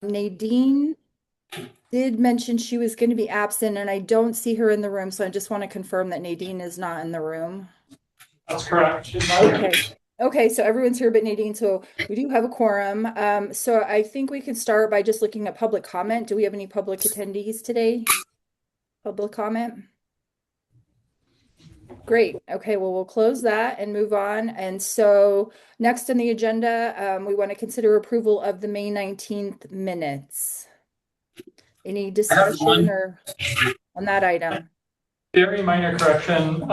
Nadine did mention she was going to be absent, and I don't see her in the room, so I just want to confirm that Nadine is not in the room. That's correct. Okay. Okay, so everyone's here but Nadine, so we do have a quorum. So I think we can start by just looking at public comment. Do we have any public attendees today? Public comment? Great. Okay, well, we'll close that and move on. And so next on the agenda, we want to consider approval of the May 19th minutes. Any discussion or on that item? Very minor correction.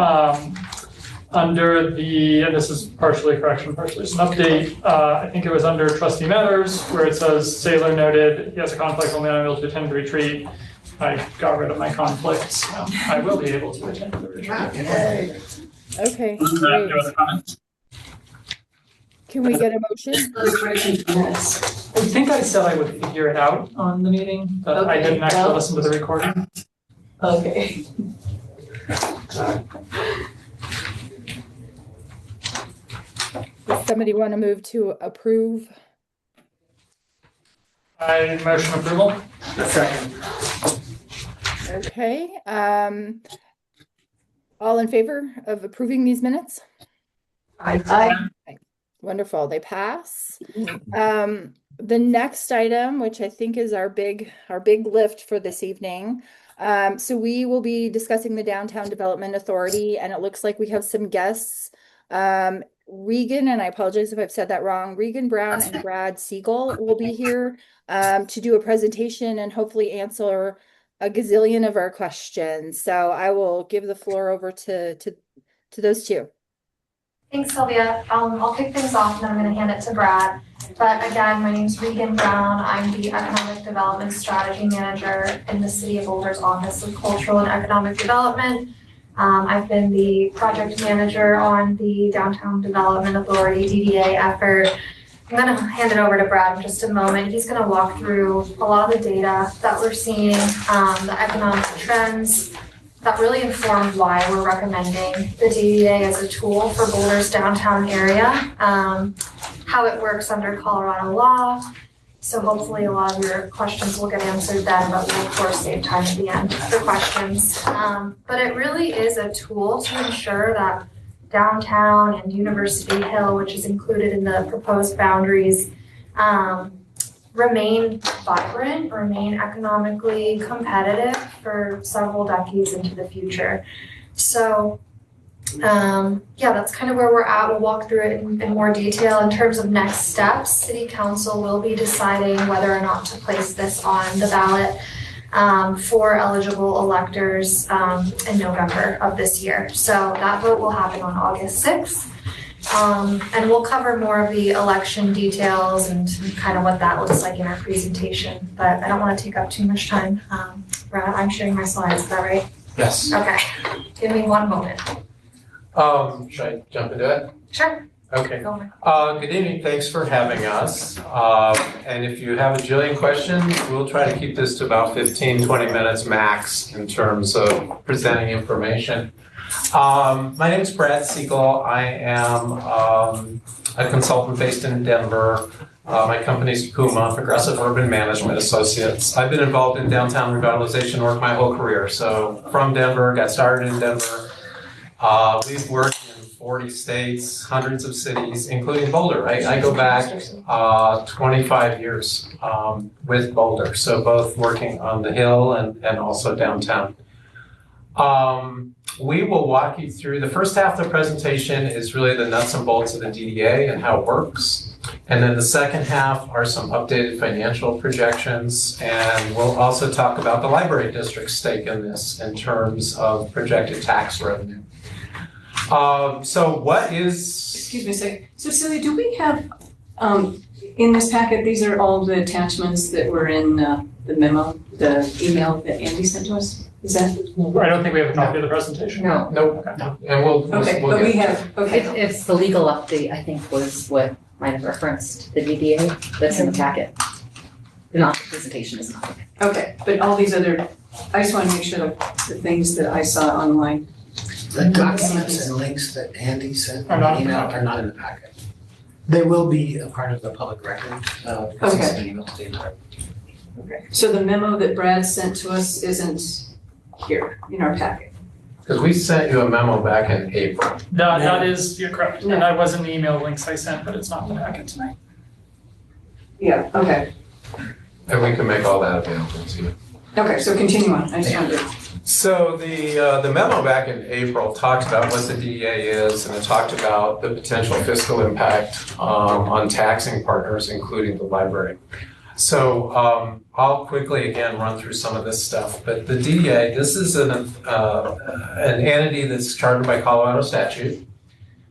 Under the, and this is partially correction, partially an update. I think it was under trustee matters where it says Saylor noted he has a conflict, only unable to attend the retreat. I got rid of my conflicts. I will be able to attend the retreat. Okay, great. Can we get a motion? I think I said I would figure it out on the meeting, but okay. I didn't actually listen to the recording. Okay. Does somebody want to move to approve? I motion approval. Second. Okay. All in favor of approving these minutes? Aye. Wonderful. They pass. The next item, which I think is our big lift for this evening. So we will be discussing the Downtown Development Authority, and it looks like we have some guests. Regan, and I apologize if I've said that wrong, Regan Brown and Brad Siegel will be here to do a presentation and hopefully answer a gazillion of our questions. So I will give the floor over to those two. Thanks, Sylvia. I'll kick things off and I'm going to hand it to Brad. But again, my name is Regan Brown. I'm the Economic Development Strategy Manager in the City of Boulder's Office of Cultural and Economic Development. I've been the project manager on the Downtown Development Authority DDA effort. I'm going to hand it over to Brad in just a moment. He's going to walk through a lot of the data that we're seeing, the economic trends that really inform why we're recommending the DDA as a tool for Boulder's downtown area, how it works under Colorado law. So hopefully a lot of your questions will get answered then, but we'll of course save time at the end for questions. But it really is a tool to ensure that downtown and University Hill, which is included in the proposed boundaries, remain vibrant, remain economically competitive for several decades into the future. So yeah, that's kind of where we're at. We'll walk through it in more detail. In terms of next steps, City Council will be deciding whether or not to place this on the ballot for eligible electors in November of this year. So that vote will happen on August 6th. And we'll cover more of the election details and kind of what that looks like in our presentation. But I don't want to take up too much time. Brad, I'm sharing my slides, is that right? Yes. Okay, give me one moment. Should I jump into it? Sure. Okay. Good evening. Thanks for having us. And if you have a jillion questions, we'll try to keep this to about 15, 20 minutes max in terms of presenting information. My name is Brad Siegel. I am a consultant based in Denver. My company's Puma, Progressive Urban Management Associates. I've been involved in downtown revitalization work my whole career. So from Denver, got started in Denver. We've worked in 40 states, hundreds of cities, including Boulder. I go back 25 years with Boulder. So both working on the Hill and also downtown. We will walk you through, the first half of the presentation is really the nuts and bolts of the DDA and how it works. And then the second half are some updated financial projections. And we'll also talk about the library district's stake in this in terms of projected tax revenue. So what is... Excuse me a second. So Celia, do we have, in this packet, these are all the attachments that were in the memo, the email that Andy sent to us? Is that? I don't think we have a copy of the presentation. No. Okay. No. And we'll okay, we'll but get we have, okay. It's the legal update, I think, was what might have referenced the DDA that's in the packet. Not the presentation is not. Okay, but all these other, I just want to make sure that the things that I saw online. The documents and links that Andy sent in the email are not in the packet. They will be a part of the public record because it's been emailed to the entire. Okay. So the memo that Brad sent to us isn't here in our packet? Because we sent you a memo back in April. That is, you're correct, and that was in the email links I sent, but it's not in the packet tonight. Yeah, okay. And we can make all that available to you. Okay, so continue on. I just wanted to. So the memo back in April talked about what the DEA is, and it talked about the potential fiscal impact on taxing partners, including the library. So I'll quickly again run through some of this stuff. But the DEA, this is an entity that's chartered by Colorado statute.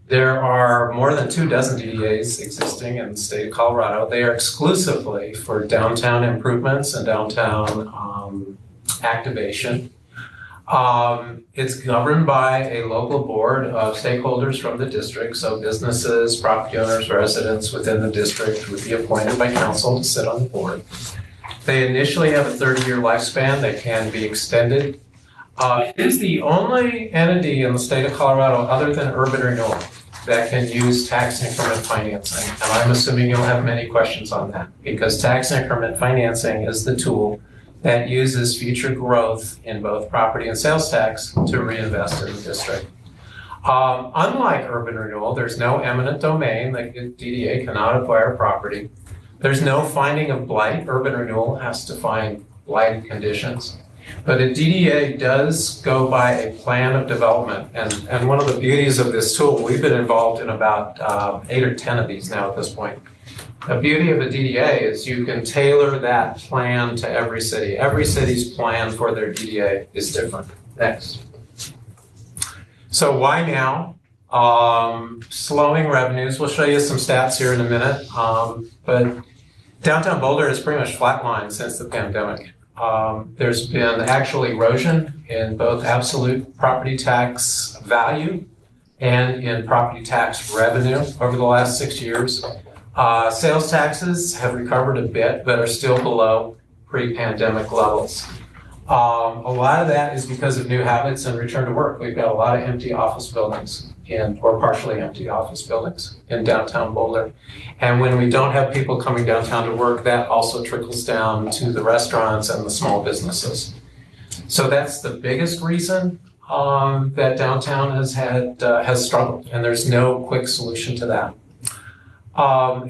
There are more than 24 DEAs existing in the state of Colorado. They are exclusively for downtown improvements and downtown activation. It's governed by a local board of stakeholders from the district, so businesses, property owners, residents within the district would be appointed by council to sit on the board. They initially have a 30-year lifespan that can be extended. It is the only entity in the state of Colorado other than urban renewal that can use tax increment financing. And I'm assuming you'll have many questions on that because tax increment financing is the tool that uses future growth in both property and sales tax to reinvest in the district. Unlike urban renewal, there's no eminent domain. The DDA cannot acquire property. There's no finding of blight. Urban renewal has to find blight conditions. But a DDA does go by a plan of development. And one of the beauties of this tool, we've been involved in about 8 or 10 of these now at this point. The beauty of a DDA is you can tailor that plan to every city. Every city's plan for their DDA is different. Next. So why now? Slowing revenues. We'll show you some stats here in a minute. But downtown Boulder has pretty much flatlined since the pandemic. There's been actual erosion in both absolute property tax value and in property tax revenue over the last 6 years. Sales taxes have recovered a bit, but are still below pre-pandemic levels. A lot of that is because of new habits and return to work. We've got a lot of empty office buildings or partially empty office buildings in downtown Boulder. And when we don't have people coming downtown to work, that also trickles down to the restaurants and the small businesses. So that's the biggest reason that downtown has struggled, and there's no quick solution to that.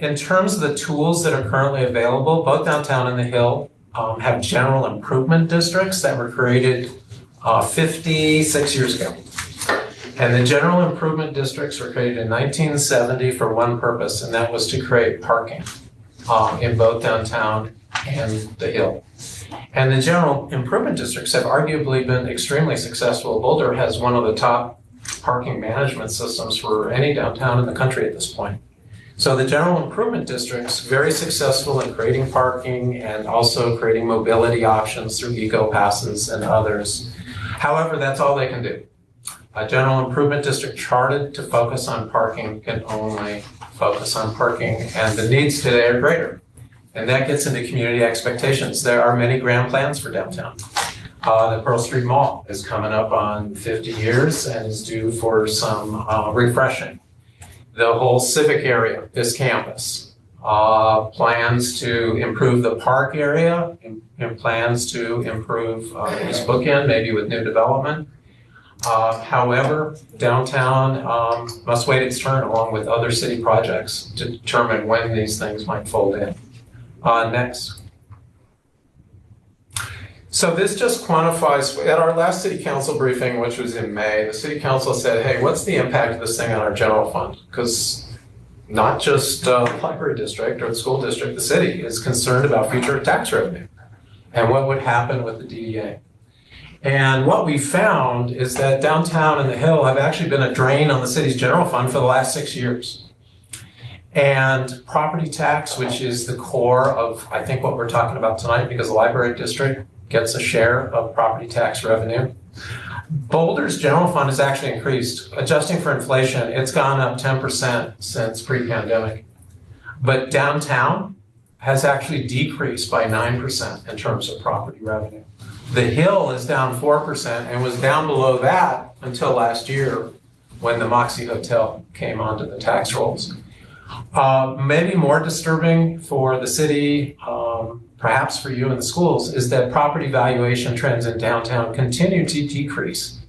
In terms of the tools that are currently available, both downtown and the Hill have general improvement districts that were created 56 years ago. And the general improvement districts were created in 1970 for one purpose, and that was to create parking in both downtown and the Hill. And the general improvement districts have arguably been extremely successful. Boulder has one of the top parking management systems for any downtown in the country at this point. So the general improvement districts, very successful in creating parking and also creating mobility options through eco passes and others. However, that's all they can do. A general improvement district chartered to focus on parking can only focus on parking, and the needs today are greater. And that gets into community expectations. There are many grand plans for downtown. The Pearl Street Mall is coming up on 50 years and is due for some refreshing. The whole civic area, this campus, plans to improve the park area and plans to improve East Bookend, maybe with new development. However, downtown must wait its turn along with other city projects to determine when these things might fold in. Next. So this just quantifies, at our last city council briefing, which was in May, the city council said, hey, what's the impact of this thing on our general fund? Because not just the library district or the school district, the city is concerned about future tax revenue and what would happen with the DDA. And what we found is that downtown and the Hill have actually been a drain on the city's general fund for the last 6 years. And property tax, which is the core of, I think, what we're talking about tonight, because the library district gets a share of property tax revenue. Boulder's general fund has actually increased. Adjusting for inflation, it's gone up 10% since pre-pandemic. But downtown has actually decreased by 9% in terms of property revenue. The Hill is down 4% and was down below that until last year when the Moxie Hotel came onto the tax rolls. Maybe more disturbing for the city, perhaps for you in the schools, is that property valuation trends in downtown continue to decrease.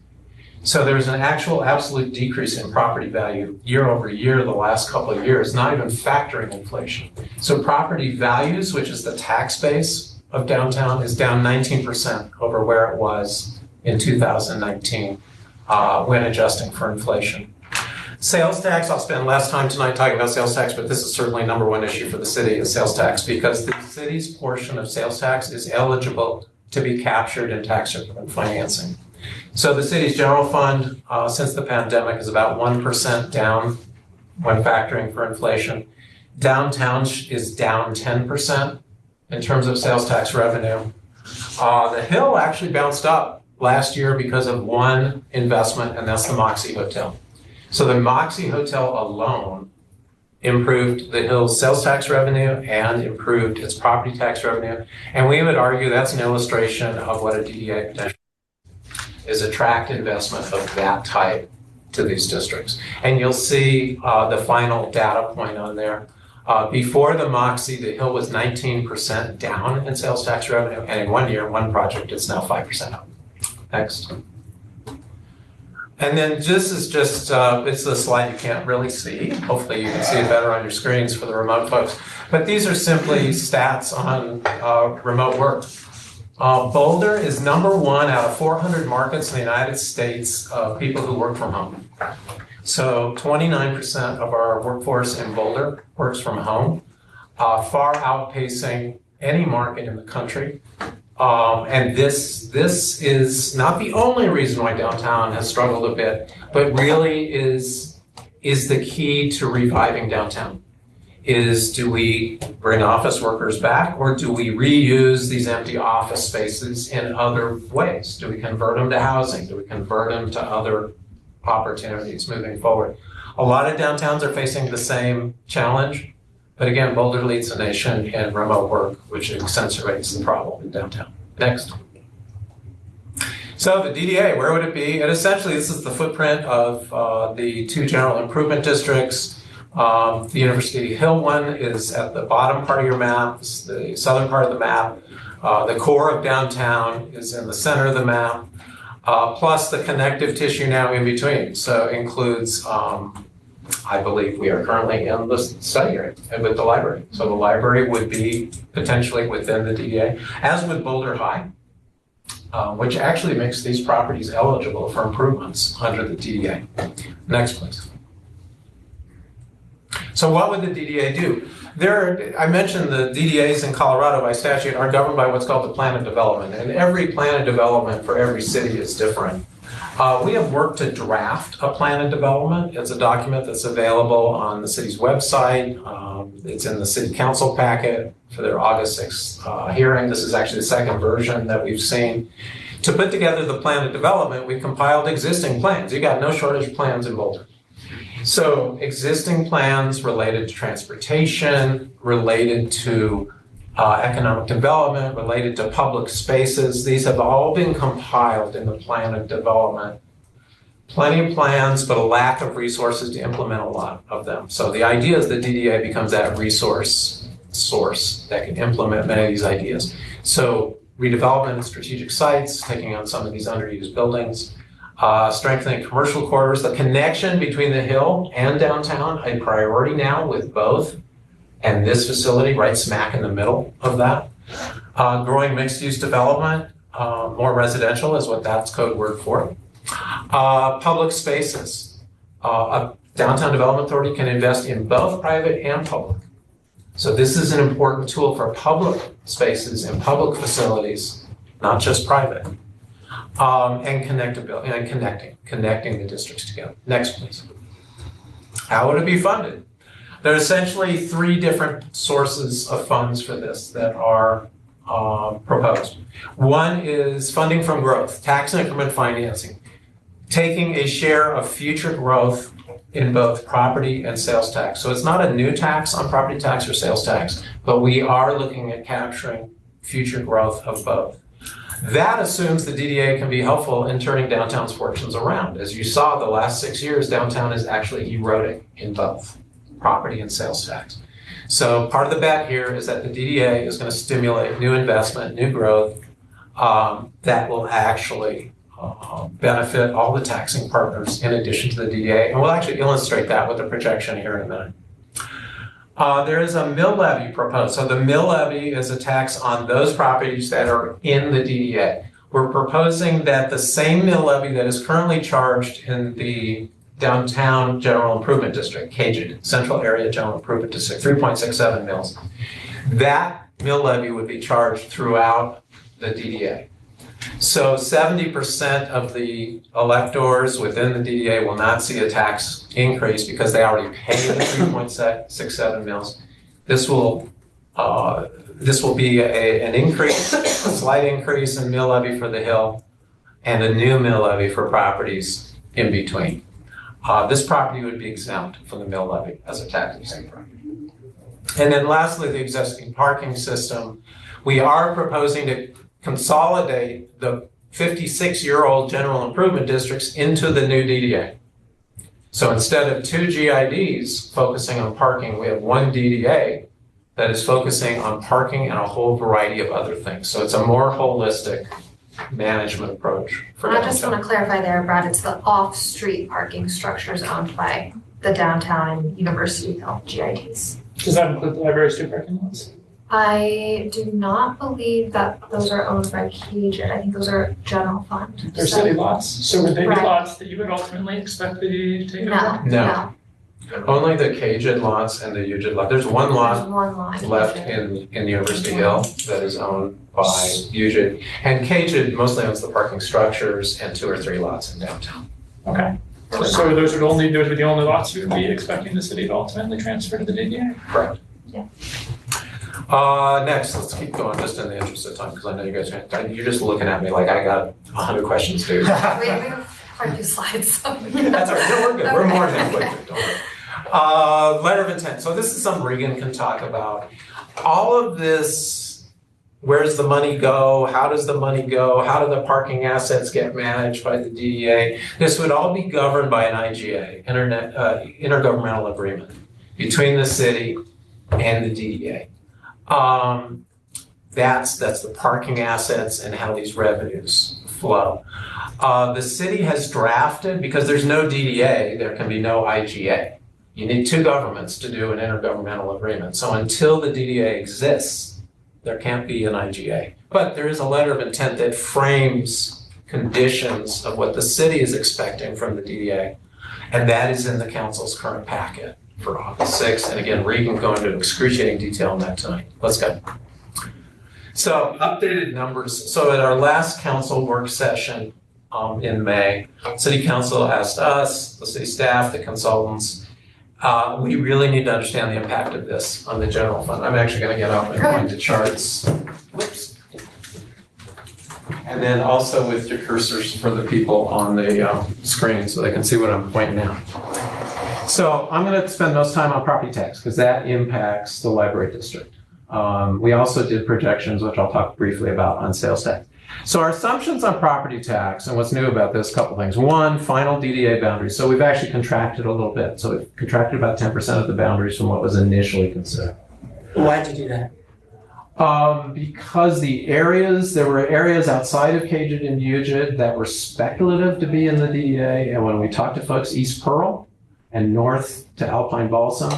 So there's an actual absolute decrease in property value year over year the last couple of years, not even factoring inflation. So property values, which is the tax base of downtown, is down 19% over where it was in 2019 when adjusting for inflation. Sales tax, I'll spend less time tonight talking about sales tax, but this is certainly number one issue for the city is sales tax, because the city's portion of sales tax is eligible to be captured in tax increment financing. So the city's general fund since the pandemic is about 1% down when factoring for inflation. Downtown is down 10% in terms of sales tax revenue. The Hill actually bounced up last year because of one investment, and that's the Moxie Hotel. So the Moxie Hotel alone improved the Hill's sales tax revenue and improved its property tax revenue. And we would argue that's an illustration of what a DDA potential is, attract investment of that type to these districts. And you'll see the final data point on there. Before the Moxie, the Hill was 19% down in sales tax revenue, and in 1 year, one project, it's now 5% up. Next. And then this is just, it's a slide you can't really see. Hopefully you can see it better on your screens for the remote folks. But these are simply stats on remote work. Boulder is number one out of 400 markets in the United States of people who work from home. So 29% of our workforce in Boulder works from home, far outpacing any market in the country. And this is not the only reason why downtown has struggled a bit, but really is the key to reviving downtown. Do we bring office workers back, or do we reuse these empty office spaces in other ways? Do we convert them to housing? Do we convert them to other opportunities moving forward? A lot of downtowns are facing the same challenge. But again, Boulder leads the nation in remote work, which accentuates the problem in downtown. Next. So the DDA, where would it be? And essentially, this is the footprint of the two general improvement districts. The University Hill one is at the bottom part of your map, the southern part of the map. The core of downtown is in the center of the map, plus the connective tissue now in between. So it includes I believe we are currently in the study area with the library. So the library would be potentially within the DDA, as would Boulder High, which actually makes these properties eligible for improvements under the DDA. Next, please. So what would the DDA do? I mentioned the DDAs in Colorado by statute are governed by what's called the plan of development, and every plan of development for every city is different. We have worked to draft a plan of development. It's a document that's available on the city's website. It's in the city council packet for their August 6th hearing. This is actually the second version that we've seen. To put together the plan of development, we compiled existing plans. You got no shortage of plans in Boulder. So existing plans related to transportation, related to economic development, related to public spaces. These have all been compiled in the plan of development. Plenty of plans, but a lack of resources to implement a lot of them. So the idea is the DDA becomes that resource source that can implement many of these ideas. So redevelopment of strategic sites, taking on some of these underused buildings, strengthening commercial corridors, the connection between the Hill and downtown, a priority now with both. And this facility right smack in the middle of that. Growing mixed-use development, more residential is what that's code word for. Public spaces. A downtown development authority can invest in both private and public. So this is an important tool for public spaces and public facilities, not just private. And connectability and connecting the districts together. Next, please. How would it be funded? There are essentially three different sources of funds for this that are proposed. One is funding from growth, tax increment financing, taking a share of future growth in both property and sales tax. So it's not a new tax on property tax or sales tax, but we are looking at capturing future growth of both. That assumes the DDA can be helpful in turning downtown's fortunes around. As you saw, the last 6 years, downtown is actually eroding in both property and sales tax. So part of the bet here is that the DDA is going to stimulate new investment, new growth that will actually benefit all the taxing partners in addition to the DDA. And we'll actually illustrate that with a projection here in a minute. There is a mill levy proposed. So the mill levy is a tax on those properties that are in the DDA. We're proposing that the same mill levy that is currently charged in the Downtown General Improvement District, CAGID, Central Area General Improvement District, 3.67 mills, that mill levy would be charged throughout the DDA. So 70% of the electors within the DDA will not see a tax increase because they already pay the 3.67 mills. This will be an increase, a slight increase in mill levy for the Hill, and a new mill levy for properties in between. This property would be exempt from the mill levy as a tax exempt property. And then lastly, the existing parking system. We are proposing to consolidate the 56-year-old general improvement districts into the new DDA. So instead of two GIDs focusing on parking, we have one DDA that is focusing on parking and a whole variety of other things. So it's a more holistic management approach for I downtown. just want to clarify there, Brad, it's the off-street parking structures owned by the downtown and University Hill GIDs. Does that include the library street parking lots? I do not believe that those are owned by CAGID. I think those are general fund. They're city lots, so would they be Right. lots that you would ultimately expect the taken No, over? No. Only the CAGID lots and the UGID lot. There's one There's lot one line. left in University Hill that is owned by UGID. And CAGID mostly owns the parking structures and 2 or 3 lots in downtown. Okay, so those would be the only lots you would be expecting the city to ultimately transfer to the DDA? Correct. Yeah. Next, let's keep going just in the interest of time, because I know you guys you're just looking at me like I got 100 questions, dude. We have quite a few slides, so. That's all right, no, we're good, we're more than halfway through, don't worry. Letter of intent, so this is something Regan can talk about. All of this, where does the money go? How does the money go? How do the parking assets get managed by the DDA? This would all be governed by an IGA, intergovernmental agreement, between the city and the DDA. That's the parking assets and how these revenues flow. The city has drafted, because there's no DDA, there can be no IGA. You need 2 governments to do an intergovernmental agreement. So until the DDA exists, there can't be an IGA. But there is a letter of intent that frames conditions of what the city is expecting from the DDA. And that is in the council's current packet for August 6th. And again, Regan can go into excruciating detail on that tonight. Let's go. So updated numbers. So at our last council work session in May, city council asked us, the city staff, the consultants, we really need to understand the impact of this on the general fund. I'm actually going to get up and point to charts. Whoops. And then also with your cursors for the people on the screen so they can see what I'm pointing out. So I'm going to spend most time on property tax because that impacts the library district. We also did projections, which I'll talk briefly about, on sales tax. So our assumptions on property tax, and what's new about this, a couple things. One, final DDA boundaries. So we've actually contracted a little bit. So we've contracted about 10% of the boundaries from what was initially considered. Why'd you do that? Because there were areas outside of CAGID and UGID that were speculative to be in the DDA. And when we talked to folks east Pearl and north to Alpine Balsam,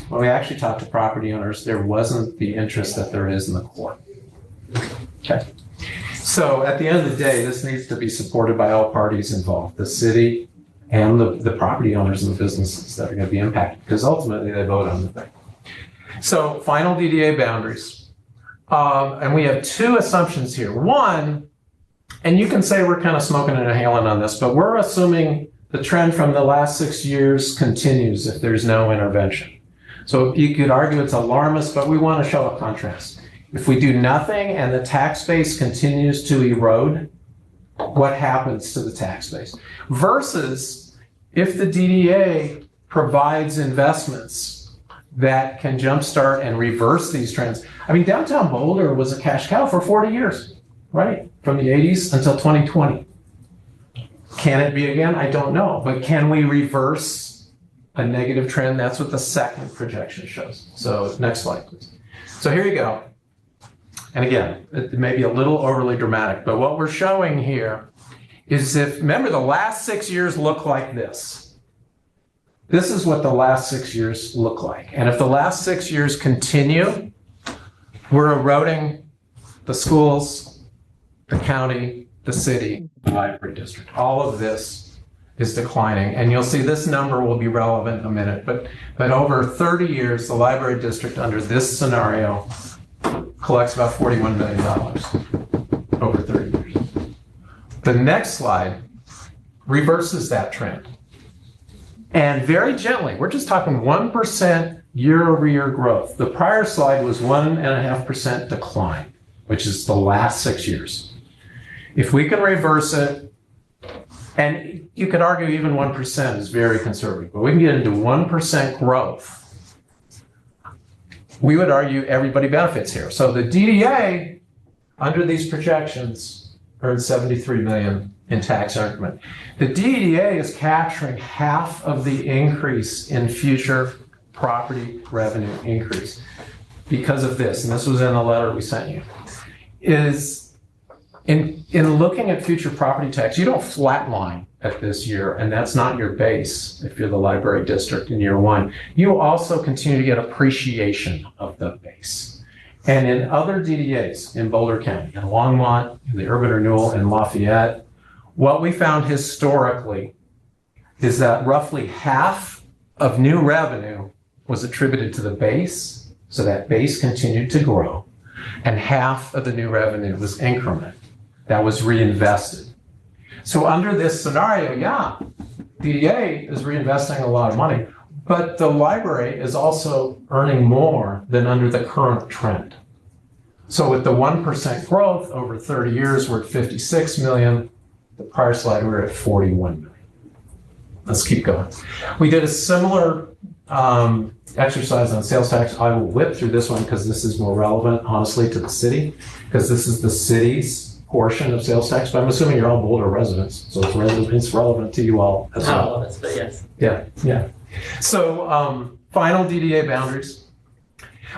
when we actually talked to property owners, there wasn't the interest that there is in the core. Okay. So at the end of the day, this needs to be supported by all parties involved, the city and the property owners and the businesses that are going to be impacted, because ultimately they vote on the thing. So final DDA boundaries. And we have 2 assumptions here. One, and you can say we're kind of smoking and inhaling on this, but we're assuming the trend from the last 6 years continues if there's no intervention. So you could argue it's alarmist, but we want to show a contrast. If we do nothing and the tax base continues to erode, what happens to the tax base? Versus if the DDA provides investments that can jumpstart and reverse these trends. I mean, downtown Boulder was a cash cow for 40 years, right? From the 80s until 2020. Can it be again? I don't know. But can we reverse a negative trend. That's what the second projection shows. So next slide, please. So here you go. And again, it may be a little overly dramatic, but what we're showing here is remember the last 6 years look like this. This is what the last 6 years look like. And if the last 6 years continue, we're eroding the schools, the county, the city, the library district. All of this is declining. And you'll see this number will be relevant in a minute. But over 30 years, the library district under this scenario collects about $41 million over 30 years. The next slide reverses that trend. And very gently, we're just talking 1% year-over-year growth. The prior slide was 1.5% decline, which is the last 6 years. If we can reverse it, and you could argue even 1% is very conservative, but we can get into 1% growth, we would argue everybody benefits here. So the DDA, under these projections, earned $73 million in tax increment. The DDA is capturing half of the increase in future property revenue increase because of this, and this was in the letter we sent you, is in looking at future property tax, you don't flatline at this year, and that's not your base if you're the library district in year one. You also continue to get appreciation of the base. And in other DDAs in Boulder County, in Longmont, in the urban renewal in Lafayette, what we found historically is that roughly half of new revenue was attributed to the base, so that base continued to grow, and half of the new revenue was increment that was reinvested. So under this scenario, yeah, DDA is reinvesting a lot of money, but the library is also earning more than under the current trend. So with the 1% growth over 30 years, we're at 56 million. The prior slide, we were at 41 million. Let's keep going. We did a similar exercise on sales tax. I will whip through this one because this is more relevant, honestly, to the city, because this is the city's portion of sales tax, but I'm assuming you're all Boulder residents, so it's relevant to you all as well. Not all of us, but yes. Yeah. So final DDA boundaries.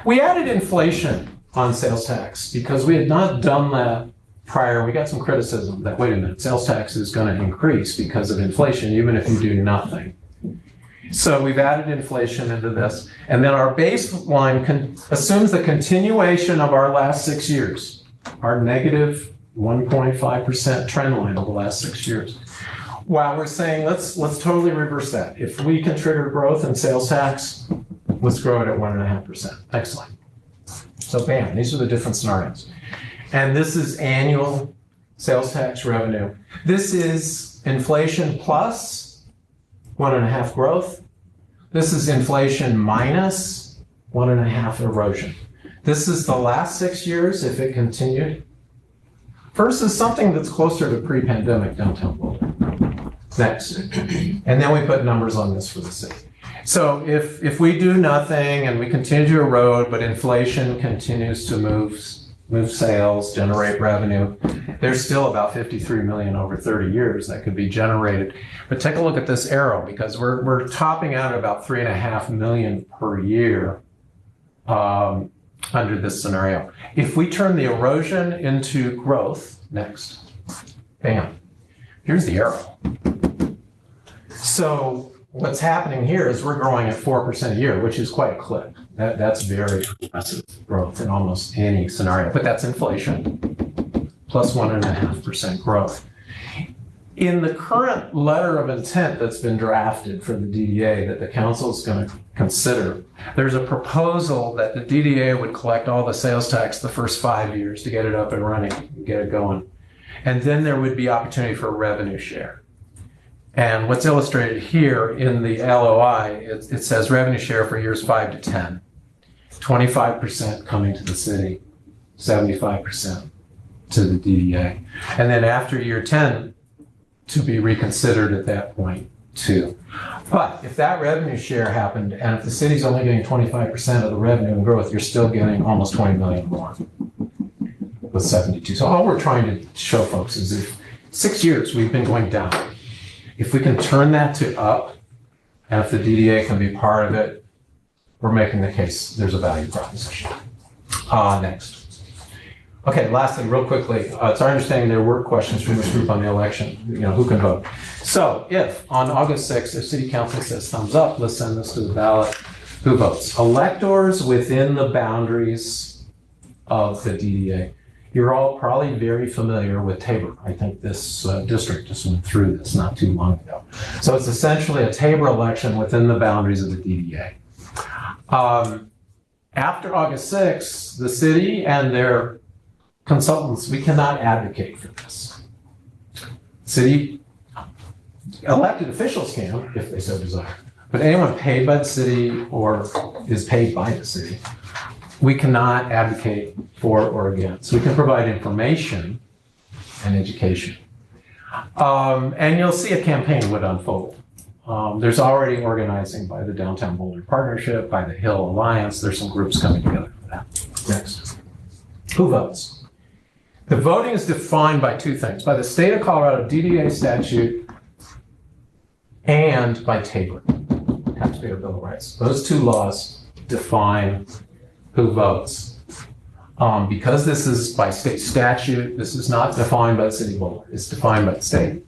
We added inflation on sales tax because we had not done that prior. We got some criticism that, wait a minute, sales tax is going to increase because of inflation, even if you do nothing. So we've added inflation into this. And then our baseline assumes the continuation of our last 6 years, our negative 1.5% trend line over the last 6 years. While we're saying, let's totally reverse that. If we can trigger growth in sales tax, let's grow it at 1.5%. Excellent. So bam, these are the different scenarios. And this is annual sales tax revenue. This is inflation plus 1.5 growth. This is inflation minus 1.5 erosion. This is the last 6 years if it continued versus something that's closer to pre-pandemic downtown Boulder. Next. And then we put numbers on this for the city. So if we do nothing and we continue to erode, but inflation continues to move sales, generate revenue, there's still about 53 million over 30 years that could be generated. But take a look at this arrow because we're topping out at about 3.5 million per year under this scenario. If we turn the erosion into growth, next, bam, here's the arrow. So what's happening here is we're growing at 4% a year, which is quite a clip. That's very aggressive growth in almost any scenario, but that's inflation plus 1.5% growth. In the current letter of intent that's been drafted for the DDA that the council is going to consider, there's a proposal that the DDA would collect all the sales tax the first 5 years to get it up and running, get it going. And then there would be opportunity for a revenue share. And what's illustrated here in the LOI, it says revenue share for years 5 to 10, 25% coming to the city, 75% to the DDA. And then after year 10, to be reconsidered at that point too. But if that revenue share happened, and if the city's only getting 25% of the revenue and growth, you're still getting almost 20 million more with 72. So all we're trying to show folks is if 6 years we've been going down, if we can turn that to up And if the DDA can be part of it, we're making the case there's a value proposition. Next. Okay, lastly, real quickly, it's our understanding there were questions from this group on the election, who can vote. So if on August 6th, if City Council says thumbs up, let's send this to the ballot, who votes? Electors within the boundaries of the DDA. You're all probably very familiar with Tabor. I think this district just went through this not too long ago. So it's essentially a Tabor election within the boundaries of the DDA. After August 6th, the city and their consultants, we cannot advocate for this. City elected officials can, if they so desire, but anyone paid by the city or is paid by the city, we cannot advocate for or against. We can provide information and education. And you'll see a campaign would unfold. There's already organizing by the Downtown Boulder Partnership, by the Hill Alliance. There's some groups coming together for that. Next. Who votes? The voting is defined by two things, by the state of Colorado DDA statute and by Tabor, Taxpayer Bill of Rights. Those two laws define who votes. Because this is by state statute, this is not defined by the city of Boulder, it's defined by the state.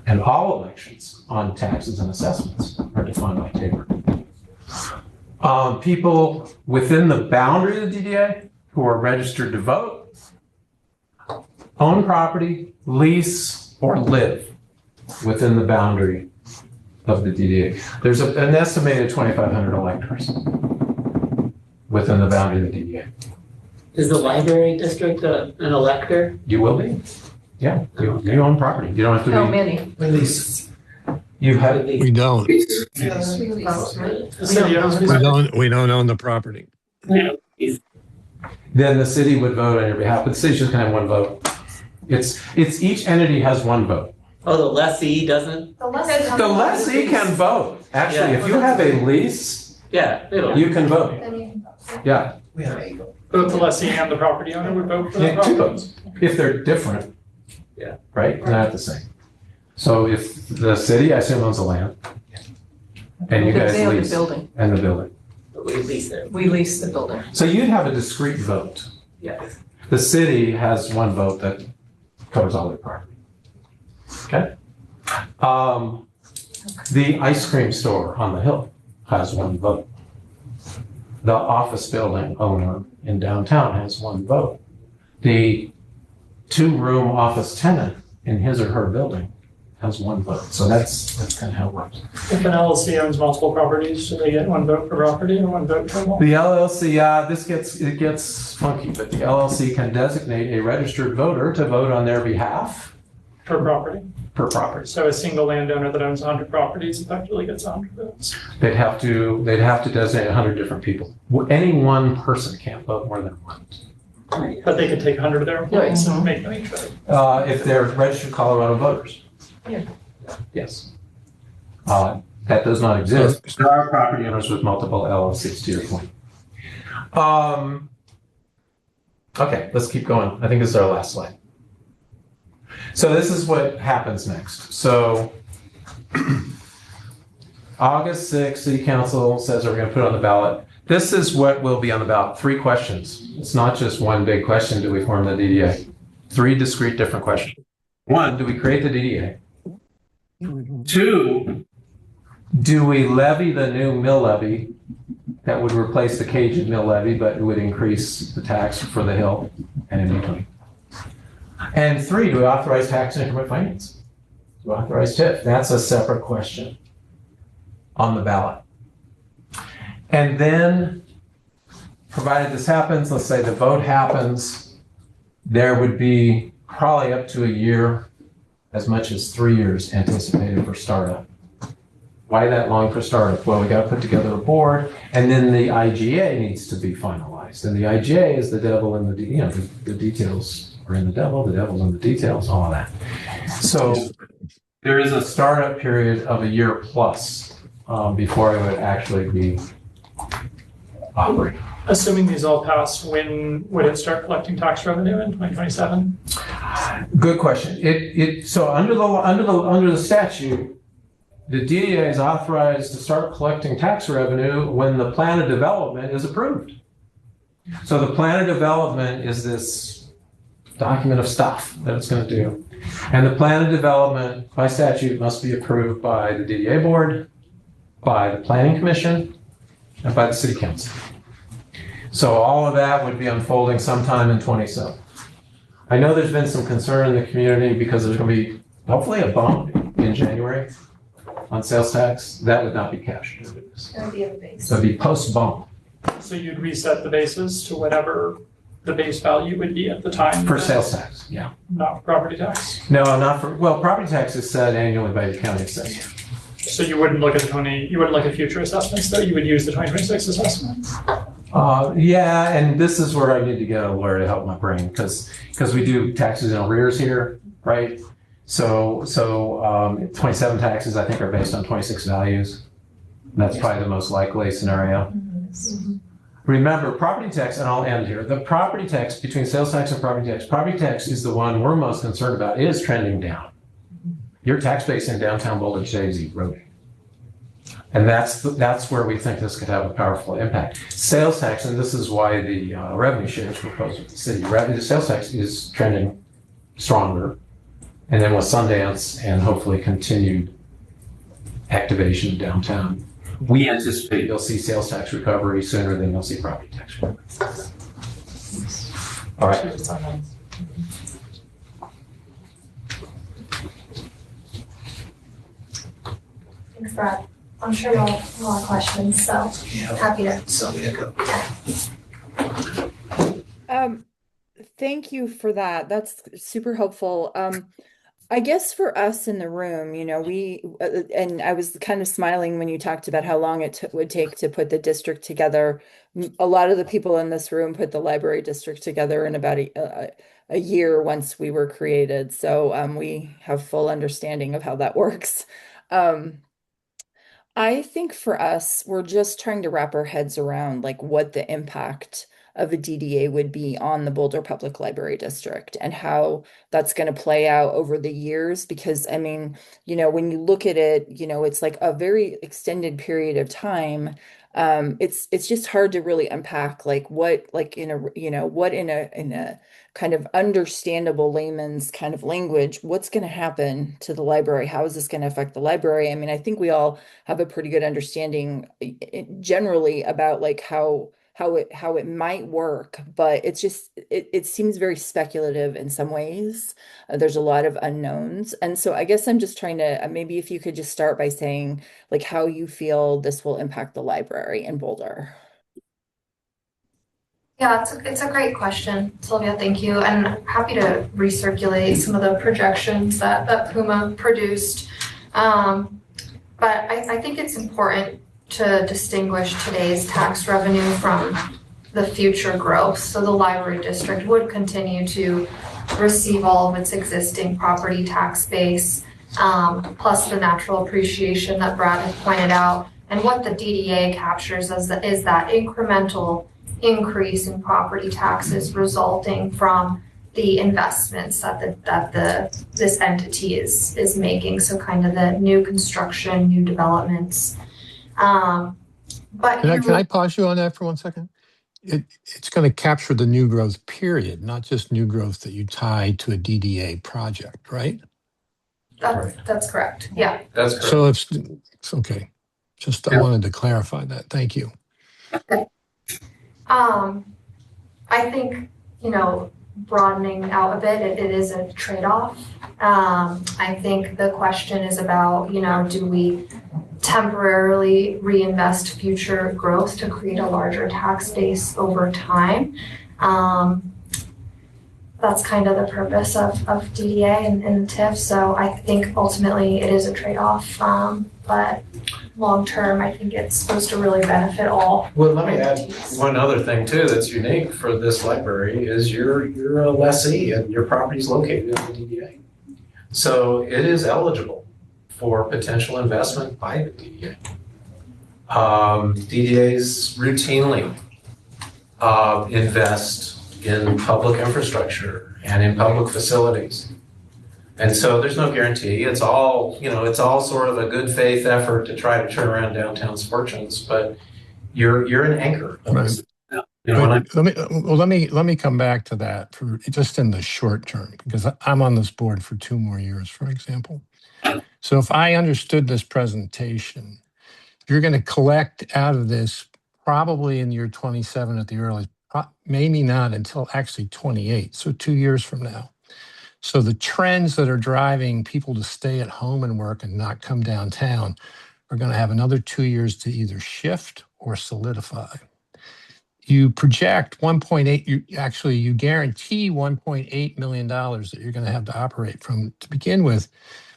And all elections on taxes and assessments are defined by Tabor. People within the boundary of the DDA who are registered to vote own property, lease, or live within the boundary of the DDA. There's an estimated 2,500 electors within the boundary of the DDA. Is the library district an elector? You will be. Yeah, you own property. You don't have to be. How many? Release. You have. We don't. The city owns it. We don't own the property. Then the city would vote on your behalf, but the city's just gonna have one vote. It's each entity has one vote. Oh, the lessee doesn't? The lessee. The lessee can vote. Actually, Yeah. if you have a lease, Yeah, it'll. you can vote. Then you can vote. Yeah, We have Eagle. Both the lessee and the property owner would vote for the yeah, two property. votes. If they're different. Yeah. Right? They're not the same. So if the city, I assume, owns the land, and you guys They own the lease, building. and the building. We lease it. We lease the building. So you'd have a discrete vote. Yes. The city has one vote that covers all their property. Okay? The ice cream store on the hill has one vote. The office building owner in downtown has one vote. The two-room office tenant in his or her building has one vote. So that's kind of how it works. If an LLC owns multiple properties, do they get one vote per property and one vote per home? The LLC, it gets funky, but the LLC can designate a registered voter to vote on their behalf Per property. per property. So a single landowner that owns 100 properties effectively gets 100 votes. They'd have to designate 100 different people. Any one person can't vote more than one. But they could take 100 of their employees and make them each vote. If they're registered Colorado voters. Yeah. Yes. That does not exist. There are property owners with multiple LLCs, to your point. Okay, let's keep going. I think this is our last slide. So this is what happens next. So August 6th, City Council says we're going to put it on the ballot. This is what will be on the ballot. 3 questions. It's not just one big question, do we form the DDA? 3 discrete different questions. 1, do we create the DDA? 2, do we levy the new mill levy that would replace the Cajun mill levy, but it would increase the tax for the hill and in between? And 3, do we authorize tax increment finance? Do we authorize TIF? That's a separate question on the ballot. And then, provided this happens, let's say the vote happens, there would be probably up to a year, as much as 3 years anticipated for startup. Why that long for startup? Well, we got to put together a board, and then the IGA needs to be finalized. And the IGA is the devil in the details are in the devil's in the details, all of that. So there is a startup period of a year plus before it would actually be operating. Assuming these all pass, when would it start collecting tax revenue in 2027? Good question. So under the statute, the DDA is authorized to start collecting tax revenue when the plan of development is approved. So the plan of development is this document of stuff that it's going to do. And the plan of development by statute must be approved by the DDA board, by the planning commission, and by the city council. So all of that would be unfolding sometime in 27. I know there's been some concern in the community because there's going to be hopefully a bump in January on sales tax. That would not be cash. It would be a base. So it'd be post bump So you'd reset the bases to whatever the base value would be at the time. for sales tax. Yeah. Not for property tax. No, not for, well, property tax is set annually by the county assessor. So you wouldn't look at you wouldn't look at future assessments though, you would use the 2026 assessment. Yeah, and this is where I need to get a lawyer to help my brain because we do taxes in arrears here, right? So 27 taxes I think are based on 26 values. That's probably the most likely scenario. Remember, property tax, and I'll end here. The property tax between sales tax and property tax is the one we're most concerned about. It is trending down. Your tax base in downtown Boulder today is eroding. And that's where we think this could have a powerful impact. Sales tax, and this is why the revenue share is proposed with the city. The sales tax is trending stronger. And then with Sundance and hopefully continued activation of downtown, we anticipate you'll see sales tax recovery sooner than you'll see property tax recovery. All right. Thanks, Brad. I'm sure you'll have a lot of questions, so happy to. Sylvia, go. Thank you for that. That's super helpful. I guess for us in the room, you know, and I was kind of smiling when you talked about how long it would take to put the district together. A lot of the people in this room put the library district together in about a year once we were created. So we have full understanding of how that works. I think for us, we're just trying to wrap our heads around like what the impact of a DDA would be on the Boulder Public Library District and how that's going to play out over the years. Because I mean, you know, when you look at it, you know, it's like a very extended period of time. It's just hard to really unpack like what, like in a, you know, what in a kind of understandable layman's kind of language, what's going to happen to the library? How is this going to affect the library? I mean, I think we all have a pretty good understanding generally about like how it might work, but it's just it seems very speculative in some ways. There's a lot of unknowns. And so I guess I'm just trying to maybe if you could just start by saying like how you feel this will impact the library in Boulder. Yeah, it's a great question, Sylvia. Thank you. And I'm happy to recirculate some of the projections that Puma produced. But I think it's important to distinguish today's tax revenue from the future growth. So the library district would continue to receive all of its existing property tax base, plus the natural appreciation that Brad had pointed out. And what the DDA captures is that incremental increase in property taxes resulting from the investments that this entity is making. So kind of the new construction, new developments. But can I pause you on that for 1 second? It's going to capture the new growth period, not just new growth that you tie to a DDA project, right? That's correct. Yeah. That's correct. So it's okay. Just I wanted to clarify that. Thank you. Okay. I think, you know, broadening out a bit, it is a trade-off. I think the question is about, you know, do we temporarily reinvest future growth to create a larger tax base over time? That's kind of the purpose of DDA and the TIF. So I think ultimately it is a trade-off, but long term, I think it's supposed to really benefit all. Well, let me add entities. one other thing too that's unique for this library is you're a lessee and your property is located in the DDA. So it is eligible for potential investment by the DDA. DDAs routinely invest in public infrastructure and in public facilities. And so there's no guarantee. It's all, it's all sort of a good faith effort to try to turn around downtown's fortunes, but you're an anchor. Right. Let me come back to that for just in the short term, because I'm on this board for 2 more years, for example. So if I understood this presentation, you're going to collect out of this probably in year 27 at the earliest, maybe not until actually 28, so 2 years from now. So the trends that are driving people to stay at home and work and not come downtown are going to have another 2 years to either shift or solidify. You project 1.8, you guarantee $1.8 million that you're going to have to operate from to begin with.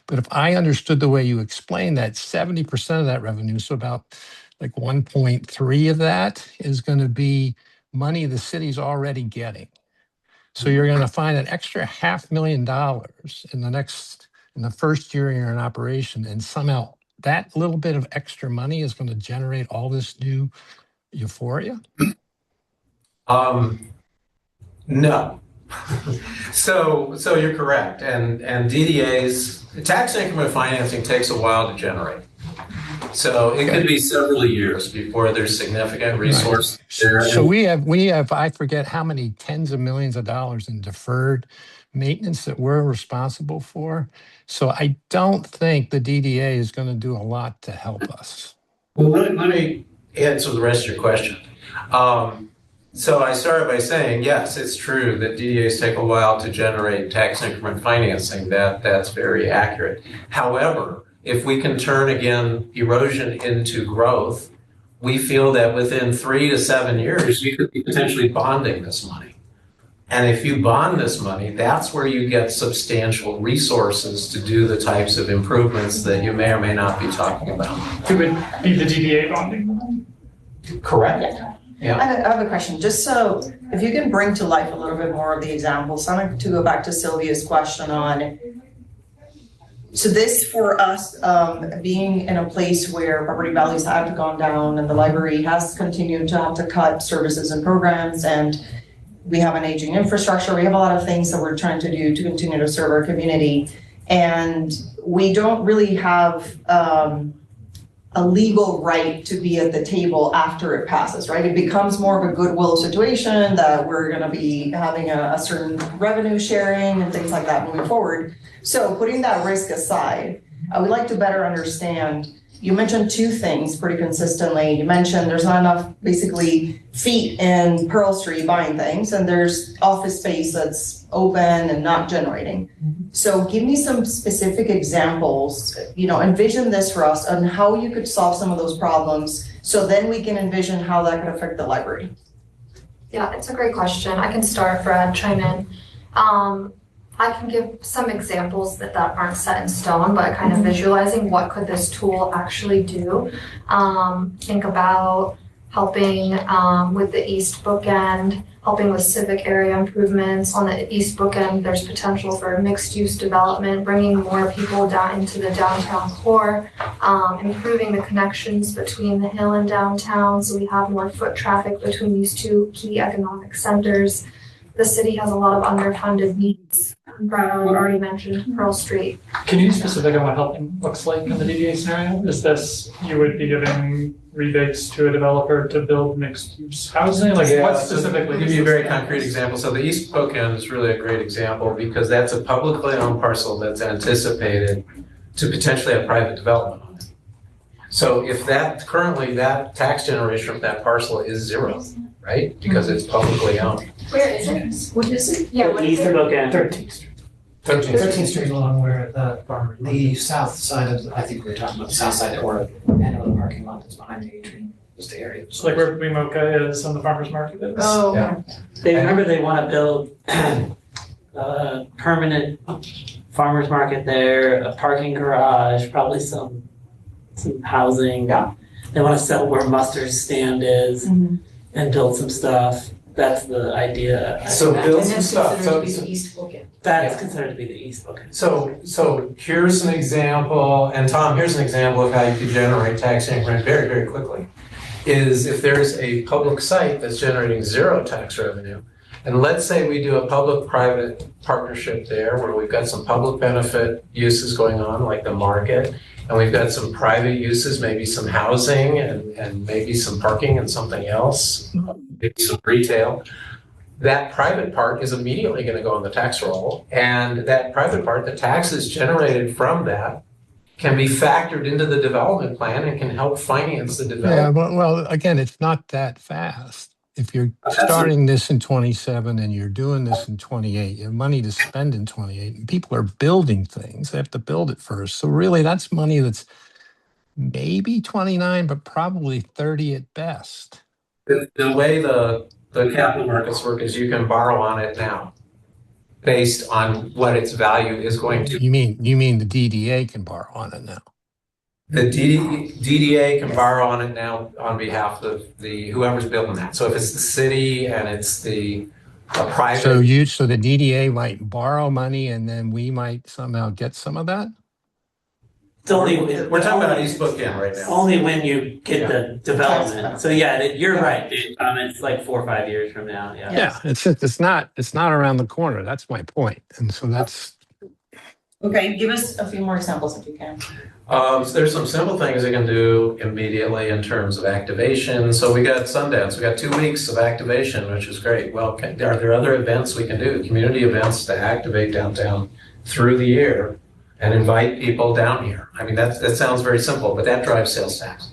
But if I understood the way you explained that, 70% of that revenue, so about like 1.3 of that is going to be money the city's already getting. So you're going to find an extra $500,000 in the first year you're in operation, and somehow that little bit of extra money is going to generate all this new euphoria. No. So you're correct, and DDAs, tax increment financing takes a while to generate. So it could be several years before there's significant resource there. So we have, I forget how many tens of millions of dollars in deferred maintenance that we're responsible for. So I don't think the DDA is going to do a lot to help us. Well, let me answer the rest of your question. So I started by saying, yes, it's true that DDAs take a while to generate tax increment financing. That's very accurate. However, if we can turn again erosion into growth, we feel that within 3 to 7 years, you could be potentially bonding this money. And if you bond this money, that's where you get substantial resources to do the types of improvements that you may or may not be talking about. It would be the DDA bonding. Correct. Yeah. I have a question, just so if you can bring to life a little bit more of the examples. I want to go back to Sylvia's question on, so this for us, being in a place where property values have gone down and the library has continued to have to cut services and programs, and we have an aging infrastructure, we have a lot of things that we're trying to do to continue to serve our community. And we don't really have a legal right to be at the table after it passes, right? It becomes more of a goodwill situation that we're gonna be having a certain revenue sharing and things like that moving forward. So putting that risk aside, I would like to better understand, you mentioned 2 things pretty consistently. You mentioned there's not enough basically feet in Pearl Street buying things, and there's office space that's open and not generating. So give me some specific examples, envision this for us on how you could solve some of those problems, so then we can envision how that could affect the library. Yeah, it's a great question. I can start, Brad, chime in. I can give some examples that aren't set in stone, but kind of visualizing what could this tool actually do. Think about helping with the East Bookend, helping with civic area improvements. On the East Bookend, there's potential for mixed-use development, bringing more people down into the downtown core, improving the connections between the Hill and downtown so we have more foot traffic between these 2 key economic centers. The city has a lot of underfunded needs. Brad already mentioned Pearl Street. Can you be specific on what helping looks like in the DDA scenario? Is this, you would be giving rebates to a developer to build mixed use housing? Like what specifically? I'll give you a very concrete example. So the East Bookend is really a great example because that's a publicly owned parcel that's anticipated to potentially have private development on it. So if currently that tax generation from that parcel is 0, right? Because it's publicly owned. Where is it? What is it? Yeah, what is it? 13th Street. 13th Street along where the south side of, I think we were talking about the south side or end of the parking lot that's behind the atrium, was the area. So like where Wemoka is and the farmer's market is. Oh, Yeah. They want to build a permanent farmer's market there, a parking garage, probably some housing. Yeah. They want to sell where Mustard's stand is Mhm. and build some stuff. That's the idea. So build some And stuff. that's considered to be the East Bookend. That's Yeah. considered to be the East Book. So here's an example, and Tom, here's an example of how you could generate tax increment very, very quickly. Is if there's a public site that's generating 0 tax revenue, And let's say we do a public-private partnership there where we've got some public benefit uses going on, like the market, and we've got some private uses, maybe some housing and maybe some parking and something else, maybe some retail. That private part is immediately going to go on the tax roll, and that private part, the taxes generated from that, can be factored into the development plan and can help finance the Yeah, development. well, again, it's not that fast. If you're starting this in 27 and you're doing this in 28, you have money to spend in 28, and people are building things. They have to build it first. So really, that's money that's maybe 29, but probably 30 at best. The way the capital markets work is you can borrow on it now based on what its value is going to. You mean the DDA can borrow on it now? The DDA can borrow on it now on behalf of the whoever's building that. So if it's the city and it's the private. So the DDA might borrow money and then we might somehow get some of that? It's only, We're talking about East Bookend right now. only when you get the development. So yeah, you're right, dude. It's like 4 or 5 years from now. Yeah. Yeah, it's not around the corner. That's my point. And so that's Okay, give us a few more examples if you can. So there's some simple things you can do immediately in terms of activation. So we got Sundance, we got 2 weeks of activation, which is great. Well, are there other events we can do, community events to activate downtown through the year and invite people down here? I mean, that sounds very simple, but that drives sales tax.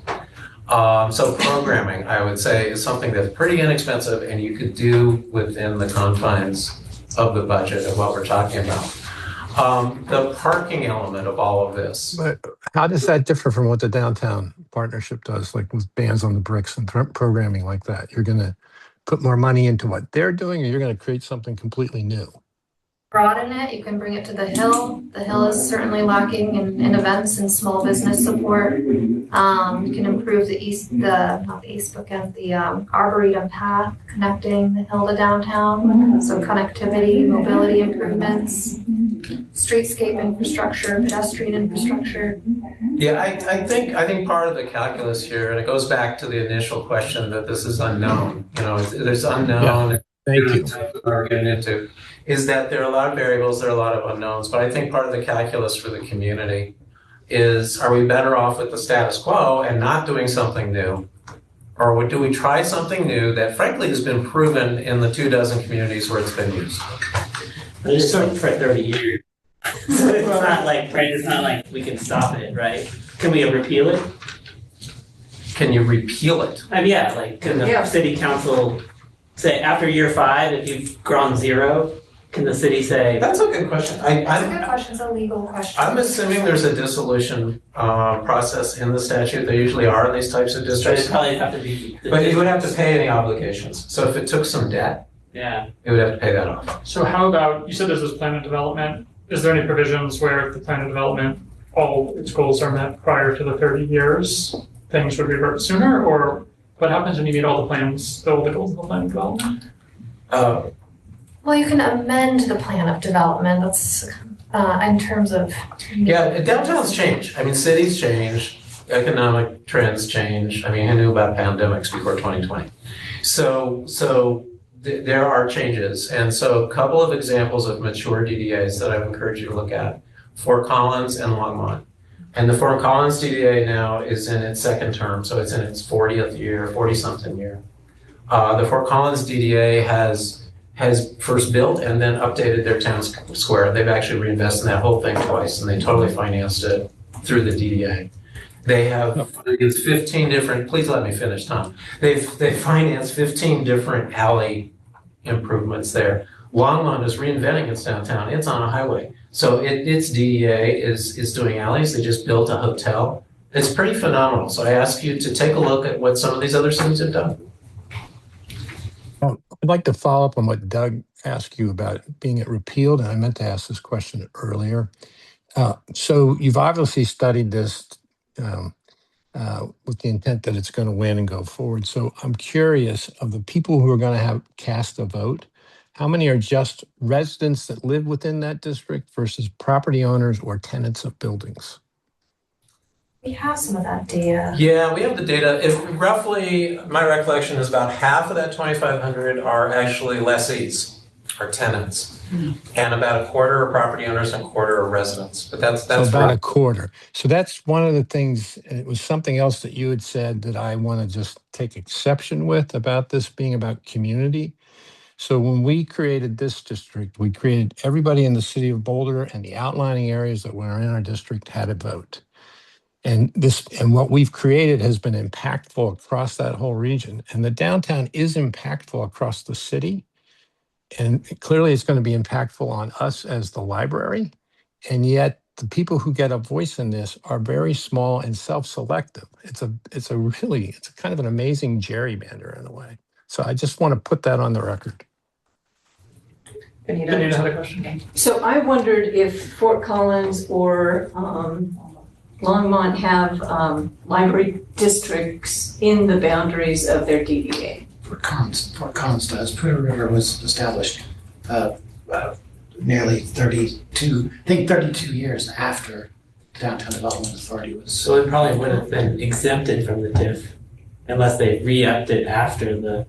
So programming, I would say, is something that's pretty inexpensive and you could do within the confines of the budget of what we're talking about. The parking element of all of this. But how does that differ from what the downtown partnership does, like with Bands on the Bricks and programming like that? You're going to put more money into what they're doing, or you're going to create something completely new? Broaden it, you can bring it to the Hill. The Hill is certainly lacking in events and small business support. You can improve not the East Bookend, the Arboretum path connecting the Hill to downtown. So connectivity, mobility improvements, streetscape infrastructure, pedestrian infrastructure. Yeah, I think part of the calculus here, and it goes back to the initial question that this is unknown. You know, there's unknown. Yeah, thank you. We're getting into is that there are a lot of variables, there are a lot of unknowns, but I think part of the calculus for the community is, are we better off with the status quo and not doing something new? Or do we try something new that frankly has been proven in the 24 communities where it's been used? But it's for 30 years. So it's not like we can stop it, right? Can we repeal it? Can you repeal it? Yeah, like can the city council say after year 5, if you've grown 0, can the city say? That's a good question. That's a good question. It's a legal question. I'm assuming there's a dissolution process in the statute. There usually are in these types of districts. It probably have to be. But you would have to pay any obligations. So if it took some debt, yeah, it would have to pay that off. So how about, you said this was plan of development. Is there any provisions where the plan of development, all its goals are met prior to the 30 years, things would revert sooner? Or what happens when you meet all the plans, all the goals of the plan of development? Well, you can amend the plan of development. That's in terms of. Yeah, downtowns change. I mean, cities change, economic trends change. I mean, who knew about pandemics before 2020? So there are changes. And so a couple of examples of mature DDAs that I would encourage you to look at, Fort Collins and Longmont. And the Fort Collins DDA now is in its 2nd term, so it's in its 40th year, 40-something year. The Fort Collins DDA has first built and then updated their town square. They've actually reinvested in that whole thing twice, and they totally financed it through the DDA. They have financed 15 different, please let me finish, Tom. They've financed 15 different alley improvements there. Longmont is reinventing its downtown. It's on a highway. So its DDA is doing alleys. They just built a hotel. It's pretty phenomenal. So I ask you to take a look at what some of these other cities have done. I'd like to follow up on what Doug asked you about being it repealed, and I meant to ask this question earlier. So you've obviously studied this with the intent that it's going to win and go forward. So I'm curious, of the people who are going to have cast a vote, how many are just residents that live within that district versus property owners or tenants of buildings? We have some of that data. Yeah, we have the data. If roughly, my recollection is about half of that 2,500 are actually lessees, are tenants. And about a quarter are property owners and a quarter are residents. But that's So about rough. a quarter. So that's one of the things, and it was something else that you had said that I want to just take exception with about this being about community. So when we created this district, we created everybody in the city of Boulder and the outlining areas that were in our district had a vote. And what we've created has been impactful across that whole region. And the downtown is impactful across the city. And clearly it's going to be impactful on us as the library. And yet the people who get a voice in this are very small and self-selective. It's a kind of an amazing gerrymander in a way. So I just want to put that on the record. Benita had a question. So I wondered if Fort Collins or Longmont have library districts in the boundaries of their DDA. Fort Collins does. Prairie River was established nearly 32 years after the Downtown Development Authority was. So it probably would have been exempted from the TIF unless they re-upped it after the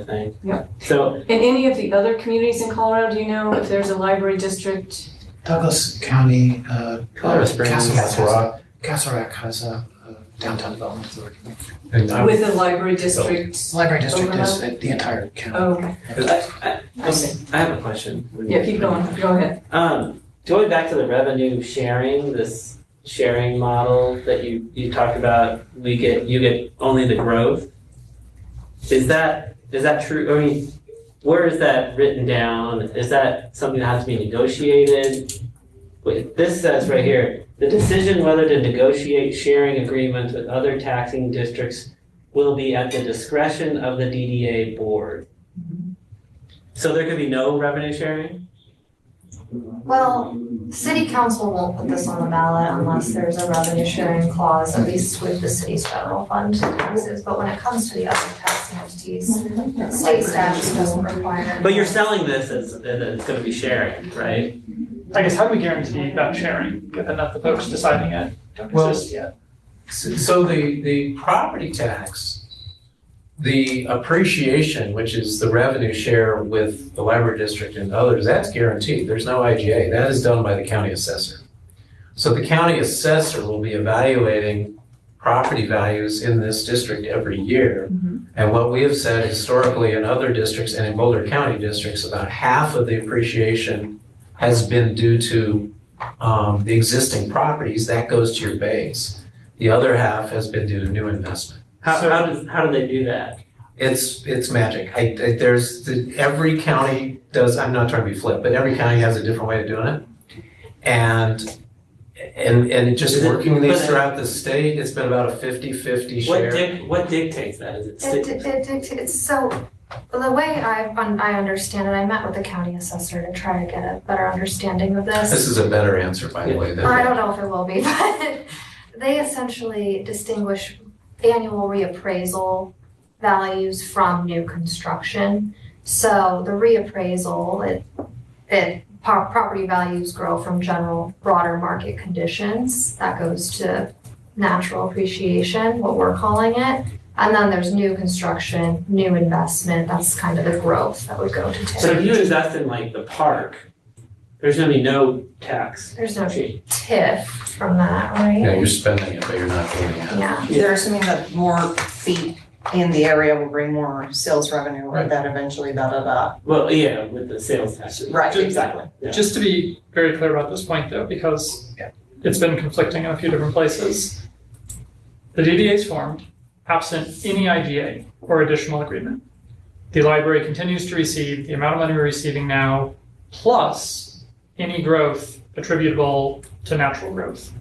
thing. Yeah. So In any of the other communities in Colorado, do you know if there's a library district? Douglas County, Colorado Springs, Castle Rock has a Downtown Development Authority. With a library district? Library district is overlap? the entire county. Oh, okay. I have a question. Yeah, keep going. Go ahead. Going back to the revenue sharing, this sharing model that you talked about, you get only the growth. Is that true? I mean, where is that written down? Is that something that has to be negotiated? Wait, this says right here, the decision whether to negotiate sharing agreements with other taxing districts will be at the discretion of the DDA board. So there could be no revenue sharing? Well, city council won't put this on the ballot unless there's a revenue sharing clause, at least with the city's federal fund taxes. But when it comes to the other taxing entities, state statute doesn't require. But you're selling this as it's going to be sharing, right? I guess how do we guarantee that sharing, given that the folks deciding it don't Well, exist yet? So the property tax, the appreciation, which is the revenue share with the library district and others, that's guaranteed. There's no IGA. That is done by the county assessor. So the county assessor will be evaluating property values in this district every year. And what we have said historically in other districts and in Boulder County districts, about half of the appreciation has been due to the existing properties. That goes to your base. The other half has been due to new investment. How do they do that? It's magic. Every county does. I'm not trying to be flip, but every county has a different way of doing it, and just working these throughout the state, it's been about a 50-50 share. What dictates that? Is it It's so, the way I understand it, I met with the county assessor to try to get a better understanding of this. This is a better answer, by the way. I don't know if it will be, but they essentially distinguish annual reappraisal values from new construction. So the reappraisal, property values grow from general broader market conditions. That goes to natural appreciation, what we're calling it. And then there's new construction, new investment. That's kind of the growth that would go to TIF. So if you invest in like the park, there's going to be no tax. There's no TIF from that, right? Yeah, you're spending it, but you're not getting it. Yeah. They're assuming that more feet in the area will bring more sales revenue, or that eventually da-da-da. Well, yeah, with the sales tax. Right, exactly. Yeah. Just to be very clear about this point though, because it's been conflicting in a few different places. The DDA is formed absent any IGA or additional agreement. The library continues to receive the amount of money we're receiving now, plus any growth attributable to natural growth.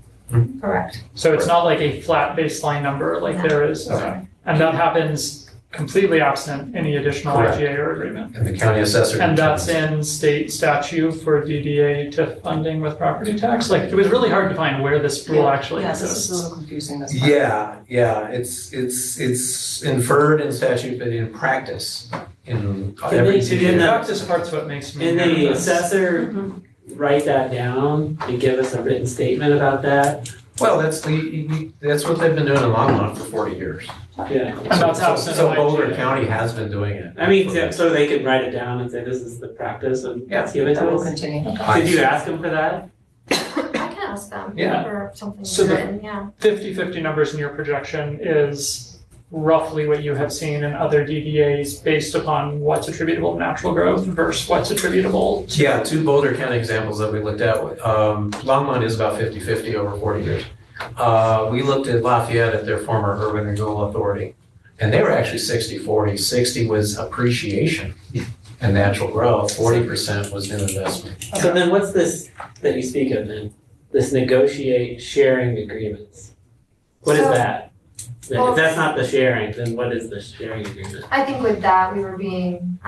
Correct. So it's not like a flat baseline number like there is. Okay. And that happens completely absent any additional Correct. IGA or agreement. And the county assessor. And that's in state statute for DDA TIF funding with property tax. Like, it was really hard to find where this rule actually Yes, this exists. is a little confusing. This Yeah, it's inferred in statute, but in practice, in every The practice part's what makes me Can the nervous. assessor write that down and give us a written statement about that? Well, that's what they've been doing in Longmont for 40 years. Yeah. And that's absent So of Boulder IGA. County has been doing it. I mean, so they could write it down and say, this is the practice and Yeah. give it That to will us. continue. Did you ask them for that? I can ask them Yeah. for something So the- written, yeah. 50-50 numbers in your projection is roughly what you have seen in other DDAs based upon what's attributable to natural growth versus what's attributable to. Yeah, two Boulder County examples that we looked at. Longmont is about 50-50 over 40 years. We looked at Lafayette at their former urban renewal authority, and they were actually 60-40. 60 was appreciation and natural growth, 40% was new investment. So then what's this that you speak of then? This negotiate sharing agreements? What is So- that? Well- If that's not the sharing, then what is the sharing agreement? I think with that, we were being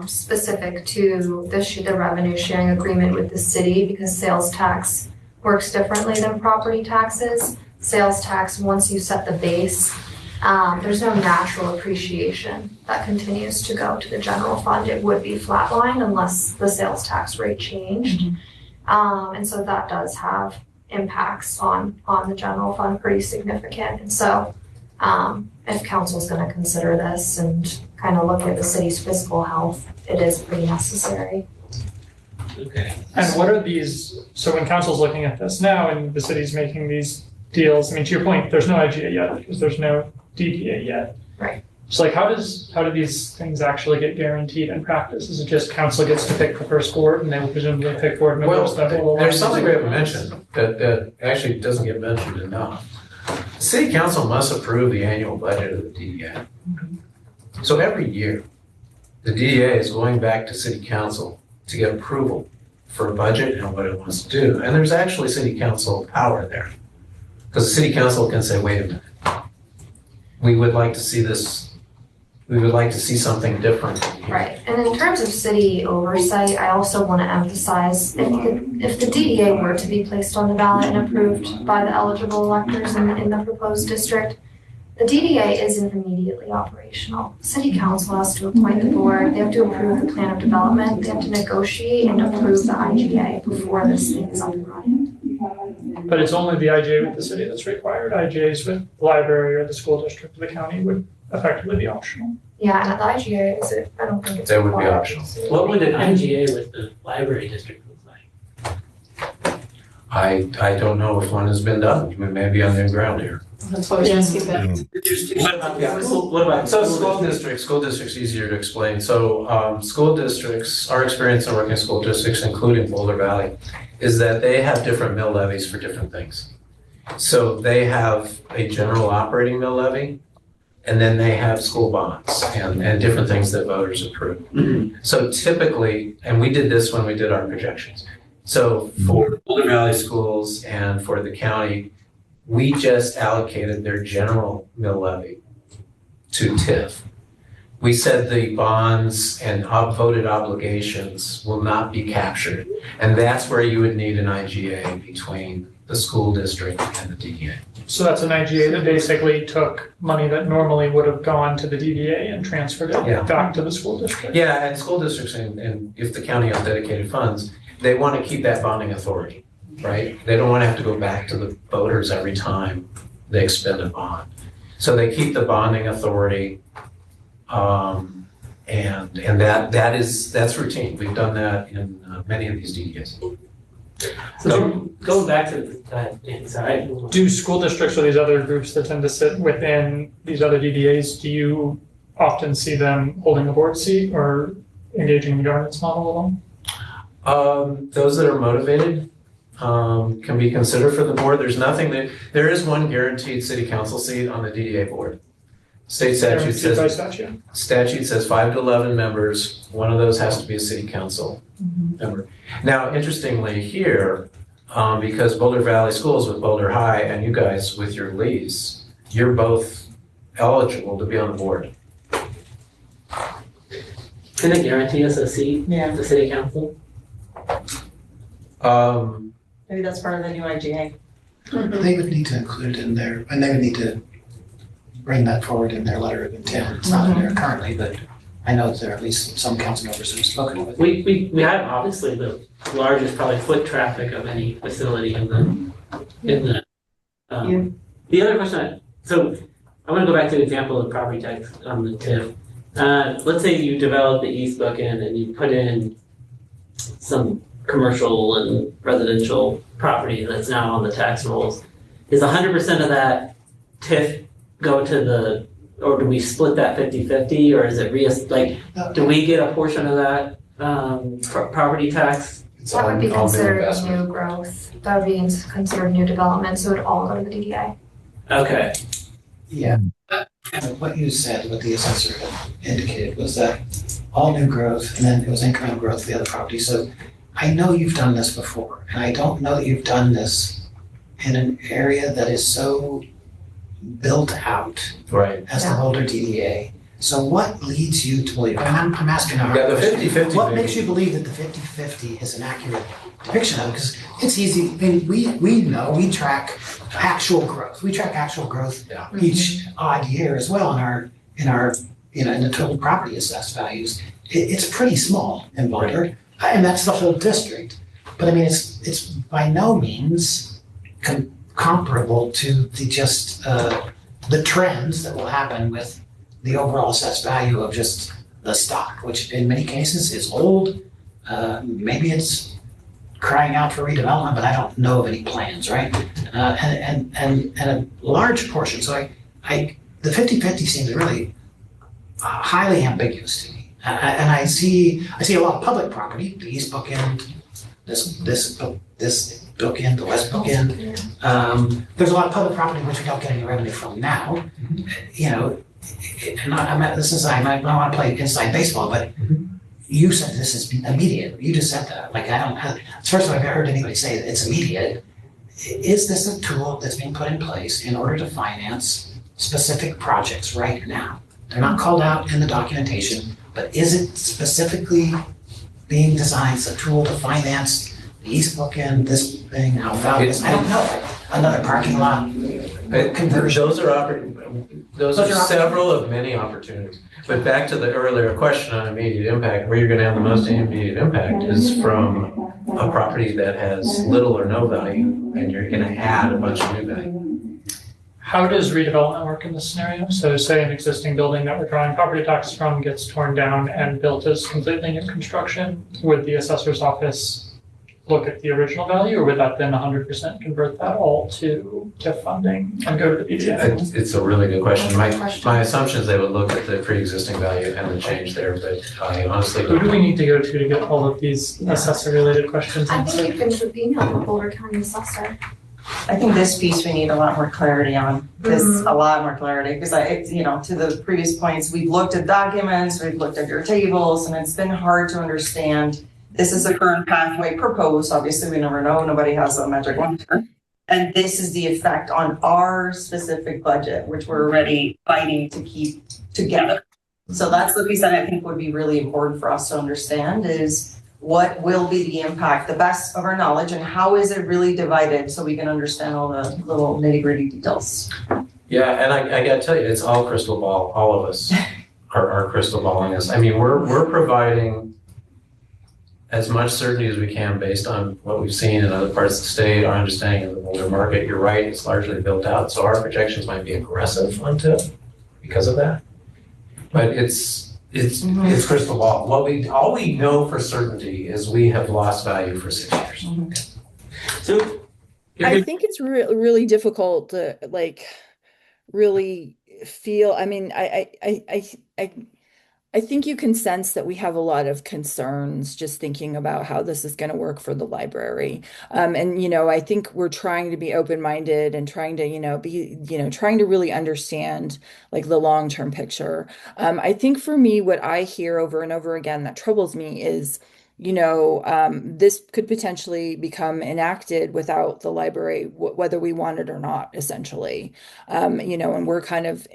specific to the revenue sharing agreement with the city because sales tax works differently than property taxes. Sales tax, once you set the base, there's no natural appreciation that continues to go to the general fund. It would be flatlined unless the sales tax rate changed. And so that does have impacts on the general fund, pretty significant. And so if council's gonna consider this and kind of look at the city's fiscal health, it is pretty necessary. Okay. And what are these, so when council's looking at this now and the city's making these deals, I mean, to your point, there's no IGA yet because there's no DDA yet. Right. So like, how do these things actually get guaranteed in practice? Is it just council gets to pick the first board and they will presumably pick board members that will align? There's something we haven't mentioned that actually doesn't get mentioned enough. The city council must approve the annual budget of the DDA. So every year, the DDA is going back to city council to get approval for a budget and what it wants to do. And there's actually city council power there. Because the city council can say, wait a minute, we would like to see this, we would like to see something different. Right, and in terms of city oversight, I also want to emphasize, if the DDA were to be placed on the ballot and approved by the eligible electors in the proposed district, the DDA isn't immediately operational. City council has to appoint the board, they have to approve the plan of development, they have to negotiate and approve the IGA before this thing is up and running. But it's only the IGA with the city that's required. IGAs with the library or the school district or the county would effectively be optional. Yeah, and the IGA, I don't think it's. That would be required. optional. What would an IGA with the library district look like? I don't know if one has been done. We may be on the ground here. That's why I was asking that. What about? So school district's easier to explain. So school districts, our experience in working in school districts, including Boulder Valley, is that they have different mill levies for different things. So they have a general operating mill levy, and then they have school bonds and different things that voters approve. Mhm. So typically, and we did this when we did our projections. So for Boulder Valley schools and for the county, we just allocated their general mill levy to TIF. We said the bonds and voted obligations will not be captured. And that's where you would need an IGA between the school district and the DDA. So that's an IGA that basically took money that normally would have gone to the DDA and transferred Yeah. it back to the school district. Yeah, and school districts and if the county has dedicated funds, they want to keep that bonding authority, right? They don't want to have to go back to the voters every time they expend a bond. So they keep the bonding authority, and that's routine. We've done that in many of these DDAs. So going back to that, sorry. Do school districts or these other groups that tend to sit within these other DDAs, do you often see them holding a board seat or engaging in the governance model at all? Those that are motivated can be considered for the board. There is one guaranteed city council seat on the DDA board. State statute Guaranteed by says, statute. 5 to 11 members. One of those has to be a city council member. Now, interestingly here, because Boulder Valley Schools with Boulder High and you guys with your lease, you're both eligible to be on the board. Can they guarantee us a seat Yeah. at the city council? Maybe that's part of the new IGA. They would need to include it in there, and they would need to bring that forward in their letter of intent. It's not in there currently, but I know that there are at least some council members who have spoken with it. We have obviously the largest probably foot traffic of any facility in the The other question, so I want to go back to the example of property tax on the TIF. Let's say you develop the East Bookend and you put in some commercial and residential property that's now on the tax rolls. Is 100% of that TIF go to the, or do we split that 50-50, or is it do we get a portion of that property tax? That would be all new considered investment. new growth. That would be considered new development, so it would all go to the DDA. Okay. Yeah, what you said, what the assessor had indicated was that all new growth, and then it was incremental growth of the other property. So I know you've done this before, and I don't know that you've done this in an area that is so built out Right. as the Yeah. Boulder DDA. So what leads you to believe, and I'm asking a hard Yeah, the question. 50-50 What maybe. makes you believe that the 50-50 is an accurate depiction of it? Because it's easy, I mean, we know, we track actual growth. We track actual growth Yeah. each odd year as well in our, in the total property assessed values. It's pretty small in Boulder, and that's the whole district. But I mean, it's by no means comparable to the trends that will happen with the overall assessed value of just the stock, which in many cases is old. Maybe it's crying out for redevelopment, but I don't know of any plans, right? And a large portion. So the 50-50 seems really highly ambiguous to me. And I see a lot of public property, the East Bookend, this bookend, the West Bookend. There's a lot of public property which we don't get any revenue from now. And I might not want to play inside baseball, but you said this is immediate. You just said that. Like, it's the first time I've ever heard anybody say that it's immediate. Is this a tool that's being put in place in order to finance specific projects right now? They're not called out in the documentation, but is it specifically being designed as a tool to finance the East Bookend, this thing, Alpha? I don't know. Another parking lot conversion. Those are several of many opportunities. But back to the earlier question on immediate impact, where you're going to have the most immediate impact is from a property that has little or no value, and you're going to add a bunch of new value. How does redevelopment work in this scenario? So say an existing building that we're drawing property tax from gets torn down and built as completely new construction. Would the assessor's office look at the original value, or would that then 100% convert that all to TIF funding and go to the BDA? It's a really good question. My assumption is they would look at the pre-existing value and the change there, but I honestly Who don't. do we need to go to get all of these assessor-related questions I think answered? you can email the Boulder County assessor. I think this piece we need a lot more clarity on, a lot more clarity, because to the previous points, we've looked at documents, we've looked at your tables, and it's been hard to understand. This is the current pathway proposed. Obviously, we never know. Nobody has a magic wand. And this is the effect on our specific budget, which we're already fighting to keep together. So that's the piece that I think would be really important for us to understand is what will be the impact, the best of our knowledge, and how is it really divided so we can understand all the little nitty-gritty details. Yeah, and I got to tell you, it's all crystal ball. All of us are crystal balling this. I mean, we're providing as much certainty as we can based on what we've seen in other parts of the state, our understanding of the Boulder market. You're right, it's largely built out, so our projections might be aggressive on TIF because of that. But it's crystal ball. All we know for certainty is we have lost value for 6 years. So I think it's really difficult to really feel. I mean, I think you can sense that we have a lot of concerns just thinking about how this is going to work for the library. And, I think we're trying to be open-minded and trying to, trying to really understand like the long-term picture. I think for me, what I hear over and over again that troubles me is, this could potentially become enacted without the library, whether we want it or not, essentially. And we're kind of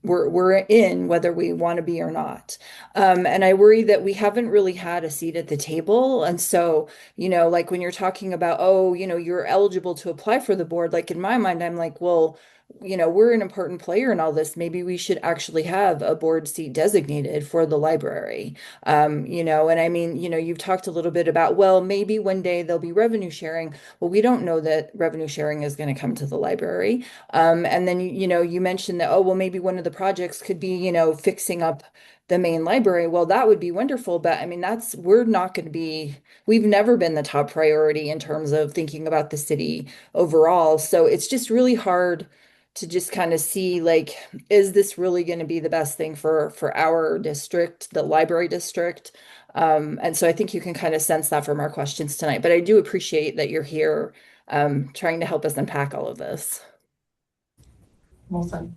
we're in whether we want to be or not. And I worry that we haven't really had a seat at the table. And so, like when you're talking about, you're eligible to apply for the board, like in my mind, I'm like, well, we're an important player in all this. Maybe we should actually have a board seat designated for the library. And I mean, you've talked a little bit about, well, maybe one day there'll be revenue sharing. Well, we don't know that revenue sharing is going to come to the library. And then, you mentioned that, oh, well, maybe one of the projects could be, fixing up the main library. Well, that would be wonderful. But I mean, we're not going to be, we've never been the top priority in terms of thinking about the city overall. So it's just really hard to just kind of see, like, is this really going to be the best thing for our district, the library district? And so I think you can kind of sense that from our questions tonight. But I do appreciate that you're here trying to help us unpack all of this. Well done.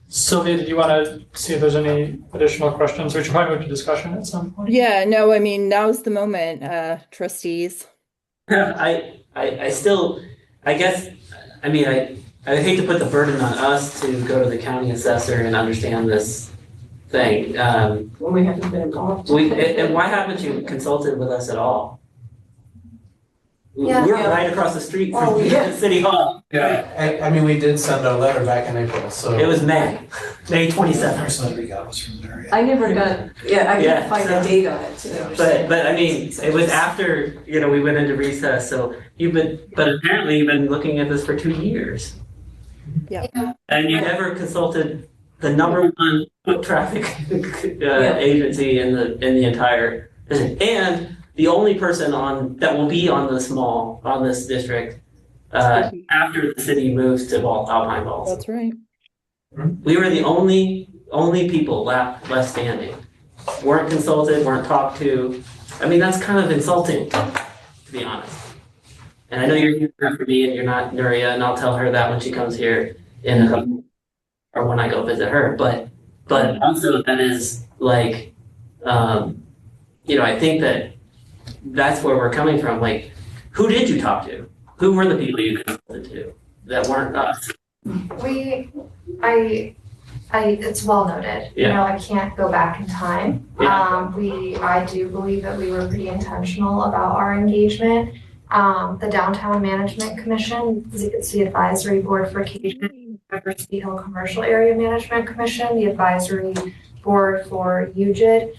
Sylvia, did you want to see if there's any additional questions? We should probably move to discussion at some point. Yeah, no, I mean, now's the moment, trustees. I still, I guess, I mean, I hate to put the burden on us to go to the county assessor and understand this thing. When we haven't been involved. And why haven't you consulted with us at all? Yeah. We're right across the street from City Hall. Yeah, I mean, we did send our letter back in April, so. It was May 27th. First letter we got was from there. I never got, I Yeah, can't find so- a date on it to understand. But I mean, it was after, we went into recess, so but apparently you've been looking at this for 2 years. Yeah. And you never consulted the number one foot traffic agency in the entire, and the only person that will be on this district after the city moves to Alpine Falls. That's right. We were the only people left standing. Weren't consulted, weren't talked to. I mean, that's kind of insulting, to be honest. And I know you're here for me and you're not Nuria, and I'll tell her that when she comes here or when I go visit her. But also that is like, I think that's where we're coming from. Like, who did you talk to? Who were the people you consulted to that weren't us? It's well noted. Yeah. I can't go back in time. Yeah. I do believe that we were pretty intentional about our engagement. The Downtown Management Commission, it's the advisory board for Cajun University Hill Commercial Area Management Commission, the advisory board for UGID.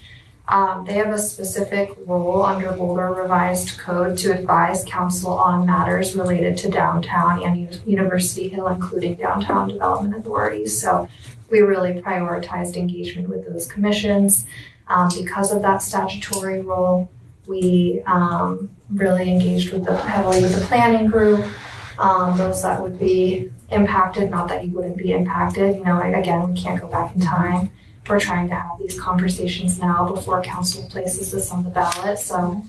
They have a specific role under Boulder Revised Code to advise council on matters related to downtown and University Hill, including downtown development authorities. So we really prioritized engagement with those commissions. Because of that statutory role, we really engaged heavily with the planning group, those that would be impacted, not that you wouldn't be impacted. Again, we can't go back in time. We're trying to have these conversations now before council places this on the ballot. So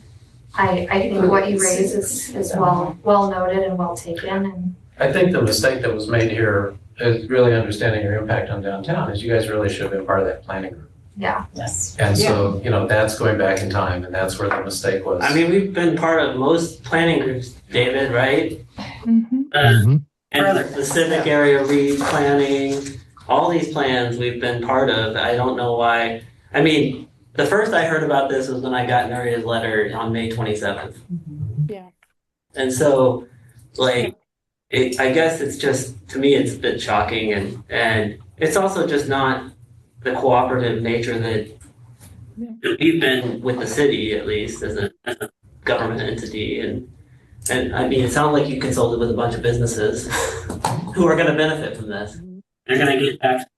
I think what you raise is well noted and well taken. And I think the mistake that was made here is really understanding your impact on downtown is you guys really should have been part of that planning group. yeah. Yes. And so, that's going back in time and that's where the mistake was. I mean, we've been part of most planning groups, David, right? Mm-hmm. And the civic area replanning, all these plans we've been part of. I don't know why. I mean, the first I heard about this was when I got Nuria's letter on May 27th. Yeah. And so, I guess it's just, to me, it's a bit shocking. And it's also just not the cooperative nature that we've been with the city, at least, as a government entity. And I mean, it sounds like you consulted with a bunch of businesses who are going to benefit from this. They're going to get back.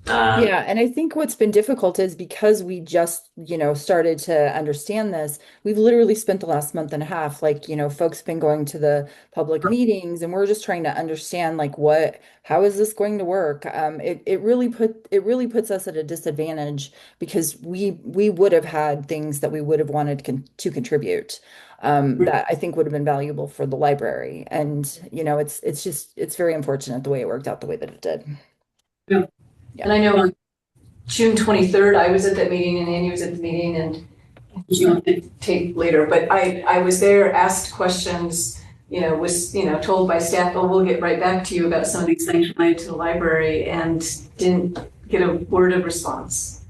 Yeah, and I think what's been difficult is because we just, started to understand this, we've literally spent the last month and a half, folks have been going to the public meetings and we're just trying to understand how is this going to work? It really puts us at a disadvantage because we would have had things that we would have wanted to contribute. That I think would have been valuable for the library. And, it's very unfortunate the way it worked out the way that it did. Yeah. And I know on June 23rd, I was at that meeting and Andy was at the meeting and tape later, but I was there, asked questions, was, told by staff, oh, we'll get right back to you about some of these things related to the library and didn't get a word of response.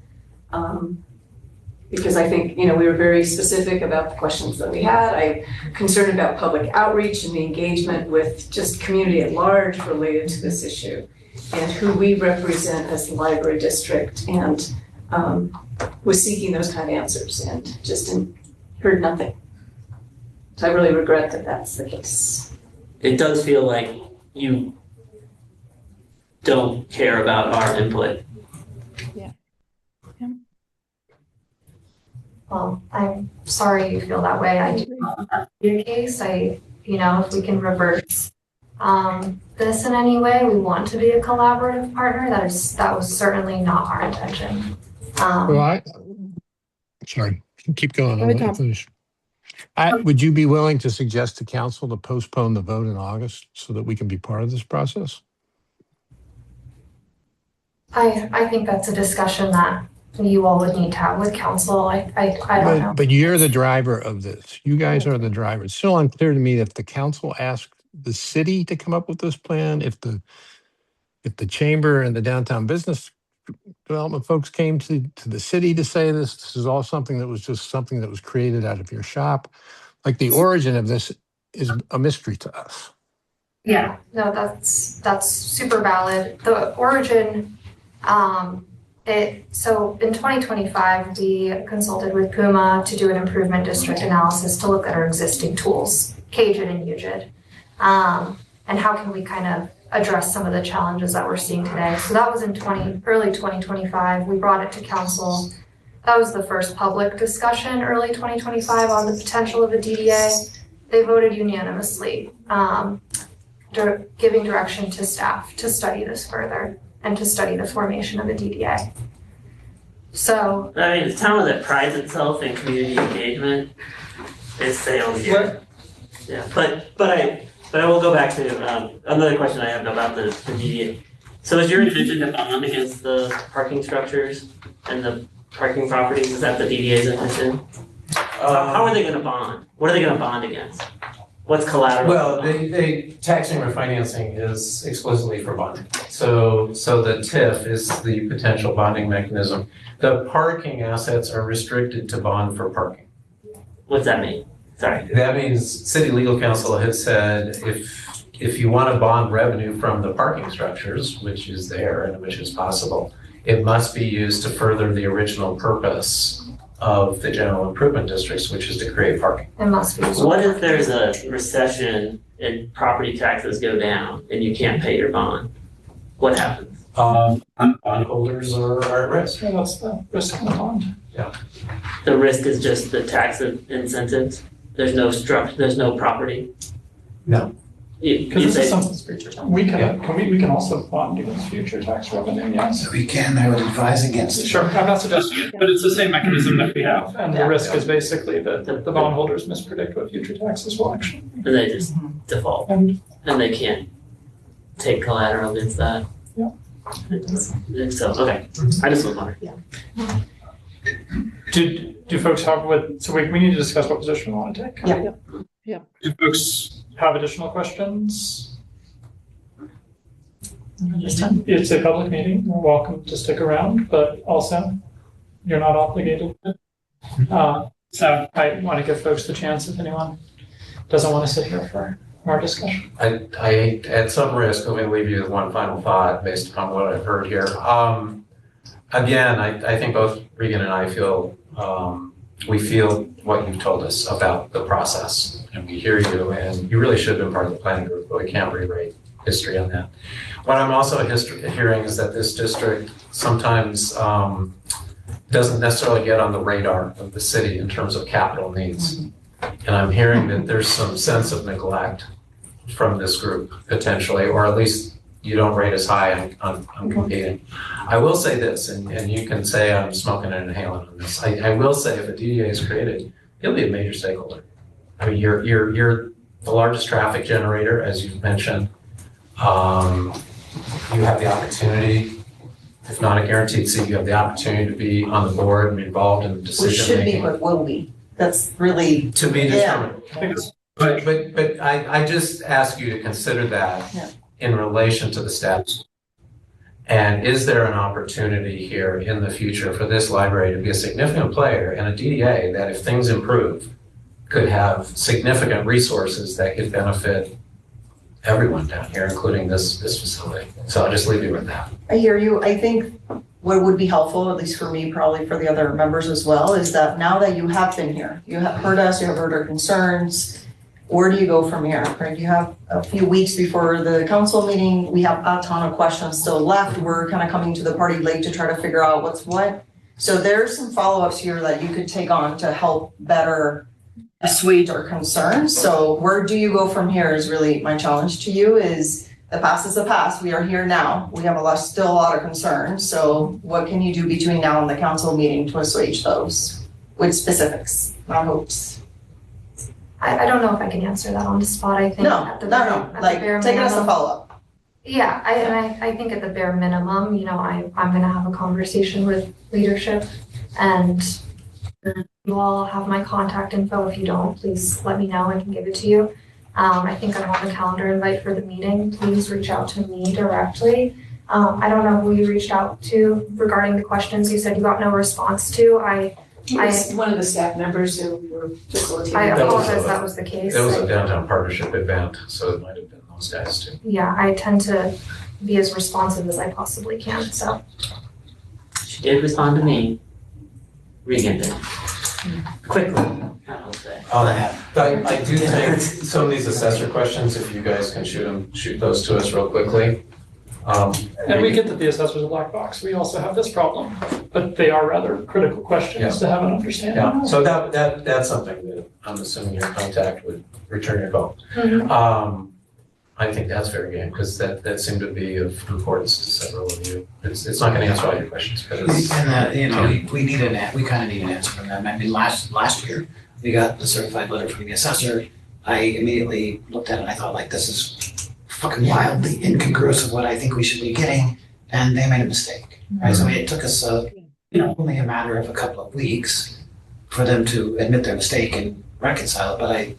because I think, we were very specific about the questions that we had. I'm concerned about public outreach and the engagement with just community at large related to this issue, and who we represent as the library district, and was seeking those kind of answers and just heard nothing. So I really regret that that's the case. It does feel like you don't care about our input. Well, I'm sorry you feel that way. I do not your case. If we can reverse this in any way, we want to be a collaborative partner. That was certainly not our intention. Sorry, keep going. Go I'll ahead, let you Tom. finish. Would you be willing to suggest to council to postpone the vote in August so that we can be part of this process? I think that's a discussion that you all would need to have with council. I don't know. But you're the driver of this. You guys are the driver. It's still unclear to me if the council asked the city to come up with this plan, if the chamber and the downtown business development folks came to the city to say this is all something that was just something that was created out of your shop. Like, the origin of this is a mystery to us. Yeah, no, that's super valid. The origin, so in 2025, we consulted with Puma to do an improvement district analysis to look at our existing tools, KJID and UJID, and how can we kind of address some of the challenges that we're seeing today. So that was in early 2025. We brought it to council. That was the first public discussion, early 2025, on the potential of a DDA. They voted unanimously, giving direction to staff to study this further and to study the formation of a DDA. So, I mean, a town that prides itself in community engagement is failed here. Yeah, but I will go back to another question I have about the DDA. So is your intention to bond against the parking structures and the parking properties? Is that the DDA's intention? How are they going to bond? What are they going to bond against? What's collateral? Well, the taxing refinancing is explicitly for bonding. So the TIF is the potential bonding mechanism. The parking assets are restricted to bond for parking. What's that mean? Sorry. That means city legal counsel has said if you want to bond revenue from the parking structures, which is there and which is possible, it must be used to further the original purpose of the general improvement districts, which is to create parking. it must be. What if there's a recession and property taxes go down and you can't pay your bond? What happens? Bondholders are at risk. Yeah, that's the risk of the bond. The risk is just the tax incentives. There's no there's no property. No. Because this is something's future tax. We can also bond against future tax revenue, yes. We can, I would advise against it. Sure, I'm not suggesting it, but it's the same mechanism that we have. And the risk is basically that the bondholders mispredict what future taxes will actually be. And they just default. And they can't take collateral against that. Yeah. So, okay. I just was wondering. Do folks have so we need to discuss what position we want to take. Yeah. Do folks have additional questions? It's a public meeting. You're welcome to stick around, but also you're not obligated. So I want to give folks the chance if anyone doesn't want to sit here for more discussion. I at some risk, let me leave you with one final thought based upon what I've heard here. Again, I think both Regan and I feel we feel what you've told us about the process, and we hear you, and you really should have been part of the planning group, but we can't rewrite history on that. What I'm also hearing is that this district sometimes doesn't necessarily get on the radar of the city in terms of capital needs. And I'm hearing that there's some sense of neglect from this group potentially, or at least you don't rate as high on competing. I will say this, and you can say I'm smoking and inhaling on this. I will say if a DDA is created, you'll be a major stakeholder. I mean, you're the largest traffic generator, as you've mentioned. You have the opportunity, if not a guaranteed seat, you have the opportunity to be on the board and be involved in the We decision should be, making. but will we? That's really, To be determined. Yeah. But I just ask you to consider that in relation to the steps And is there an opportunity here in the future for this library to be a significant player in a DDA that, if things improve, could have significant resources that could benefit everyone down here, including this facility? So I'll just leave you with that. I hear you. I think what would be helpful, at least for me, probably for the other members as well, is that now that you have been here, you have heard us, you have heard our concerns, where do you go from here, right? You have a few weeks before the council meeting. We have a ton of questions still left. We're kind of coming to the party late to try to figure out what's what. So there's some follow-ups here that you could take on to help better assuage our concerns. So where do you go from here is really my challenge to you. Is the past is the past. We are here now. We have still a lot of concerns. So what can you do between now and the council meeting to assuage those with specifics, not hopes? I don't know if I can answer that on the spot. I think at the Like bare take it as a minimum. follow-up. Yeah, I think at the bare minimum, you know, I'm gonna have a conversation with leadership, and you all have my contact info. If you don't, please let me know. I can give it to you. I think I'm on the calendar invite for the meeting. Please reach out to me directly. I don't know who you reached out to regarding the questions you said you got no response to. One of the staff members who were facilitating. I That was apologize a- that was the case. It was a downtown partnership event, so it might have been those guys too. Yeah, I tend to be as responsive as I possibly can, so. She did respond to me. Regan did. Quickly, I'll say. I do think some of these assessor questions, if you guys can shoot those to us real quickly. And we get that the assessor's a black box. We also have this problem, but they are rather critical questions to have an understanding. Yeah, so that's something that I'm assuming your contact would return your call. Mhm. I think that's fair game, because that seemed to be of importance to several of you. It's not gonna answer all your questions, but it's. We need we kind of need an answer from them. I mean, last year, we got the certified letter from the assessor. I immediately looked at it and I thought, like, this is fucking wildly incongruous of what I think we should be getting, and they made a mistake, right? So it took us, only a matter of a couple of weeks for them to admit their mistake and reconcile it,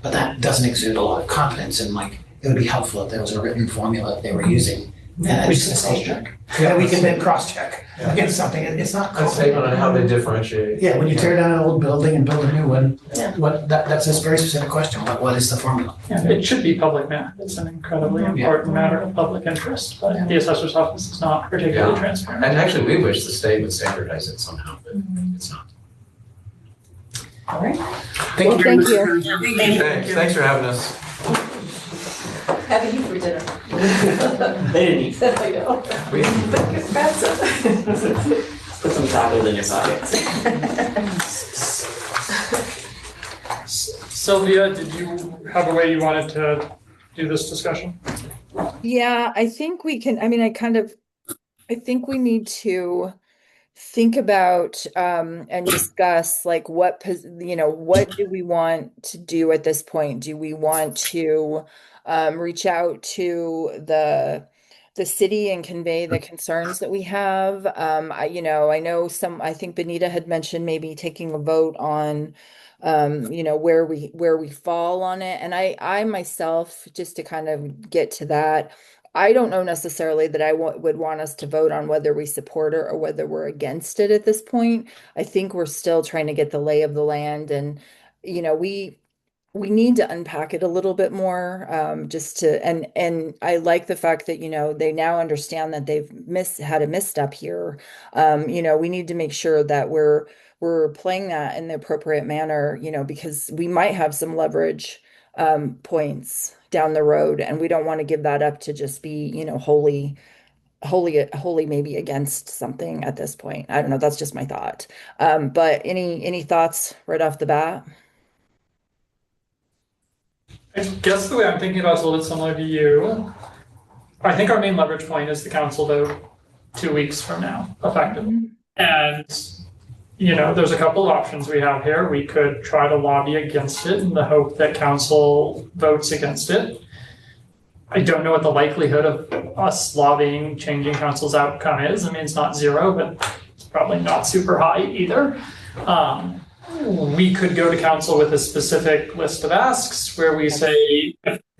but that doesn't exude a lot of confidence, and like, it would be helpful if there was a written formula they were using. And We it's can a cross-check. Yeah, we can then cross-check against something. It's not A statement on how they differentiate. Yeah, when you tear down an old building and build a new one, Yeah. that's a very specific question. What is the formula? Yeah, it should be public matter. It's an incredibly important matter of public interest, but the assessor's office is not particularly Yeah. transparent. And actually, we wish the state would standardize it somehow, but it's not. All right. Well, thank you. Thanks for having us. Having you for dinner. They didn't eat. I know. We- But expensive. Put some tacos in your pockets. Sylvia, did you have a way you wanted to do this discussion? Yeah, I think we can, I think we need to think about and discuss like what do we want to do at this point? Do we want to reach out to the city and convey the concerns that we have? I think Benita had mentioned maybe taking a vote on where we fall on it. And I myself, just to kind of get to that, I don't know necessarily that I would want us to vote on whether we support it or whether we're against it at this point. I think we're still trying to get the lay of the land, and we need to unpack it a little bit more, and I like the fact that they now understand that they've had a misstep here. We need to make sure that we're playing that in the appropriate manner, because we might have some leverage points down the road, and we don't want to give that up to just be, wholly maybe against something at this point. I don't know. That's just my thought. But any thoughts right off the bat? I guess the way I'm thinking about it is a little bit similar to you. I think our main leverage point is the council vote 2 weeks from now, effectively. And, there's a couple of options we have here. We could try to lobby against it in the hope that council votes against it. I don't know what the likelihood of us lobbying changing council's outcome is. I mean, it's not zero, but it's probably not super high either. We could go to council with a specific list of asks where we say,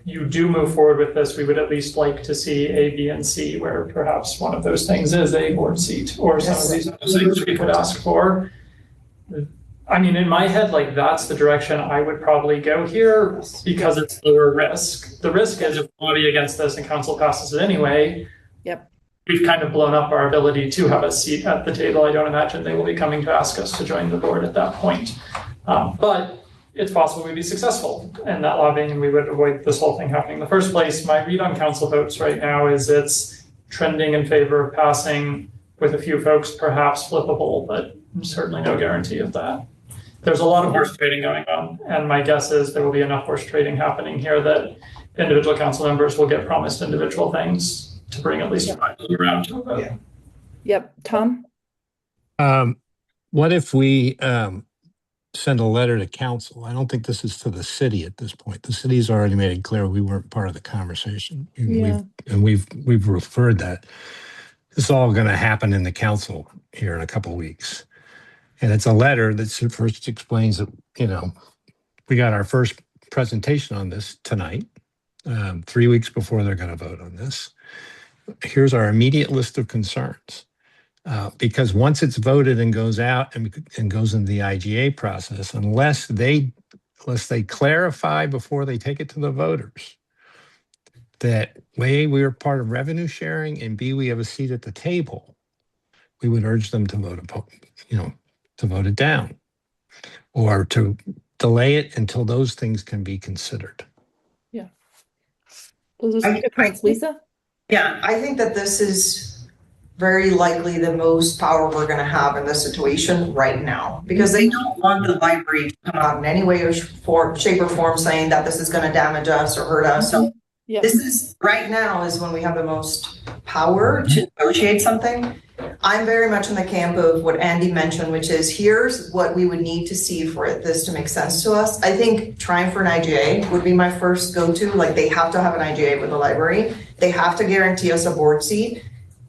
you do move forward with this, we would at least like to see A, B, and C, where perhaps one of those things is a board seat, or some of these other things we could ask for. I mean, in my head, like that's the direction I would probably go here because it's lower risk. The risk is if we lobby against this and council passes it anyway. Yep. We've kind of blown up our ability to have a seat at the table. I don't imagine they will be coming to ask us to join the board at that point. But it's possible we'd be successful in that lobbying and we would avoid this whole thing happening in the first place. My read on council votes right now is it's trending in favor of passing, with a few folks perhaps flippable, but certainly no guarantee of that. There's a lot of horse trading going on, and my guess is there will be enough horse trading happening here that individual council members will get promised individual things to bring at least 5 around to a vote. Yeah. Yep. Tom? What if we send a letter to council? I don't think this is to the city at this point. The city's already made it clear we weren't part of the conversation. Yeah. We've referred that. This is all going to happen in the council here in a couple of weeks. And it's a letter that first explains that, we got our first presentation on this tonight, 3 weeks before they're going to vote on this. Here's our immediate list of concerns. Because once it's voted and goes out and goes into the IGA process, unless they clarify before they take it to the voters that A, we are part of revenue sharing, and B, we have a seat at the table, we would urge them to vote it down or to delay it until those things can be considered. Yeah. Those are some good points, Lisa. Yeah, I think that this is very likely the most power we're going to have in this situation right now, because they don't want the library to come out in any way or shape or form saying that this is going to damage us or hurt us. So this is right now is when we have the most power to negotiate something. I'm very much in the camp of what Andy mentioned, which is here's what we would need to see for this to make sense to us. I think trying for an IGA would be my first go-to. Like, they have to have an IGA with the library. They have to guarantee us a board seat.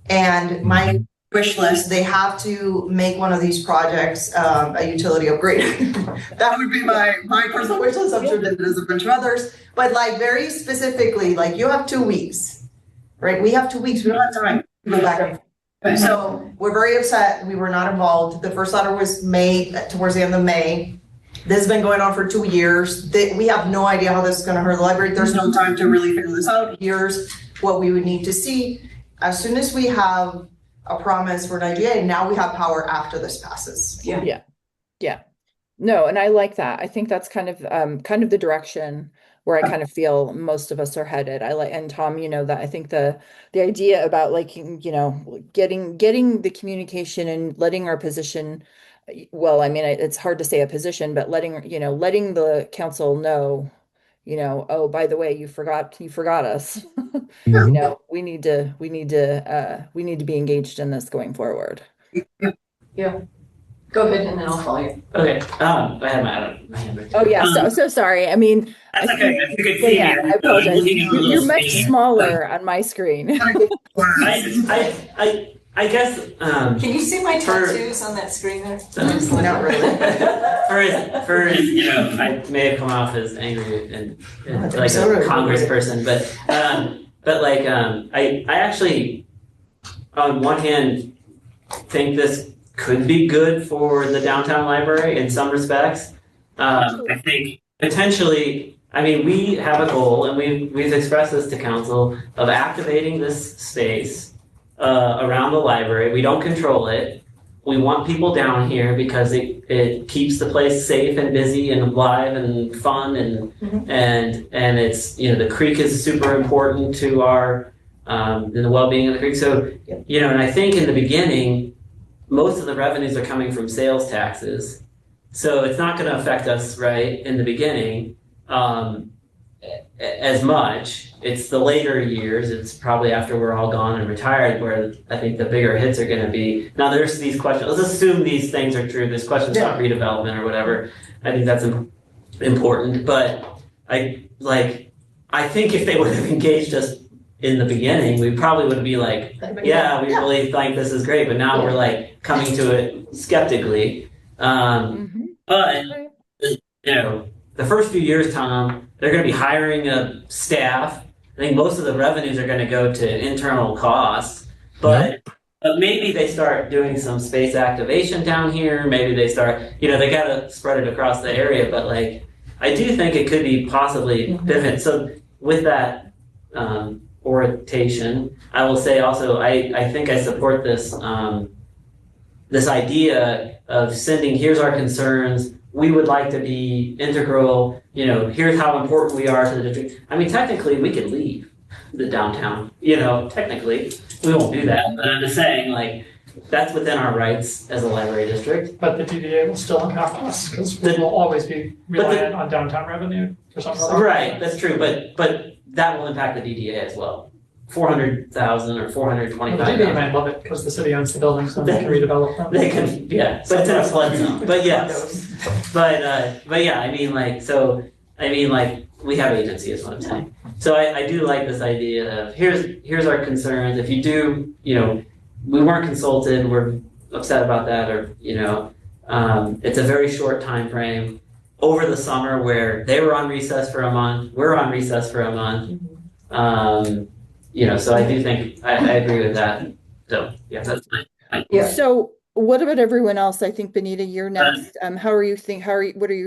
And my wish list, they have to make one of these projects a utility upgrade. That would be my personal wish list. I'm sure that there's a bunch of others. But like very specifically, like you have 2 weeks, right? We have 2 weeks. We don't have time to go back and forth. So we're very upset we were not involved. The first letter was made towards the end of May. This has been going on for 2 years. We have no idea how this is going to hurt the library. There's no time to really figure this out. Here's what we would need to see. As soon as we have a promise for an IGA, now we have power after this passes. Yeah. No, and I like that. I think that's kind of the direction where I kind of feel most of us are headed. And Tom, that I think the idea about getting the communication and letting our position, well, I mean, it's hard to say a position, but letting the council know, oh, by the way, you forgot us. We need to be engaged in this going forward. Yeah. Go ahead and then I'll follow you. Okay. I have my hand right there. Oh yeah, so sorry. I mean, that's okay. If you could see I apologize. You're much smaller on my screen. I guess. Can you see my tattoos on that screen there? Not really. I may have come off as angry and like a congressperson, but I actually, on one hand, think this could be good for the downtown library in some respects. I think potentially, we have a goal, and we've expressed this to council, of activating this space around the library. We don't control it. We want people down here because it keeps the place safe and busy and alive and fun and it's, the creek is super important to our the well-being of the creek. So, and I think in the beginning, most of the revenues are coming from sales taxes. So it's not going to affect us, right, in the beginning as much. It's the later years. It's probably after we're all gone and retired where I think the bigger hits are going to be. Now, there's these questions. Let's assume these things are true. There's questions about redevelopment or whatever. I think that's important. But I think if they would have engaged us in the beginning, we probably would be like, yeah, we really think this is great, but now we're like coming to it skeptically. But the first few years, Tom, they're gonna be hiring a staff. I think most of the revenues are gonna go to internal costs, but maybe they start doing some space activation down here. Maybe they start, they gotta spread it across the area, but like, I do think it could be possibly different. So with that orientation, I will say also, I think I support this, this idea of sending, here's our concerns, we would like to be integral, here's how important we are to the district. I mean, technically, we could leave the downtown, technically. We won't do that, but I'm just saying, like, that's within our rights as a library district. But the DDA will still impact us because we will always be reliant on downtown revenue for some reason. Right, that's true, but that will impact the DDA as well. 400,000 or 425,000. The DDA might love it because the city owns the buildings and they can redevelop them. They can, yeah, but it's in a flood zone. But yes, but yeah, I mean, like, we have agency is what I'm saying. So I do like this idea of here's our concerns. If you do, we weren't consulted, we're upset about that, or it's a very short time frame over the summer where they were on recess for a month, we're on recess for a month. So I do think I agree with that. So yeah, that's fine. Yeah. So what about everyone else? I think Benita, you're next. What are your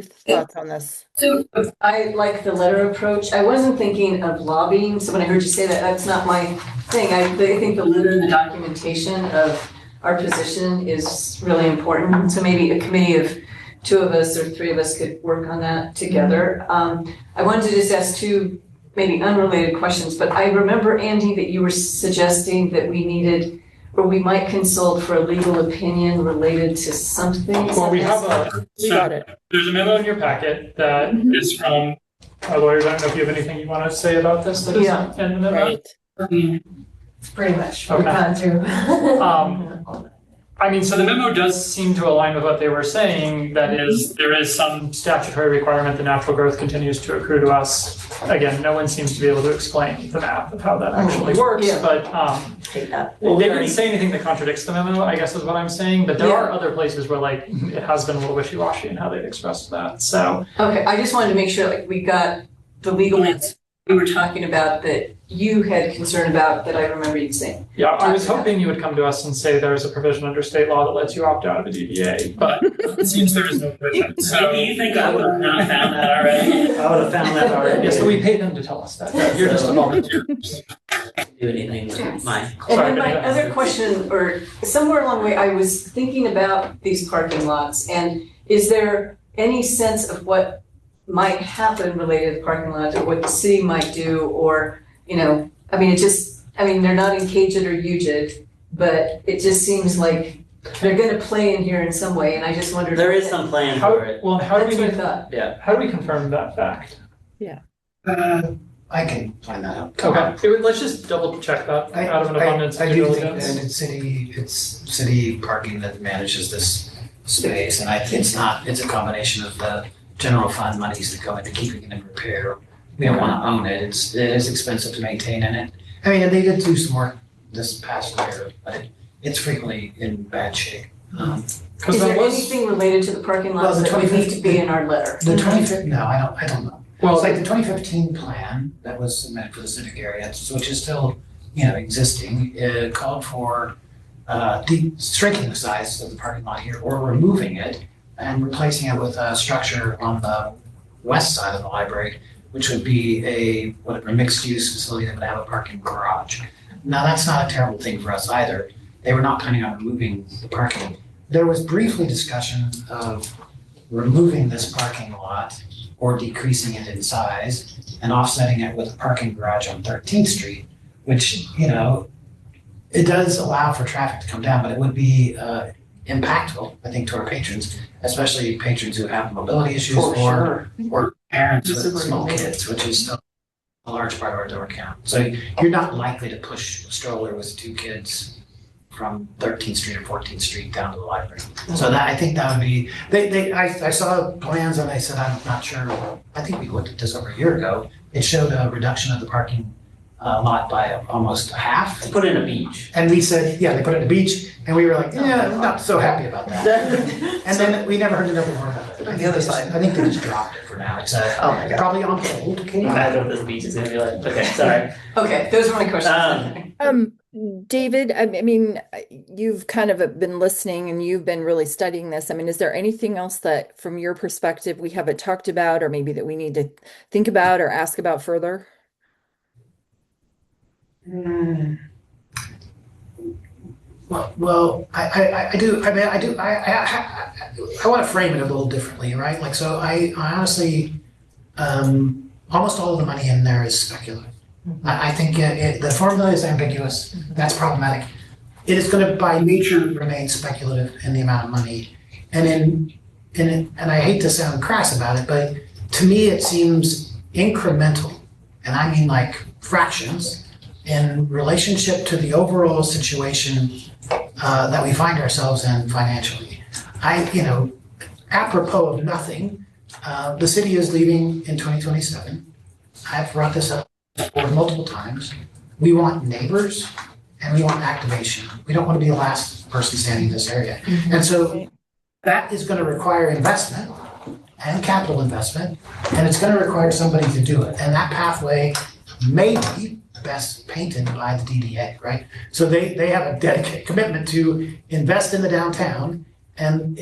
thoughts on this? So I like the letter approach. I wasn't thinking of lobbying, so when I heard you say that, that's not my thing. I think the letter and the documentation of our position is really important. So maybe a committee of 2 of us or 3 of us could work on that together. I wanted to just ask 2 maybe unrelated questions, but I remember, Andy, that you were suggesting that we needed, or we might consult for a legal opinion related to something. Well, we have got it. There's a memo in your packet that is from our lawyers. I don't know if you have anything you want to say about this that isn't in the memo. Right. It's pretty much what we've gone through. So the memo does seem to align with what they were saying. That is, there is some statutory requirement that natural growth continues to accrue to us. Again, no one seems to be able to explain the math of how that actually works, but they didn't say anything that contradicts the memo, I guess is what I'm saying. But there are other places where like it has been a little wishy-washy in how they've expressed that. So okay, I just wanted to make sure like we got the legal answer we were talking about that you had concern about that I remember you saying. Yeah, I was hoping you would come to us and say there's a provision under state law that lets you opt out of the DDA, but it seems there is no provision. So you think I would have not found that already? I would have found that already. Yes, so we paid them to tell us that. You're just a volunteer. Do anything with mine. And then my other question, or somewhere along the way, I was thinking about these parking lots, and is there any sense of what might happen related to parking lots, or what the city might do, or, they're not in Caged or Ugid, but it just seems like they're gonna play in here in some way, and I just wondered. There is some plan for it. Well, how do we Yeah. confirm that fact? I can find that out. Okay, let's just double check that out of an abundance of I due do think diligence. that it's city parking that manages this space, and it's a combination of the general fund monies that go into keeping it in repair. We don't want to own it. It is expensive to maintain in it. I mean, they did do some work this past year, but it's frequently in bad shape. Is there anything related to the parking lots Well, the that would need to be in our letter? The 2015, no, I don't know. Well, It's like the 2015 plan that was submitted for the civic area, which is still, existing, called for shrinking the size of the parking lot here or removing it and replacing it with a structure on the west side of the library, which would be a mixed-use facility that would have a parking garage. Now, that's not a terrible thing for us either. They were not planning on removing the parking. There was briefly discussion of removing this parking lot or decreasing it in size and offsetting it with a parking garage on 13th Street, which, it does allow for traffic to come down, but it would be impactful, I think, to our patrons, especially patrons who have mobility issues or parents with small kids, which is still a large part of our door count. So you're not likely to push a stroller with 2 kids from 13th Street or 14th Street down to the library. So I think that would be, I saw plans and I said, I'm not sure. I think we looked at this over a year ago. It showed a reduction of the parking lot by almost a half. Put in a beach. And we said, yeah, they put it at the beach, and we were like, yeah, not so happy about that. And then we never heard another word about it. On the other side. I think they just dropped it for now. It's Oh my God. probably on hold. Can you imagine what this beach is gonna be like? Okay, sorry. Okay, those are my questions. David, I mean, you've kind of been listening and you've been really studying this. I mean, is there anything else that, from your perspective, we haven't talked about, or maybe that we need to think about or ask about further? Well, I do. I mean, I want to frame it a little differently, right? Like, so I honestly, almost all of the money in there is speculative. I think the formula is ambiguous. That's problematic. It is going to, by nature, remain speculative in the amount of money. And I hate to sound crass about it, but to me it seems incremental, and I mean like fractions, in relationship to the overall situation that we find ourselves in financially. Apropos of nothing, the city is leaving in 2027. I've brought this up multiple times. We want neighbors and we want activation. We don't want to be the last person standing in this area. And so that is going to require investment and capital investment, and it's going to require somebody to do it. And that pathway may be best painted by the DDA, right? So they have a dedicated commitment to invest in the downtown, and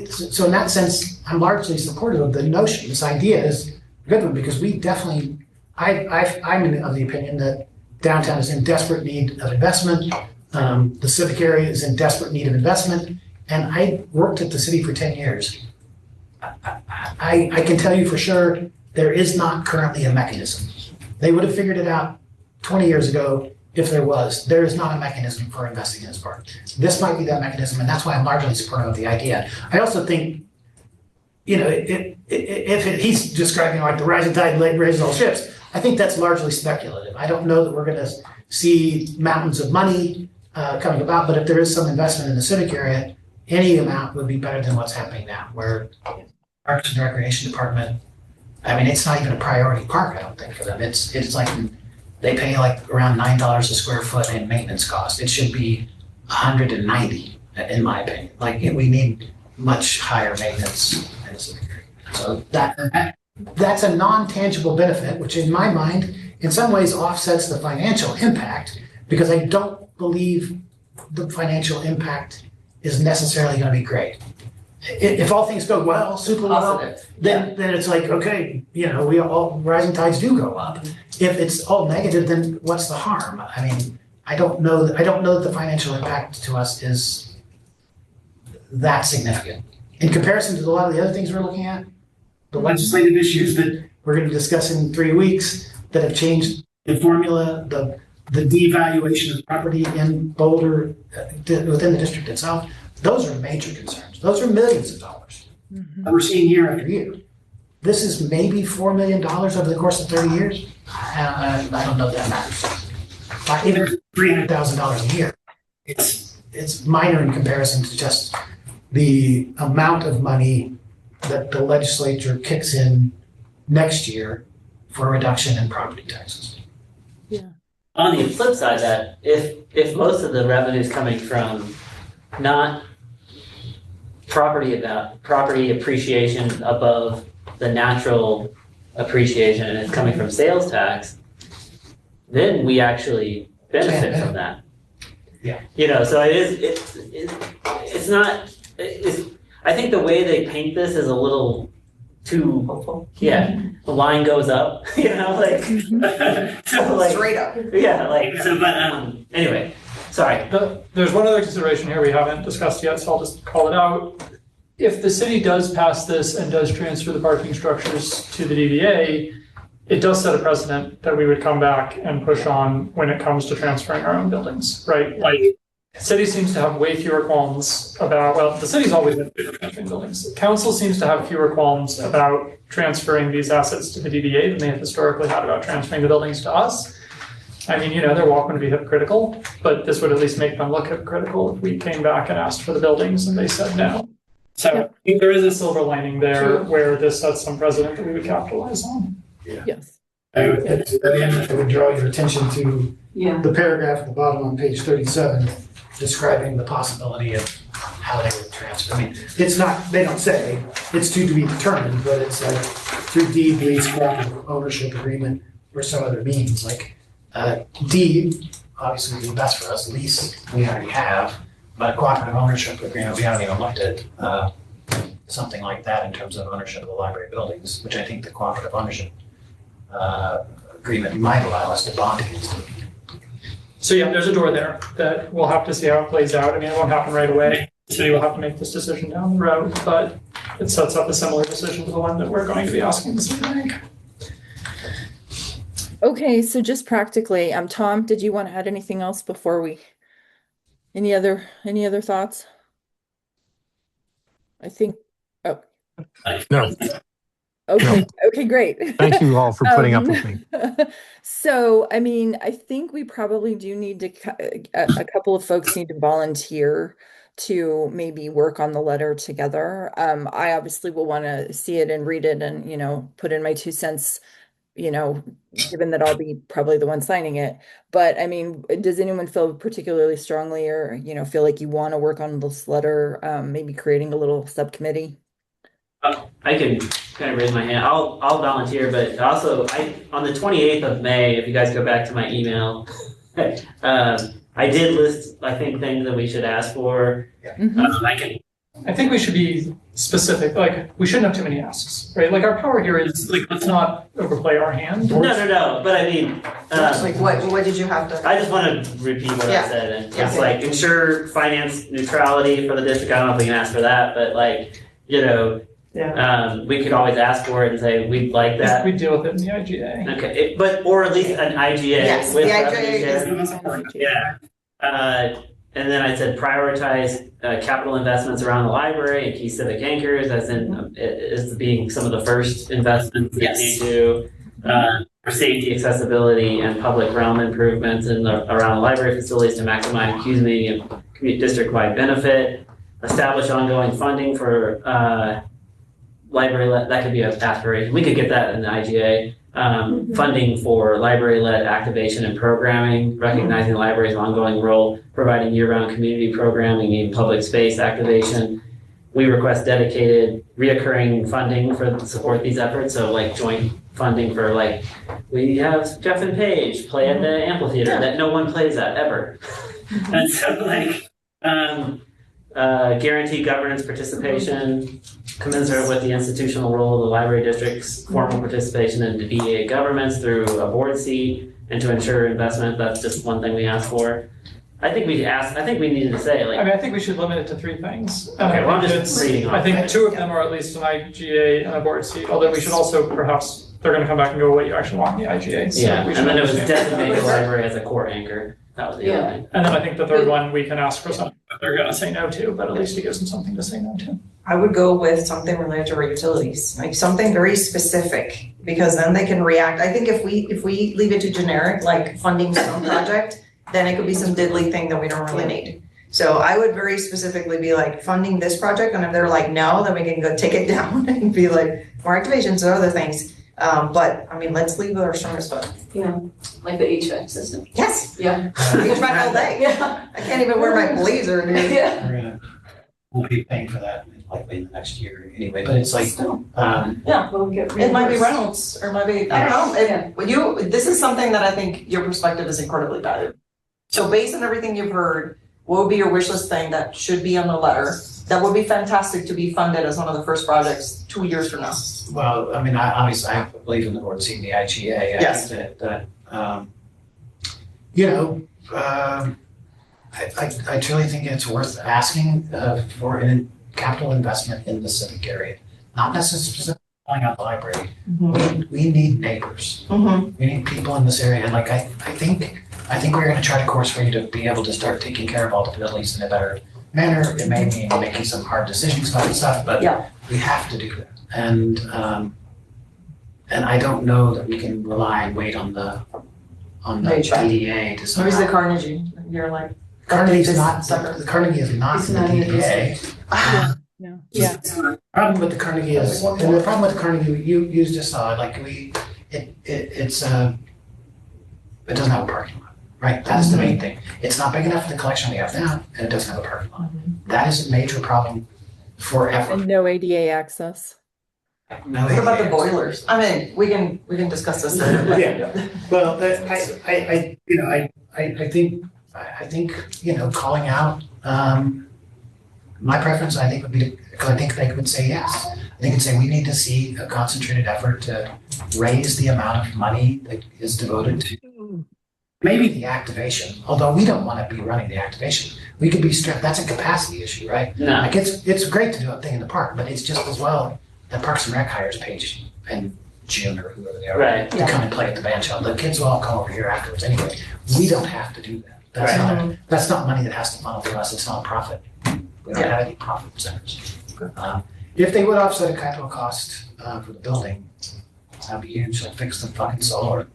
so in that sense, I'm largely supportive of the notion. This idea is a good one, because we definitely, I'm of the opinion that downtown is in desperate need of investment. The civic area is in desperate need of investment, and I worked at the city for 10 years. I can tell you for sure, there is not currently a mechanism. They would have figured it out 20 years ago if there was. There is not a mechanism for investing in this park. This might be that mechanism, and that's why I'm largely supportive of the idea. I also think, he's describing like the rising tide raises all ships, I think that's largely speculative. I don't know that we're going to see mountains of money coming about, but if there is some investment in the civic area, any amount would be better than what's happening now, where Parks and Recreation Department, I mean, it's not even a priority park, I don't think, for them. It's like, they pay like around $9 a square foot in maintenance cost. It should be 190, in my opinion. Like, we need much higher maintenance in the civic area. So that's a non-tangible benefit, which in my mind, in some ways offsets the financial impact, because I don't believe the financial impact is necessarily going to be great. If all things go well, super well, then it's like, okay, we all, rising tides do go up. If it's all negative, then what's the harm? I mean, I don't know that the financial impact to us is that significant. In comparison to a lot of the other things we're looking at, the legislative issues that we're going to discuss in 3 weeks that have changed the formula, the devaluation of property in Boulder within the district itself, those are major concerns. Those are millions of dollars that we're seeing year after year. This is maybe $4 million over the course of 30 years. I don't know if that matters. Even $300,000 a year. It's minor in comparison to just the amount of money that the legislature kicks in next year for a reduction in property taxes. Yeah. On the flip side, that if most of the revenue is coming from not property appreciation above the natural appreciation, and it's coming from sales tax, then we actually benefit from that. Yeah. So it's not. I think the way they paint this is a little too hopeful. Yeah, the line goes up. So Straight up. Yeah, so. But anyway, sorry. There's one other consideration here we haven't discussed yet, so I'll just call it out. If the city does pass this and does transfer the parking structures to the DDA, it does set a precedent that we would come back and push on when it comes to transferring our own buildings, right? Like, city seems to have way fewer qualms about, well, the city's always been transferring buildings. Council seems to have fewer qualms about transferring these assets to the DDA than they have historically had about transferring the buildings to us. I mean, they're welcome to be hypocritical, but this would at least make them look hypocritical if we came back and asked for the buildings and they said no. So I think there is a silver lining there where this sets some precedent that we would capitalize on. Yes. At the end, I would draw your attention to Yeah. the paragraph at the bottom on page 37, describing the possibility of how they would transfer. I mean, it's not, they don't say, it's to be determined, but it's like through deed, lease, cooperative ownership agreement, or some other means, like deed, obviously would be best for us, lease, we already have, but cooperative ownership agreement, we haven't even looked at something like that in terms of ownership of the library buildings, which I think the cooperative ownership agreement might allow us to bond against it. So yeah, there's a door there that we'll have to see how it plays out. I mean, it won't happen right away. The city will have to make this decision down the road, but it sets up a similar decision to the one that we're going to be asking the city to make. Okay, so just practically, Tom, did you want to add anything else before we, any other thoughts? I think, oh, No, okay, okay, great. thank you all for putting up with me. So, I mean, I think we probably do need to, a couple of folks need to volunteer to maybe work on the letter together. I obviously will want to see it and read it and, put in my 2 cents, given that I'll be probably the one signing it. But I mean, does anyone feel particularly strongly or, feel like you want to work on this letter, maybe creating a little subcommittee? I can kind of raise my hand. I'll volunteer, but also on the 28th of May, if you guys go back to my email, I did list, I think, things that we should ask for. I think we should be specific, like, we shouldn't have too many asks, right? Like, our power here is, like, let's not overplay our hand. No, but I mean, Like what did you have to? I just want to repeat what Yeah. I said, and Yeah. it's like ensure finance neutrality for the district. I don't know if we can ask for that, but like, we could always ask for it and say we'd like that. We deal with it in the IGA. Okay, or at least an IGA Yes, with the revenue IGA share. Yeah. And then I said prioritize capital investments around the library and key civic anchors, as in as being some of the first investments that Yes. you do for safety, accessibility, and public realm improvements around the library facilities to maximize community and district-wide benefit. Establish ongoing funding for library. That could be an aspiration. We could get that in the IGA. Funding for library-led activation and programming, recognizing the library's ongoing role, providing year-round community programming and public space activation. We request dedicated, reoccurring funding for support these efforts. So like joint funding for we have Jeff and Paige play at the amphitheater that no one plays at ever. And so guarantee governance participation, commensurate with the institutional role of the library district's formal participation in the DEA governments through a board seat, and to ensure investment. That's just one thing we asked for. I think we needed to say I mean, I think we should limit it to 3 things. Okay, well, I'm just reading off. I think 2 of them are at least an IGA and a board seat, although we should also perhaps, they're going to come back and go, what you actually want in the IGA. So yeah, we and should then it was understand. designate the library as a core anchor. That was the other thing. And then I think the third one, we can ask for something that they're going to say no to, but at least it gives them something to say no to. I would go with something related to our utilities, like something very specific, because then they can react. I think if we leave it to generic, like funding some project, then it could be some diddly thing that we don't really need. So I would very specifically be like funding this project, and if they're like no, then we can go take it down and be like more activations or other things. But I mean, let's leave with our strongest foot. Yeah, like the HVAC system. Yes, Yeah. HVAC all day. Yeah. I can't even wear my blazer in here. Yeah. We'll be paying for that likely in the next year anyway, but it's like, Yeah, we'll get It might be reimbursed. Reynolds, or it might be, I don't know, this is something that I think your perspective is incredibly valuable. So based on everything you've heard, what would be your wish list thing that should be on the letter? That would be fantastic to be funded as one of the first projects 2 years from now. well, I mean, I believe in the board seat in the IGA. Yes. I think that I truly think it's worth asking for an capital investment in the civic area, not necessarily calling out the library. We need neighbors. We need people in this area, and like I think we're going to try to course for you to be able to start taking care of all the buildings in a better manner. It may mean making some hard decisions about stuff, but we have to do that. And I don't know that we can rely and wait on the DDA to somehow. Where's the Carnegie? You're like. Carnegie's not, sucker. the Carnegie is not It's in the not in the DDA. No. Yeah. The problem with the Carnegie is, and the problem with the Carnegie, you just saw it, like we it doesn't have a parking lot, right? That's the main thing. It's not big enough for the collection we have now, and it doesn't have a parking lot. That is a major problem forever. And no ADA access. No What about the ADAs. boilers? I mean, we can discuss this later. but- Yeah. Well, I think, calling out, my preference, I think would be, because I think they would say yes. They could say, we need to see a concentrated effort to raise the amount of money that is devoted to maybe the activation, although we don't want to be running the activation. We could be strapped, that's a capacity issue, right? No. Like it's great to do a thing in the park, but it's just as well that Parks and Rec hires Paige and June or whoever they are. Right. To come and play at the band shell. The kids will all come over here afterwards anyway. We don't have to do that. That's not money that has to funnel through us. It's not profit. We don't have any profit centers. If they would offset a capital cost for the building, that'd be huge. Like fix the fucking solar.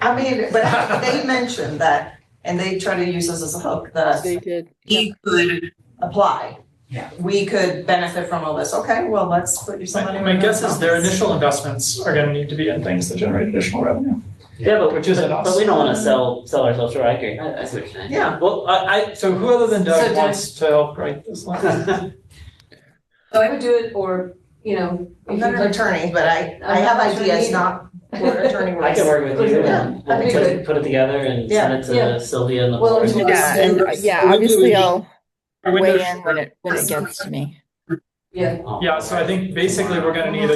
I mean, but they mentioned that, and they try to use us as a hook, that They did. he could apply. Yeah. We could benefit from all this. Okay, well, let's put you some money. My guess is their initial investments are gonna need to be in things that generate additional revenue. Yeah, but Which isn't us. But we don't want to sell ourselves short. I agree. I see what you're saying. Yeah. Well, So who other than Doug So wants to help write this line? So I would do it, or, you know, I'm not an attorney, but I have ideas, not for attorney. I can work with you Yeah, and that'd be put it together and Yeah. send it Yeah. to Sylvia and the Well, board. Yeah, and obviously I'll Our weigh windows- in when it gets to me. Yeah. Oh. Yeah, so I think basically we're gonna need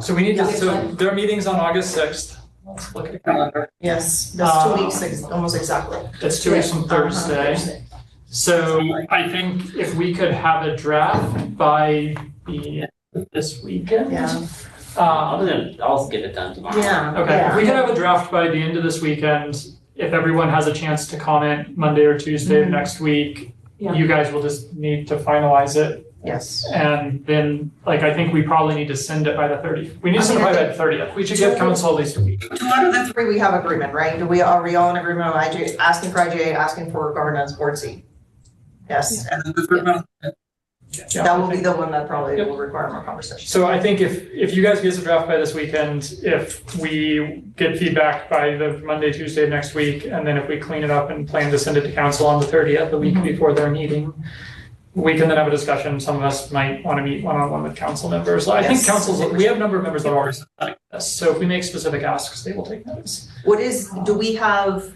so we need to, so their meeting's on August 6th. Let's look at the calendar. Yes, that's 2 weeks, almost exactly. It's 2 weeks from Thursday. Thursday. So I think if we could have a draft by the end of this weekend. Yeah. I'll get it done tomorrow. Yeah. Okay, if we could have a draft by the end of this weekend, if everyone has a chance to comment Monday or Tuesday of next week, Yeah. you guys will just need to finalize it. Yes. And then, I think we probably need to send it by the 30th. We need to send it by the 30th. We should give council at least a week. Two out of the three, we have agreement, right? Are we all in agreement on IGA, asking for IGA, asking for governance board seat? Yes, and then the third one, Yeah, that I will be think- the one that probably Yep. will require more conversation. So I think if you guys get us a draft by this weekend, if we get feedback by the Monday, Tuesday of next week, and then if we clean it up and plan to send it to council on the 30th, the week before their meeting, we can then have a discussion. Some of us might want to meet one-on-one with council members. I think Yes. we have a number of members that are already like this. So if we make specific asks, they will take notice. Do we have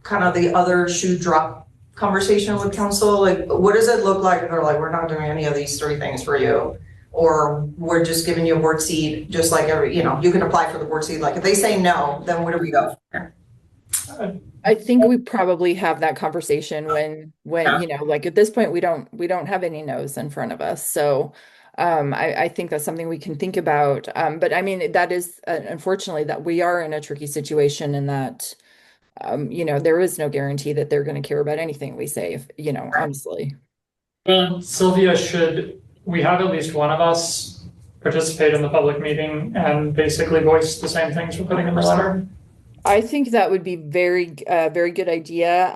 kind of the other shoe drop conversation with council? Like, what does it look like if they're like, we're not doing any of these three things for you? Or we're just giving you a board seat, just like you can apply for the board seat. Like, if they say no, then where do we go? I think we probably have that conversation when at this point we don't have any no's in front of us. So I think that's something we can think about. But I mean, that is unfortunately that we are in a tricky situation in that there is no guarantee that they're going to care about anything we say, honestly. Sylvia, should we have at least one of us participate in the public meeting and basically voice the same things we're putting in the letter? I think that would be very good idea.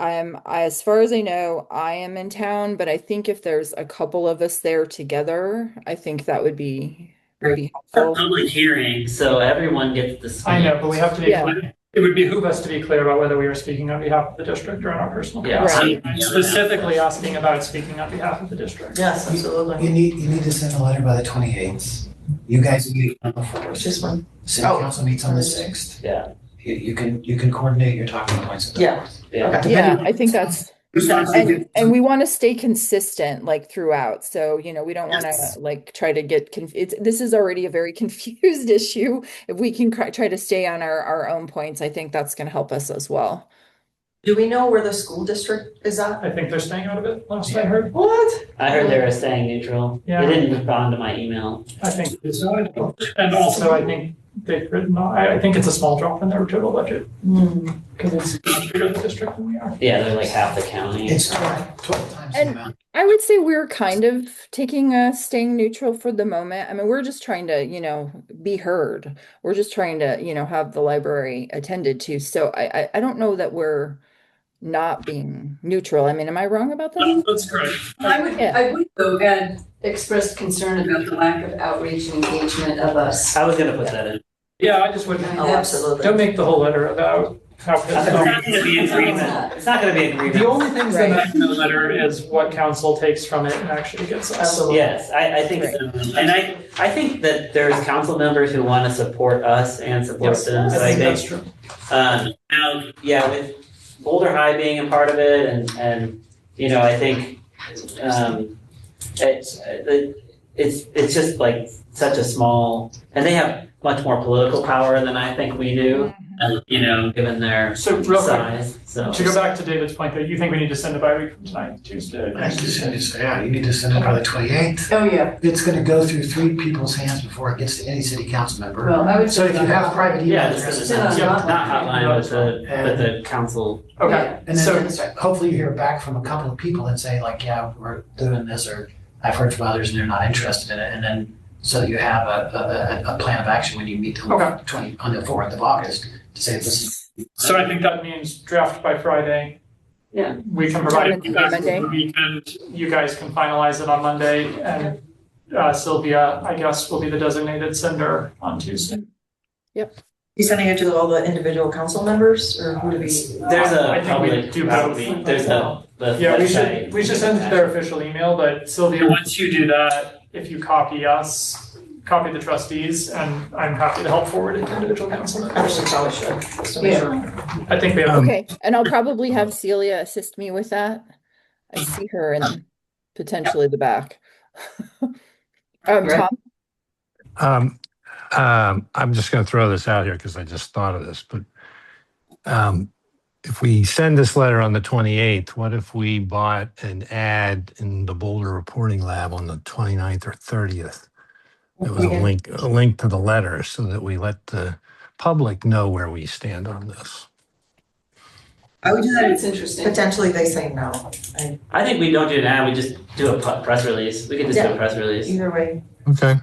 As far as I know, I am in town, but I think if there's a couple of us there together, I think that would be really helpful. Public hearing, so everyone gets to speak. I know, but we have to be Yeah. clear. It would behoove us to be clear about whether we are speaking on behalf of the district or on our personal Yeah. capacity. Right. Specifically asking about speaking on behalf of the district. Yes, absolutely. You need to send a letter by the 28th. You guys meet on the 4th. Which is one. City Oh. council meets on the 6th. Yeah. You can coordinate your talking points at the Yeah. 4th. Yeah. Okay. Yeah, I think that's and we want to stay consistent throughout. So, we don't want Yes. to try to get this is already a very confused issue. If we can try to stay on our own points, I think that's going to help us as well. Do we know where the school district is at? I think they're staying out of it, last I heard. What? I heard they were staying neutral. Yeah. They didn't respond to my email. I think so. And also, I think they've written, I think it's a small drop in their total budget because it's much bigger the district than we are. Yeah, they're like half the county. It's 12 times the And- amount. I would say we're kind of staying neutral for the moment. I mean, we're just trying to, be heard. We're just trying to, have the library attended to. So I don't know that we're not being neutral. I mean, am I wrong about that? That's great. I would though add expressed concern about the lack of outreach and engagement of us. I was gonna put that in. Yeah, I just wouldn't, Oh, absolutely. don't make the whole letter about how It's not gonna be agreement. It's not gonna be agreement. The only things that Right. matter in the letter is what council takes from it and actually gets us. Absolutely. Yes, I think so. And I think that there's council members who want to support us and support Yes, them. So I I think that's think, true. now, yeah, with Boulder High being a part of it and, you know, I think, it's just like such a small, and they have much more political power than I think we do, you know, given their So real quick, size, so. to go back to David's point, that you think we need to send it by week from tonight, Tuesday? I just send it, yeah, you need to send it by the 28th. Oh, yeah. It's gonna go through 3 people's hands before it gets to any city council member. Well, I would. So if you have private email Yeah, this addresses. is not Yeah. hotline, but the council. Okay, And so, then hopefully you hear back from a couple of people that say like, yeah, we're doing this, or I've heard from others and they're not interested in it. And then, so you have a plan of action when you meet on the 4th of August to say this. so I think that means draft by Friday. Yeah. We can provide it By Monday. over the weekend, you guys can finalize it on Monday, and Sylvia, I guess, will be the designated sender on Tuesday. You sending it to all the individual council members, or who do we? There's I a think we public, do probably, both. there's the Yeah, website. we should send it to their official email, but Sylvia, once you do that, if you copy us, copy the trustees, and I'm happy to help forward it to individual council members. Actually, probably should. just to make sure. I think we have. Okay, and I'll probably have Celia assist me with that. I see her in potentially the back. Right. Tom? I'm just going to throw this out here because I just thought of this, but if we send this letter on the 28th, what if we bought an ad in the Boulder Reporting Lab on the 29th or 30th? It was a link to the letter so that we let the public know where we stand on this. I would do that. It's interesting. Potentially they say no. I think we don't do an ad, we just do a press release. We could just do a press release. Either way. Okay.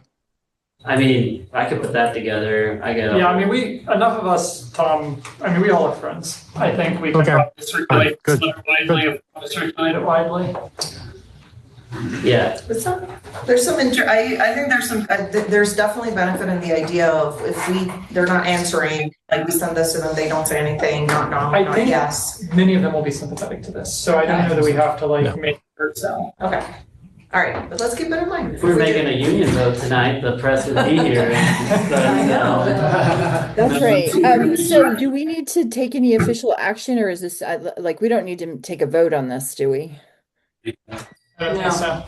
I mean, I could put that together. I get. Yeah, I mean, enough of us, Tom, I mean, we all have friends. I think we can Okay. probably circulate Good. this letter widely, if we want to circulate it widely. Yeah. But there's some, I think there's some, there's definitely benefit in the idea of if they're not answering, like we send this to them, they don't say anything, not I think- yes. Many of them will be sympathetic to this, so I don't know that we have to Yeah. make it sound. Okay. All right, but let's keep it in mind. If we were making a union vote tonight, the press would be here. I know. That's right. So do we need to take any official action, or is this, like, we don't need to take a vote on this, do we? I don't think so.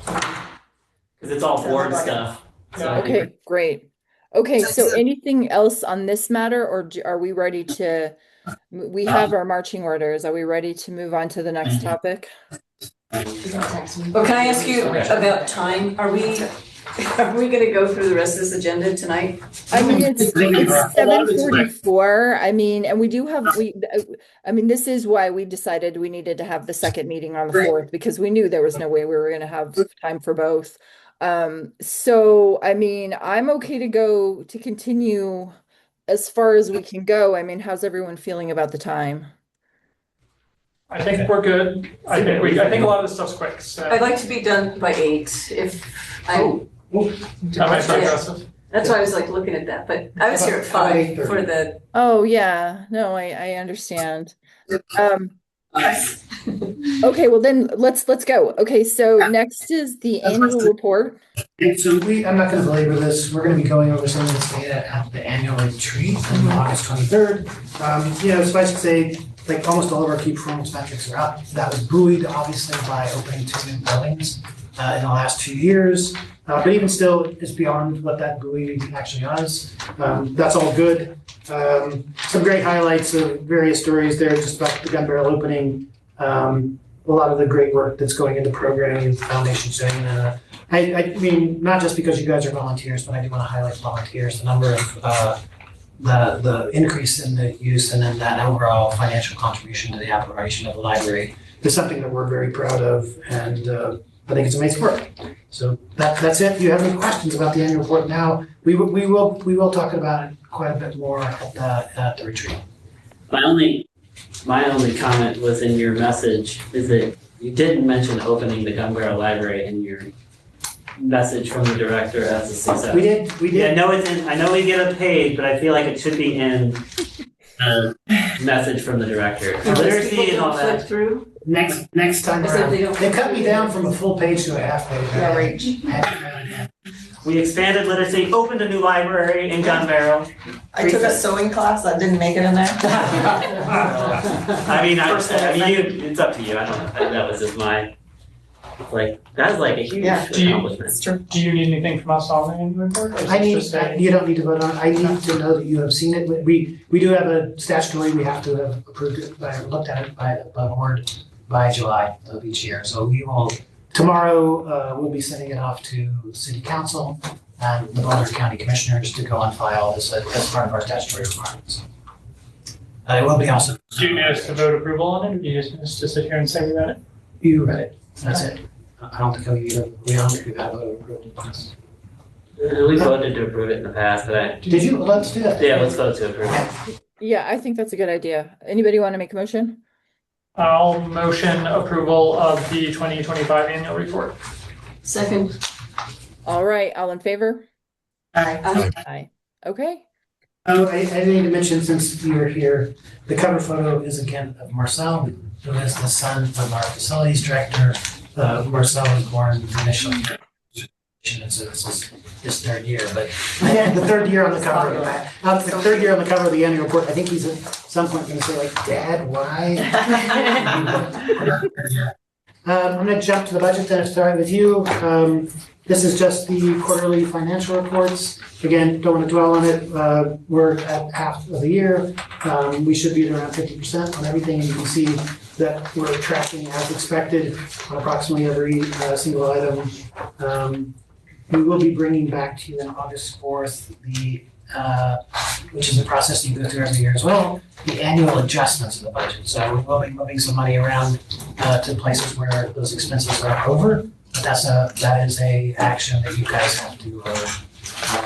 Because it's all board stuff. So I think Okay, great. Okay, so anything else on this matter, or are we ready to, we have our marching orders. Are we ready to move on to the next topic? Well, can I ask you about time? Are we gonna go through the rest of this agenda tonight? I mean, it's 7:44. I mean, and we do have, I mean, this is why we decided we needed to have the second meeting on the 4th, because we knew there was no way we were gonna have time for both. So, I mean, I'm okay to continue as far as we can go. I mean, how's everyone feeling about the time? I think we're good. I think a lot of this stuff's quick, so. I'd like to be done by 8 if I, That might be aggressive. that's why I was like looking at that, but I was here at 5 for the. Oh, yeah, no, I understand. Okay, well then let's go. Okay, so next is the annual report. So I'm not gonna belabor this, we're gonna be going over some of this data at the annual retreat on August 23rd. Suffice to say, like almost all of our key performance metrics are up. That was buoyed obviously by opening 2 new buildings in the last 2 years. But even still, it's beyond what that buoy actually is. That's all good. Some great highlights of various stories there, just about the gun barrel opening. A lot of the great work that's going into programming and foundation setting. I mean, not just because you guys are volunteers, but I do want to highlight volunteers, the number of the increase in the use and then that overall financial contribution to the operation of the library is something that we're very proud of, and I think it's amazing work. So that's it. Do you have any questions about the annual report now? We will talk about it quite a bit more at the retreat. My only comment was in your message is that you didn't mention opening the gun barrel library in your message from the director as a success? We did. Yeah, I know it's in, I know we get a page, but I feel like it should be in message from the director. Literacy and all that. Through? Next time Except around. they don't- They cut me down from a full page to a half page. Yeah, right. We expanded literacy, opened a new library in Gun Barrel. I took a sewing class that didn't make it in there. I mean, it's up to you. I don't know. That was just my, that's like a huge Yeah. accomplishment. It's true. Do you need anything from us on the annual report? Or is I it need, just a- you don't need to vote on it. I need to know that you have seen it. We do have a statutory, we have to have approved it looked at it by the board by July of each year. So we will, tomorrow, we'll be sending it off to city council and the Boulder County Commissioners to go on file as part of our statutory requirements. It will be also. Do you need us to vote approval on it, or do you just need us to sit here and say we read it? You read it. That's it. I don't think we don't think we've had a vote approved it. We voted to approve it in the past, but Did you? Let's do that. yeah, let's vote to approve it. Yeah, I think that's a good idea. Anybody want to make a motion? I'll motion approval of the 2025 annual report. Second. All right, all in favor? Aye. Aye. Okay. Oh, I need to mention, since you're here, the cover photo is again of Marcel, who is the son of our facilities director. Marcel was born initially, and so this is his third year, but the third year on the cover of the third year on the cover of the annual report. I think he's at some point going to say like, Dad, why? I'm going to jump to the budget then, if it's all right with you. This is just the quarterly financial reports. Again, don't want to dwell on it. We're at half of the year. We should be at around 50% on everything. And you can see that we're tracking as expected on approximately every single item. We will be bringing back to you on August 4th, which is a process you go through every year as well, the annual adjustments of the budget. So we will be moving some money around to places where those expenses are over. But that is a action that you guys have to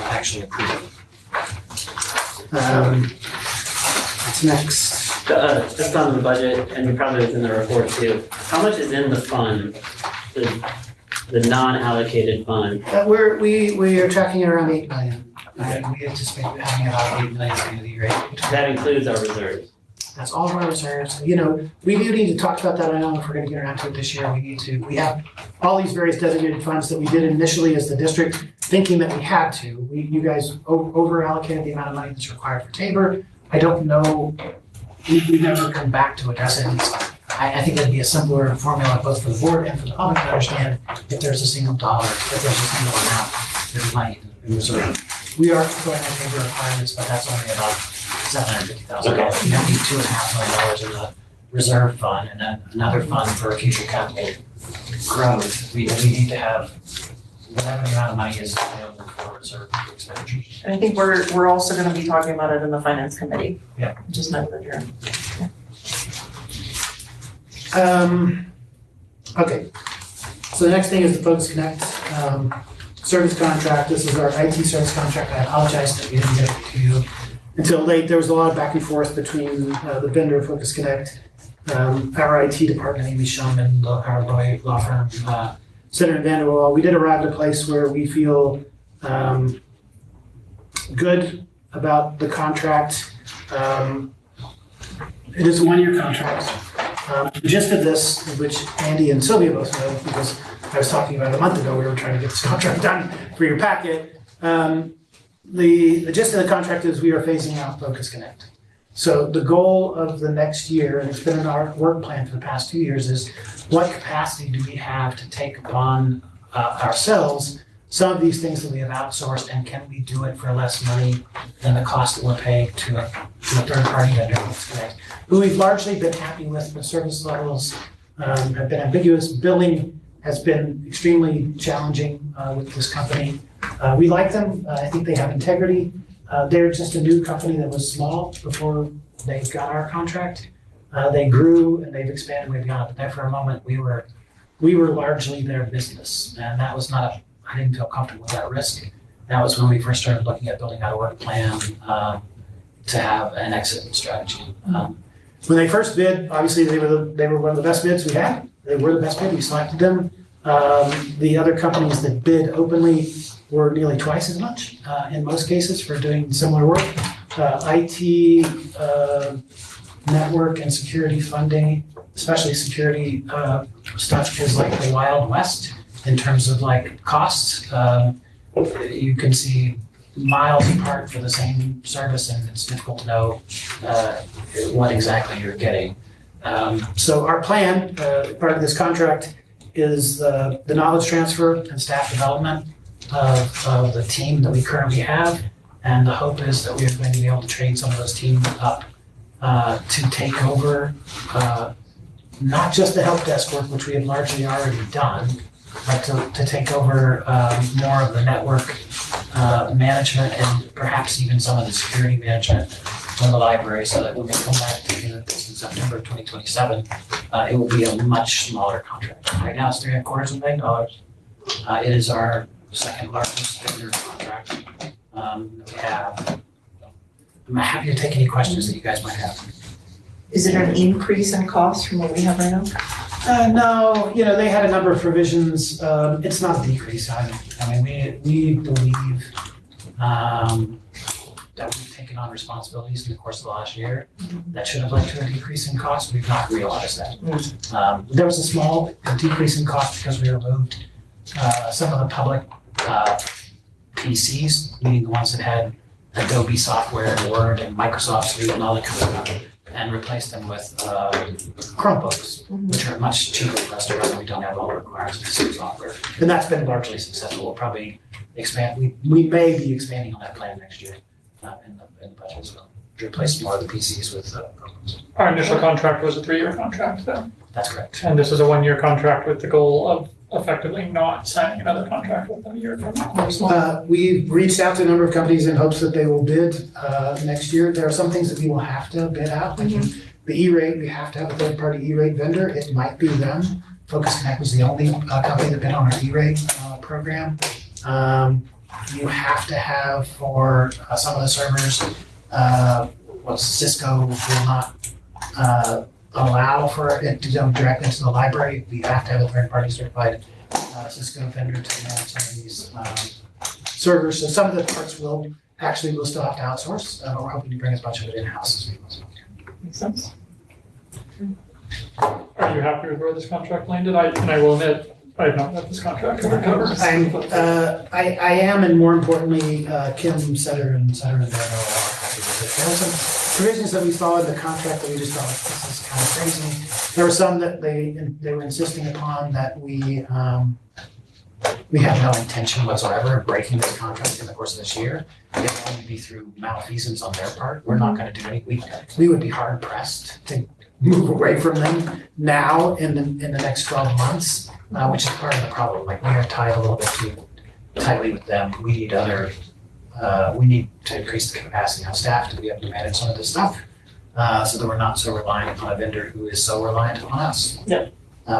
actually approve. What's next? Just on the budget, and probably it's in the report too, how much is in the fund, the non-allocated fund? We are tracking at around 8 million. We anticipate having about 8 million at the end of the year. That includes our reserves. That's all of our reserves. You know, we do need to talk about that. I don't know if we're going to get around to it this year. We have all these various designated funds that we did initially as the district, thinking that we had to. You guys over allocated the amount of money that's required for Tabor. I don't know. We've never come back to address it. I think it'd be a simpler formula both for the board and for the public to understand if there's a single dollar, if there's a single amount, there's money in reserve. We are going to Tabor requirements, but that's only about $750,000. You don't need $2.5 million in the reserve fund and then another fund for future capital growth. We need to have whatever amount of money is available for reserve expenditures. And I think we're also gonna be talking about it in the finance committee. Yeah. Just noted here. Okay. So the next thing is the Focus Connect service contract. This is our IT service contract. I apologize that we didn't get it to you until late. There was a lot of back and forth between the vendor Focus Connect, our IT department, Amy Shulman, our Roy law firm, Senator and Vanderwall. We did arrive at a place where we feel good about the contract. It is a one-year contract. The gist of this, which Andy and Sylvia both know, because I was talking about a month ago, we were trying to get this contract done for your packet. The gist of the contract is we are phasing out Focus Connect. So the goal of the next year, and it's been in our work plan for the past 2 years, is what capacity do we have to take upon ourselves some of these things that we have outsourced, and can we do it for less money than the cost that we're paying to a third-party vendor, Focus Connect, who we've largely been happy with, but service levels have been ambiguous. Billing has been extremely challenging with this company. We like them. I think they have integrity. They're just a new company that was small before they got our contract. They grew and they've expanded way beyond it. But there for a moment, we were largely their business, and that was not I didn't feel comfortable with that risk. That was when we first started looking at building out a work plan to have an exit strategy. When they first bid, obviously they were one of the best bids we had. They were the best bid. We selected them. The other companies that bid openly were nearly twice as much in most cases for doing similar work. IT, network and security funding, especially security stuff is like the Wild West in terms of like costs. You can see miles apart for the same service, and it's difficult to know what exactly you're getting. So our plan, part of this contract, is the knowledge transfer and staff development of the team that we currently have. And the hope is that we are going to be able to train some of those teams up to take over not just the help desk work, which we have largely already done, but to take over more of the network management and perhaps even some of the security management of the library, so that when we come back to this in September of 2027, it will be a much smaller contract. Right now it's $3.25 million. It is our second largest vendor contract that we have. I'm happy to take any questions that you guys might have. Is it an increase in cost from what we have right now? No, they had a number of provisions. It's not a decrease. I mean, we believe that we've taken on responsibilities in the course of the last year that should have led to a decrease in cost. We've not realized that. There was a small decrease in cost because we removed some of the public PCs, meaning the ones that had Adobe software and Word and Microsoft Suite and all that kind of stuff, and replaced them with Chromebooks, which are much cheaper for us to run. We don't have all the requirements of the same software. And that's been largely successful. We'll probably expand. We may be expanding on that plan next year in the budget as well, to replace more of the PCs with Chromebooks. Our initial contract was a 3-year contract though. That's correct. And this is a 1-year contract with the goal of effectively not signing another contract with them a year from now. We've reached out to a number of companies in hopes that they will bid next year. There are some things that we will have to bid out. Like the E-rate, we have to have a third-party E-rate vendor. It might be them. Focus Connect was the only company that bid on our E-rate program. You have to have for some of the servers, Cisco will not allow for it to go direct into the library. We have to have a third-party certified Cisco vendor to manage some of these servers. So some of the parts we'll still have to outsource. We're hoping to bring as much of it in-house as we possibly can. Makes sense. Are you happy with where this contract landed? And I will admit, I have not read this contract. I am, and more importantly, Kim Sutter and Daniel are happy with it. There were some provisions that we saw in the contract that we just thought, this is kind of crazy. There were some that they were insisting upon that we have no intention whatsoever of breaking this contract in the course of this year. It will only be through malfeasance on their part. We're not going to do anything. We would be hard pressed to move away from them now in the next 12 months, which is part of the problem. Like, we are tied a little bit too tightly with them. We need to increase the capacity on staff to be able to manage some of this stuff, so that we're not so reliant on a vendor who is so reliant on us. Yeah.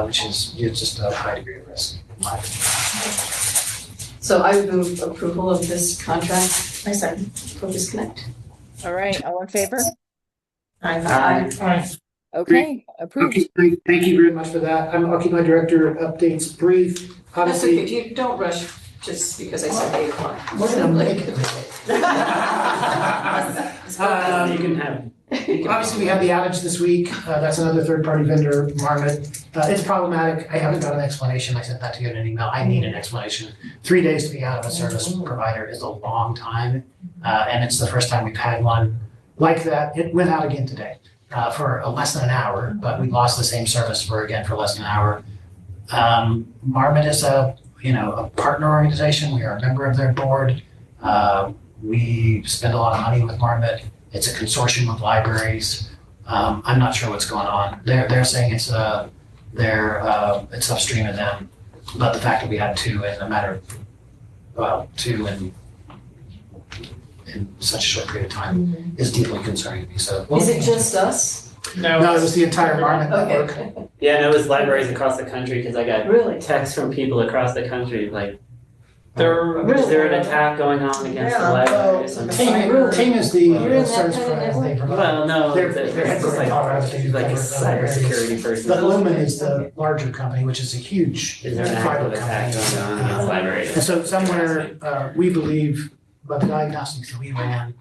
Which is just a high degree of risk. So I would move approval of this contract. I second. Focus Connect. All right, all in favor? Aye. Okay, approved. Okay, thank you very much for that. I'll keep my director updates brief. That's Obviously, okay, you don't rush just because I said 8 o'clock. we're gonna make it. You can have. Obviously, we had the outage this week. That's another third-party vendor, Marmot. It's problematic. I haven't got an explanation. I sent that to you in an email. I need an explanation. 3 days to be out of a service provider is a long time. And it's the first time we've had one like that. It went out again today for less than an hour, but we lost the same service for less than an hour. Marmot is a partner organization. We are a member of their board. We spend a lot of money with Marmot. It's a consortium of libraries. I'm not sure what's going on. They're saying it's upstream of them, but the fact that we had two in such a short period of time is deeply concerning me. So Is it just us? No, it was the entire Marmot network. Okay. Yeah, and it was libraries across the country because I got Really? texts from people across the country like, Is there an attack going on against the Yeah, library or something? Ting is the You're in that service kind of provider they provide. Well, no, They're there's headquartered in Colorado, but they do like a cover other areas. cybersecurity person. But Lumen is the larger company, which is a huge Is there an fiber active attack company. going on against libraries? And so somewhere, we believe, by the diagnostics that we ran,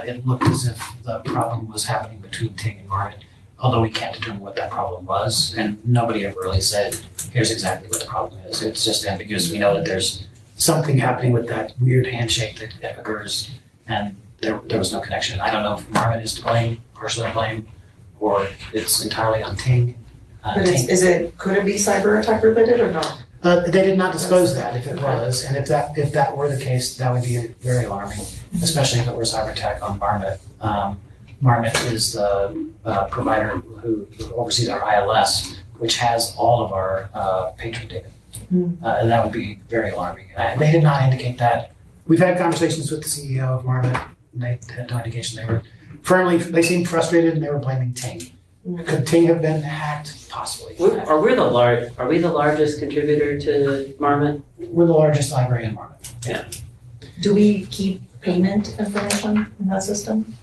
it looked as if the problem was happening between Ting and Martin, although we can't determine what that problem was, and nobody ever really said, here's exactly what the problem is. It's just ambiguous. We know that there's something happening with that weird handshake that occurs, and there was no connection. I don't know if Marvin is to blame, partially to blame, or it's entirely on Ting. But could it be cyber attack related or not? They did not disclose that if it was, and if that were the case, that would be very alarming, especially if it were cyber attack on Marmot. Marmot is the provider who oversees our ILS, which has all of our patron data. And that would be very alarming. They did not indicate that. We've had conversations with the CEO of Marmot, and they had no indication. They seemed frustrated, and they were blaming Ting. Could Ting have been hacked? Possibly. Are we the largest contributor to Marmot? We're the largest library in Marmot. Do we keep payment information in that system?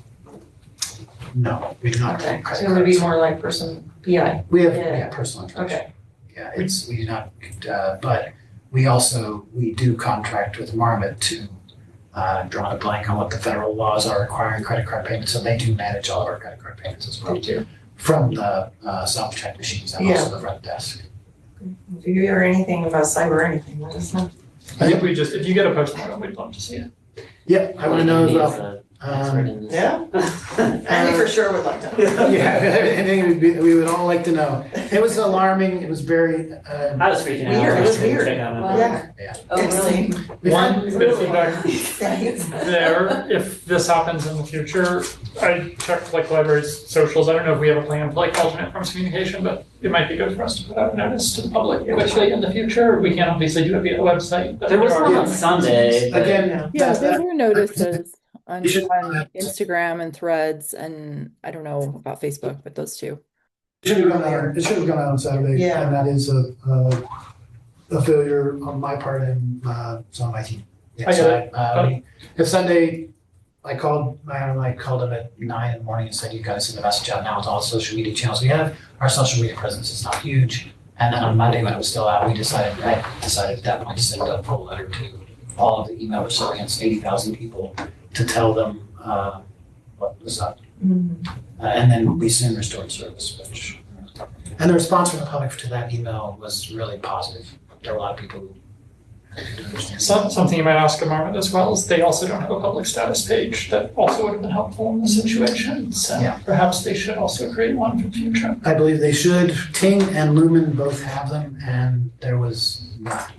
No, we do not. Okay, Credit so it would be cards. more like PI. We have Yeah. personal information. Okay. Yeah, we do not, but we do contract with Marmot to draw a blank on what the federal laws are requiring credit card payments, so they do manage all of our credit card payments as well. From the self-check machines and also the front desk. If you hear anything about cyber or anything, let us know. I think if you get a postmortem, we'd love to see it. Yeah, I want to know as well. Yeah? Andy for sure would like to. Yeah, anything we would all like to know. It was alarming, it was very. I was freaking out. Weird, it was I couldn't weird. check out my Wow. phone. Yeah. Oh, really? One bit of feedback Thanks. there, if this happens in the future, I checked like library's socials. I don't know if we have a plan for like alternate forms of communication, but it might be good for us to put out a notice to the public quickly in the future. We can't obviously do it via the website. But There was are- one on Sunday. but- Again, Yeah, that's there that. were notices on You should- Instagram and Threads, and I don't know about Facebook, but those two. It should have gone out on Saturday, Yeah. and that is a failure on my part and some of my team. Yeah, I get so if Sunday, I called him at 9 in the morning and said, you gotta send a message out now with all the social media channels we have. Our social media presence is not huge. And then on Monday, when it was still out, I decided at that point to send a full letter to all of the email recipients, 80,000 people, to tell them what was up. And then we soon restored service, and the response from the public to that email was really positive. There were a lot of people who didn't understand. Something you might ask of Marmot as well is they also don't have a public status page that also would have been helpful in this situation. So Yeah. perhaps they should also create one for the future. I believe they should. Ting and Lumen both have them, and there was not.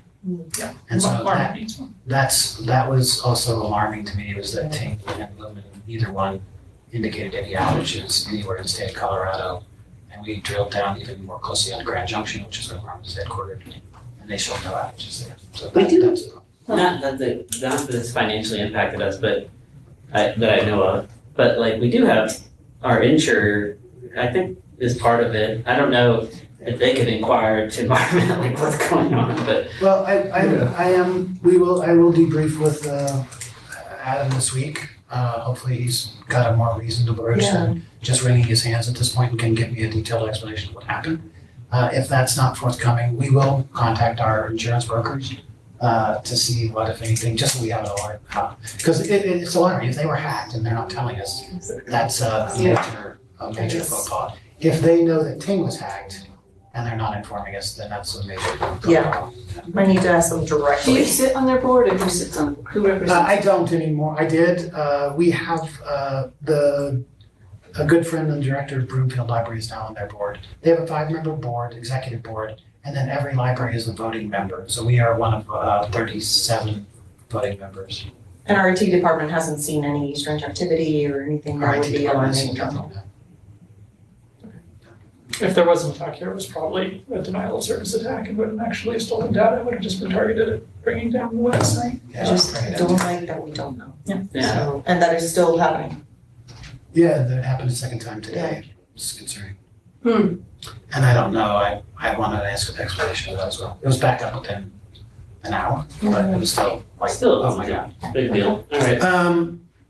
Yeah. And so Marmot needs one. that was also alarming to me, was that Ting and Lumen, neither one indicated any outages anywhere in the state of Colorado. And we drilled down even more closely on Grand Junction, which is where Marmot is headquartered, and they showed no outages there. So We do. that's Not that it's financially impacted us, but that I know of. But like we do have our insurer, I think is part of it. I don't know if they could inquire to Marmot like what's going on, but Well, I will debrief with Adam this week. Hopefully he's got a more reasonable approach than just wringing his hands at this point and can give me a detailed explanation of what happened. If that's not forthcoming, we will contact our insurance brokers to see what, if anything, just so we have an alert. Because it's alarming. If they were hacked and they're not telling us, that's a major faux pas. If they know that Ting was hacked and they're not informing us, then that's a major faux pas. Yeah. I need to ask them Do you directly. sit on their board or who sits on, who represents? I don't anymore. I did. We have a good friend and director of Broomfield Library is now on their board. They have a 5-member board, executive board, and then every library is a voting member. So we are one of 37 voting members. And our IT department hasn't seen any strange activity or anything that would be alarming. If there was an attack here, it was probably a denial of service attack and wouldn't actually have stolen data. It would have just been targeted at bringing down the website. I just don't like that we don't know. Yeah. So, and that is still happening. Yeah, that happened a second time today. It's concerning. Hmm. And I don't know. I wanted to ask an explanation of that as well. It was back up within an hour, but it was still like, Still, oh my God. big deal. All right.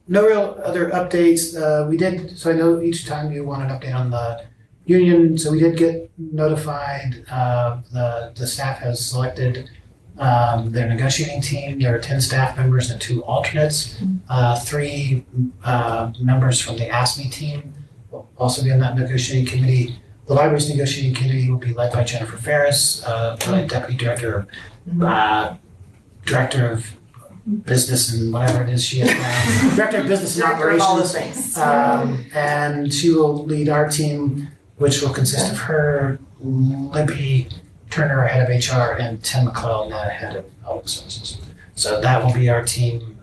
No real other updates. We did, so I know each time you want an update on the union, so we did get notified. The staff has selected their negotiating team. There are 10 staff members and 2 alternates. 3 members from the ASME team will also be on that negotiating committee. The library's negotiating committee will be led by Jennifer Ferris, Deputy Director of Business and whatever it is she is now. Director of Business and Operations. All the things. And she will lead our team, which will consist of her, Libby Turner, head of HR, and Tim McClellan, head of Public Services. So that will be our team.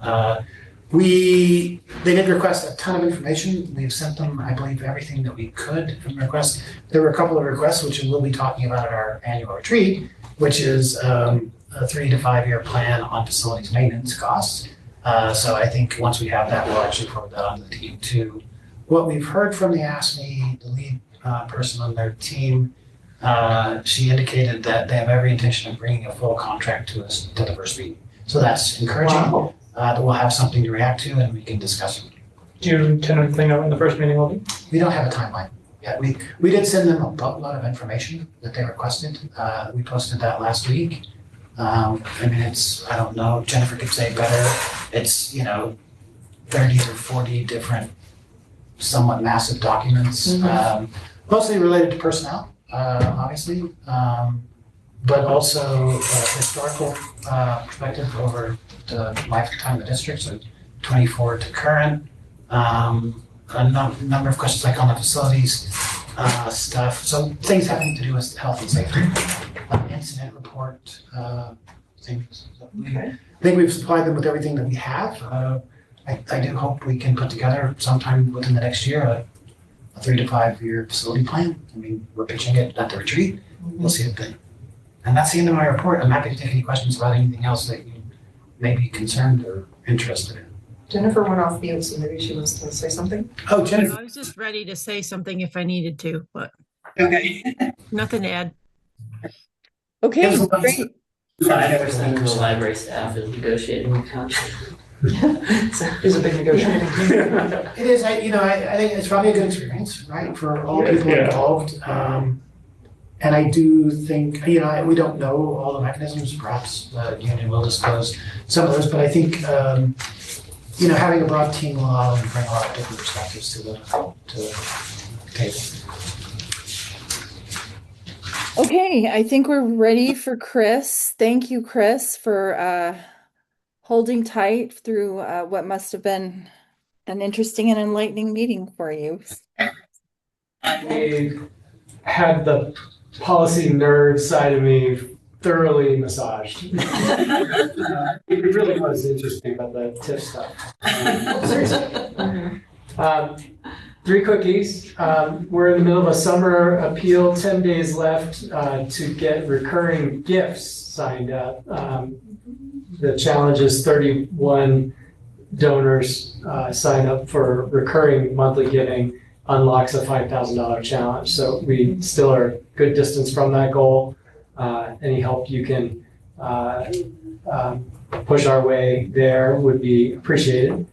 They did request a ton of information. We've sent them, I believe, everything that we could from requests. There were a couple of requests, which we'll be talking about at our annual retreat, which is a 3 to 5 year plan on facilities maintenance costs. So I think once we have that, we'll actually forward that on to the team too. What we've heard from the ASME, the lead person on their team, she indicated that they have every intention of bringing a full contract to us to the first meeting. So that's encouraging. Wow. That we'll have something to react to and we can discuss it. Do you tentatively know when the first meeting will be? We don't have a timeline yet. We did send them a lot of information that they requested. We posted that last week. I mean, I don't know, Jennifer could say better. It's, 30 or 40 different, somewhat massive documents, mostly related to personnel, obviously, but also historical perspective over the lifetime of the district, so 24 to current. A number of questions like on the facilities stuff. So things having to do with health and safety, incident report things. So I think we've supplied them with everything that we have. I do hope we can put together sometime within the next year a 3 to 5 year facility plan. I mean, we're pitching it at the retreat. We'll see it then. And that's the end of my report. I'm happy to take any questions about anything else that you may be concerned or interested in. Jennifer went off mute, so maybe she wants to say something. Oh, Jennifer. I was just ready to say something if I needed to, but Okay. nothing to add. Okay, great. 5% of the library staff is negotiating the contract. It's a big negotiating team. It is, I think it's probably a good experience, right, for all people involved. And I do think, we don't know all the mechanisms, perhaps the union will disclose some of those, but I think, having a broad team will allow them to bring a lot of different perspectives to the table. Okay, I think we're ready for Chris. Thank you, Chris, for holding tight through what must have been an interesting and enlightening meeting for you. We had the policy nerd side of me thoroughly massaged. It really was interesting about the TIF stuff. Seriously. 3 quickies. We're in the middle of a summer appeal, 10 days left to get recurring gifts signed up. The challenge is 31 donors sign up for recurring monthly giving, unlocks a $5,000 challenge. So we still are a good distance from that goal. Any help you can push our way there would be appreciated.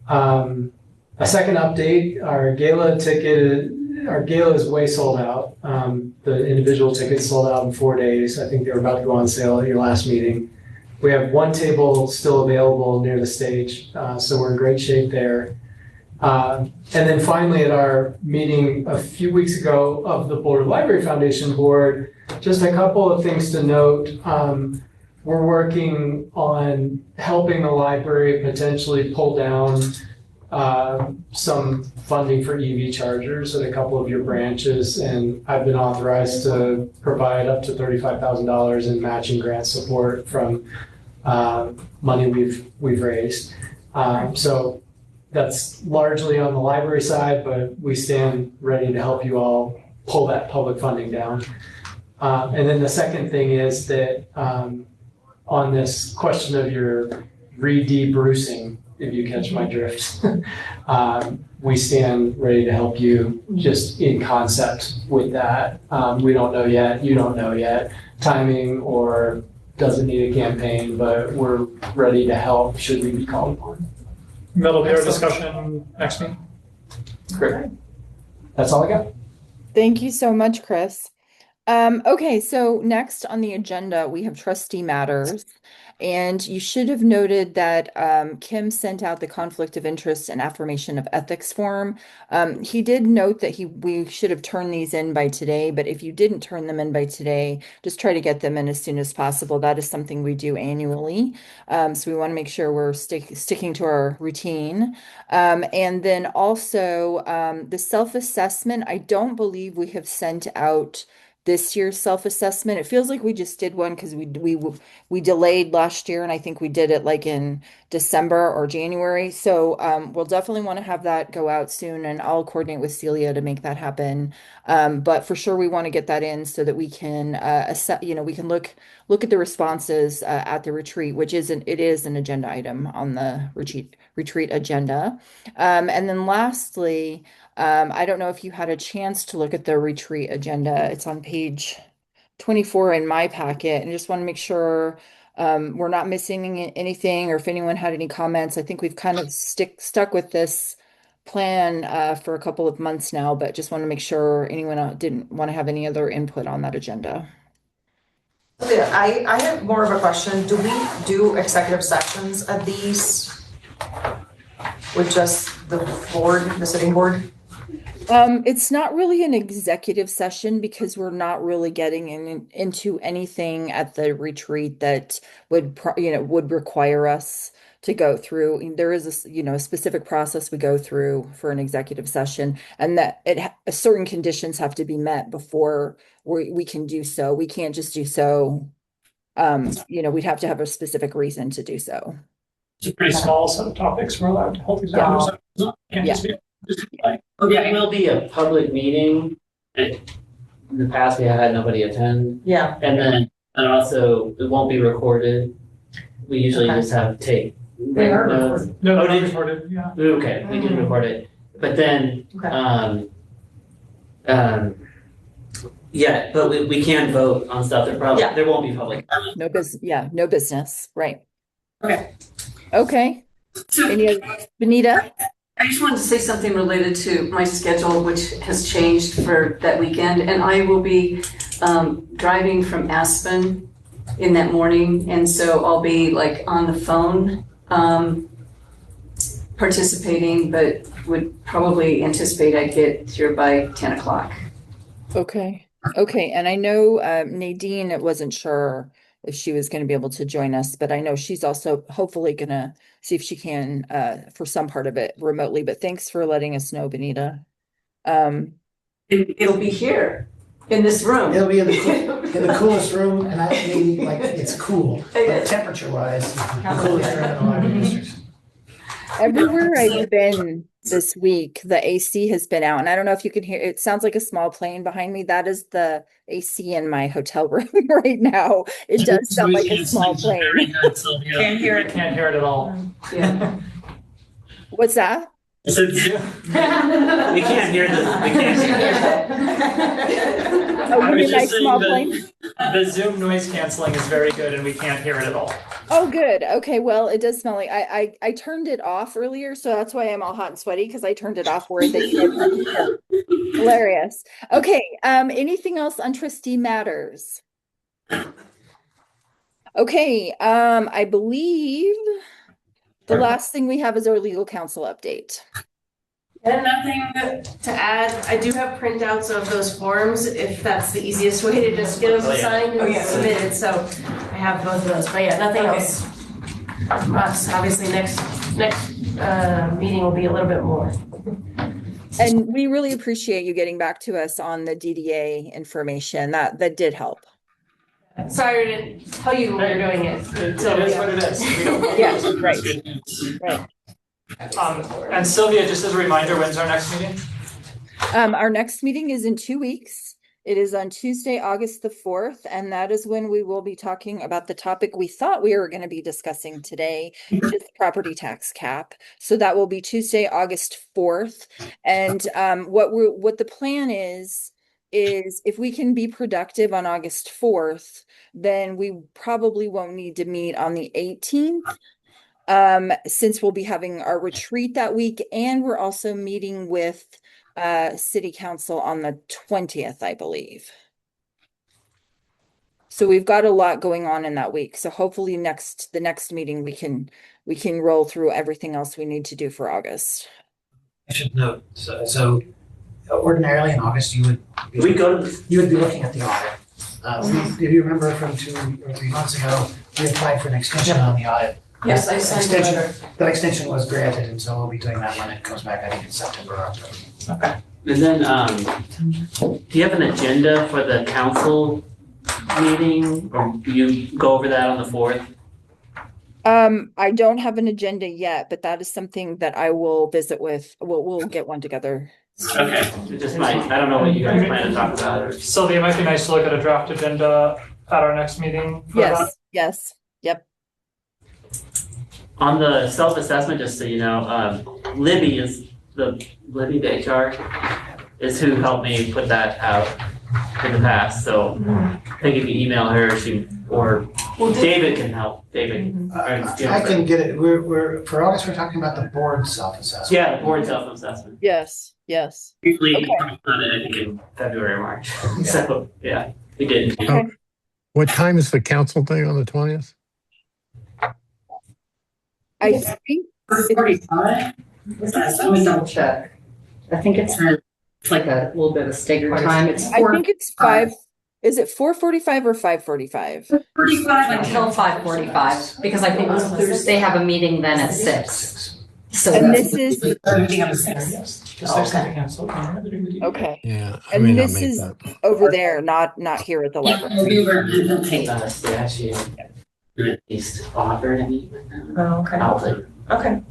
A second update, our gala is way sold out. The individual tickets sold out in 4 days. I think they were about to go on sale at your last meeting. We have 1 table still available near the stage, so we're in great shape there. And then finally, at our meeting a few weeks ago of the Boulder Library Foundation Board, just a couple of things to note. We're working on helping the library potentially pull down some funding for EV chargers at a couple of your branches, and I've been authorized to provide up to $35,000 in matching grant support from money we've raised. So that's largely on the library side, but we stand ready to help you all pull that public funding down. And then the second thing is that on this question of your re-debrucing, if you catch my drift, we stand ready to help you just in concept with that. We don't know yet, you don't know yet, timing or doesn't need a campaign, but we're ready to help should we be called upon. That'll be our discussion next week. Great. That's all I got. Thank you so much, Chris. Okay, so next on the agenda, we have trustee matters. And you should have noted that Kim sent out the conflict of interest and affirmation of ethics form. He did note that we should have turned these in by today, but if you didn't turn them in by today, just try to get them in as soon as possible. That is something we do annually. So we want to make sure we're sticking to our routine. And then also the self-assessment, I don't believe we have sent out this year's self-assessment. It feels like we just did one because we delayed last year, and I think we did it like in December or January. So we'll definitely want to have that go out soon, and I'll coordinate with Celia to make that happen. But for sure, we want to get that in so that we can assess, we can look at the responses at the retreat, which it is an agenda item on the retreat agenda. And then lastly, I don't know if you had a chance to look at the retreat agenda. It's on page 24 in my packet, and I just want to make sure we're not missing anything, or if anyone had any comments. I think we've kind of stuck with this plan for a couple of months now, but just want to make sure anyone didn't want to have any other input on that agenda. Yeah, I have more of a question. Do we do executive sessions at these with just the board, the sitting board? It's not really an executive session because we're not really getting into anything at the retreat that would require us to go through. There is a specific process we go through for an executive session, and that certain conditions have to be met before we can do so. We can't just do so. We'd have to have a specific reason to do so. It's a pretty small set of topics we're allowed to hold executive sessions. Can't just be It will be a public meeting. In the past, we have had nobody attend. Yeah. And also, it won't be recorded. We usually just have tape. They are notes. recorded. No, Oh, they did- recorded, yeah. Okay, we can record it. But then, Okay. yeah, but we can vote on stuff. Yeah. There won't be public. No business, right? Okay. Okay. So Any other, Benita? I just wanted to say something related to my schedule, which has changed for that weekend, and I will be driving from Aspen in that morning, and so I'll be like on the phone participating, but would probably anticipate I'd get here by 10 o'clock. Okay. And I know Nadine wasn't sure if she was going to be able to join us, but I know she's also hopefully going to see if she can for some part of it remotely. But thanks for letting us know, Benita. It'll be here in this room. It'll be in the coolest room, and I mean, like, it's cool, but temperature-wise, the coolest room in the library district. Everywhere I've been this week, the AC has been out, and I don't know if you can hear. It sounds like a small plane behind me. That is the AC in my hotel room right now. It does sound like a small plane. Can't hear it at all. Yeah. What's that? We can't hear this. We can't hear Oh, I you was mean like just saying small that plane? the Zoom noise canceling is very good and we can't hear it at all. Oh, good. Okay, well, it does smell like I turned it off earlier, so that's why I'm all hot and sweaty because I turned it off where they hilarious. Okay, anything else on trustee matters? Okay, I believe the last thing we have is our legal counsel update. And nothing to add. I do have printouts of those forms, if that's the easiest way to just get them signed and submitted, so I have both of those, but yeah, nothing else. Us, obviously, next meeting will be a little bit more. And we really appreciate you getting back to us on the DDA information. That did help. Sorry to tell you when we're doing it. It is what it is. We don't- Yes, right. It's good news. Right. And Sylvia, just as a reminder, when's our next meeting? Our next meeting is in 2 weeks. It is on Tuesday, August the 4th, and that is when we will be talking about the topic we thought we were going to be discussing today, which is the property tax cap. So that will be Tuesday, August 4th. And what the plan is is if we can be productive on August 4th, then we probably won't need to meet on the 18th. Since we'll be having our retreat that week, and we're also meeting with city council on the 20th, I believe. So we've got a lot going on in that week. So hopefully the next meeting we can roll through everything else we need to do for August. I should note, so ordinarily in August, you would Do we go to the, be looking at the audit. If you remember from 2 or 3 months ago, we applied for an extension on the audit. Yes, I signed the Extension- letter. That extension was granted, and so we'll be doing that when it comes back, I think in September or October. and then, do you have an agenda for the council meeting, or do you go over that on the 4th? I don't have an agenda yet, but that is something that I will visit with. We'll get one together. Okay. It just might, I don't know what you guys plan to talk about, or. Sylvia, it might be nice to look at a draft agenda at our next meeting. for that. Yes, yep. On the self-assessment, just so you know, Libby, the HR, is who helped me put that out in the past, so I think if you email her, or David can help, David. I can get it, we're, for August, we're talking about the board self-assessment. Yeah, the board self-assessment. Yes. Usually, Okay. done it, I think, in February or March, so, yeah, we did. Okay. What time is the council thing on the 20th? I think Let me double check. I think it's like a little bit of staggered time. It's I think it's 5. Is it 4:45 or 5:45? 45 until 5:45, because I think they have a meeting then at 6. So And that's- this is okay. Yeah, I And may not this make is that. over there, not here at the library. Statute, at least offer to meet with them. Oh, okay. Okay.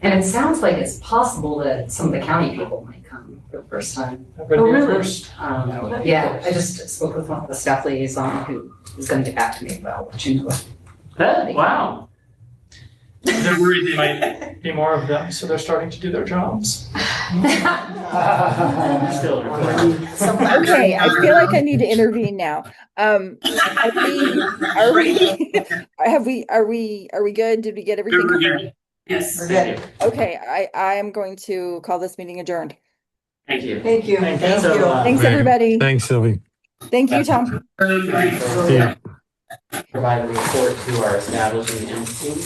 And it sounds like it's possible that some of the county people might come for the first time. That would be a first. Yeah, I just spoke with one of the staff liaison who is gonna get back to me about what you know. Wow. They're worried they might be more of them, so they're starting to do their jobs. Still recording. Okay, I feel like I need to intervene now. Are we good? Did we get everything covered? Yes. We're good. Okay, I am going to call this meeting adjourned. Thank you. Thank you. Thank you. Thank So, you. Thanks, Right. everybody. Thanks, Sylvie. Thank you, Tom. Yeah. Provide a report to our establishing entity.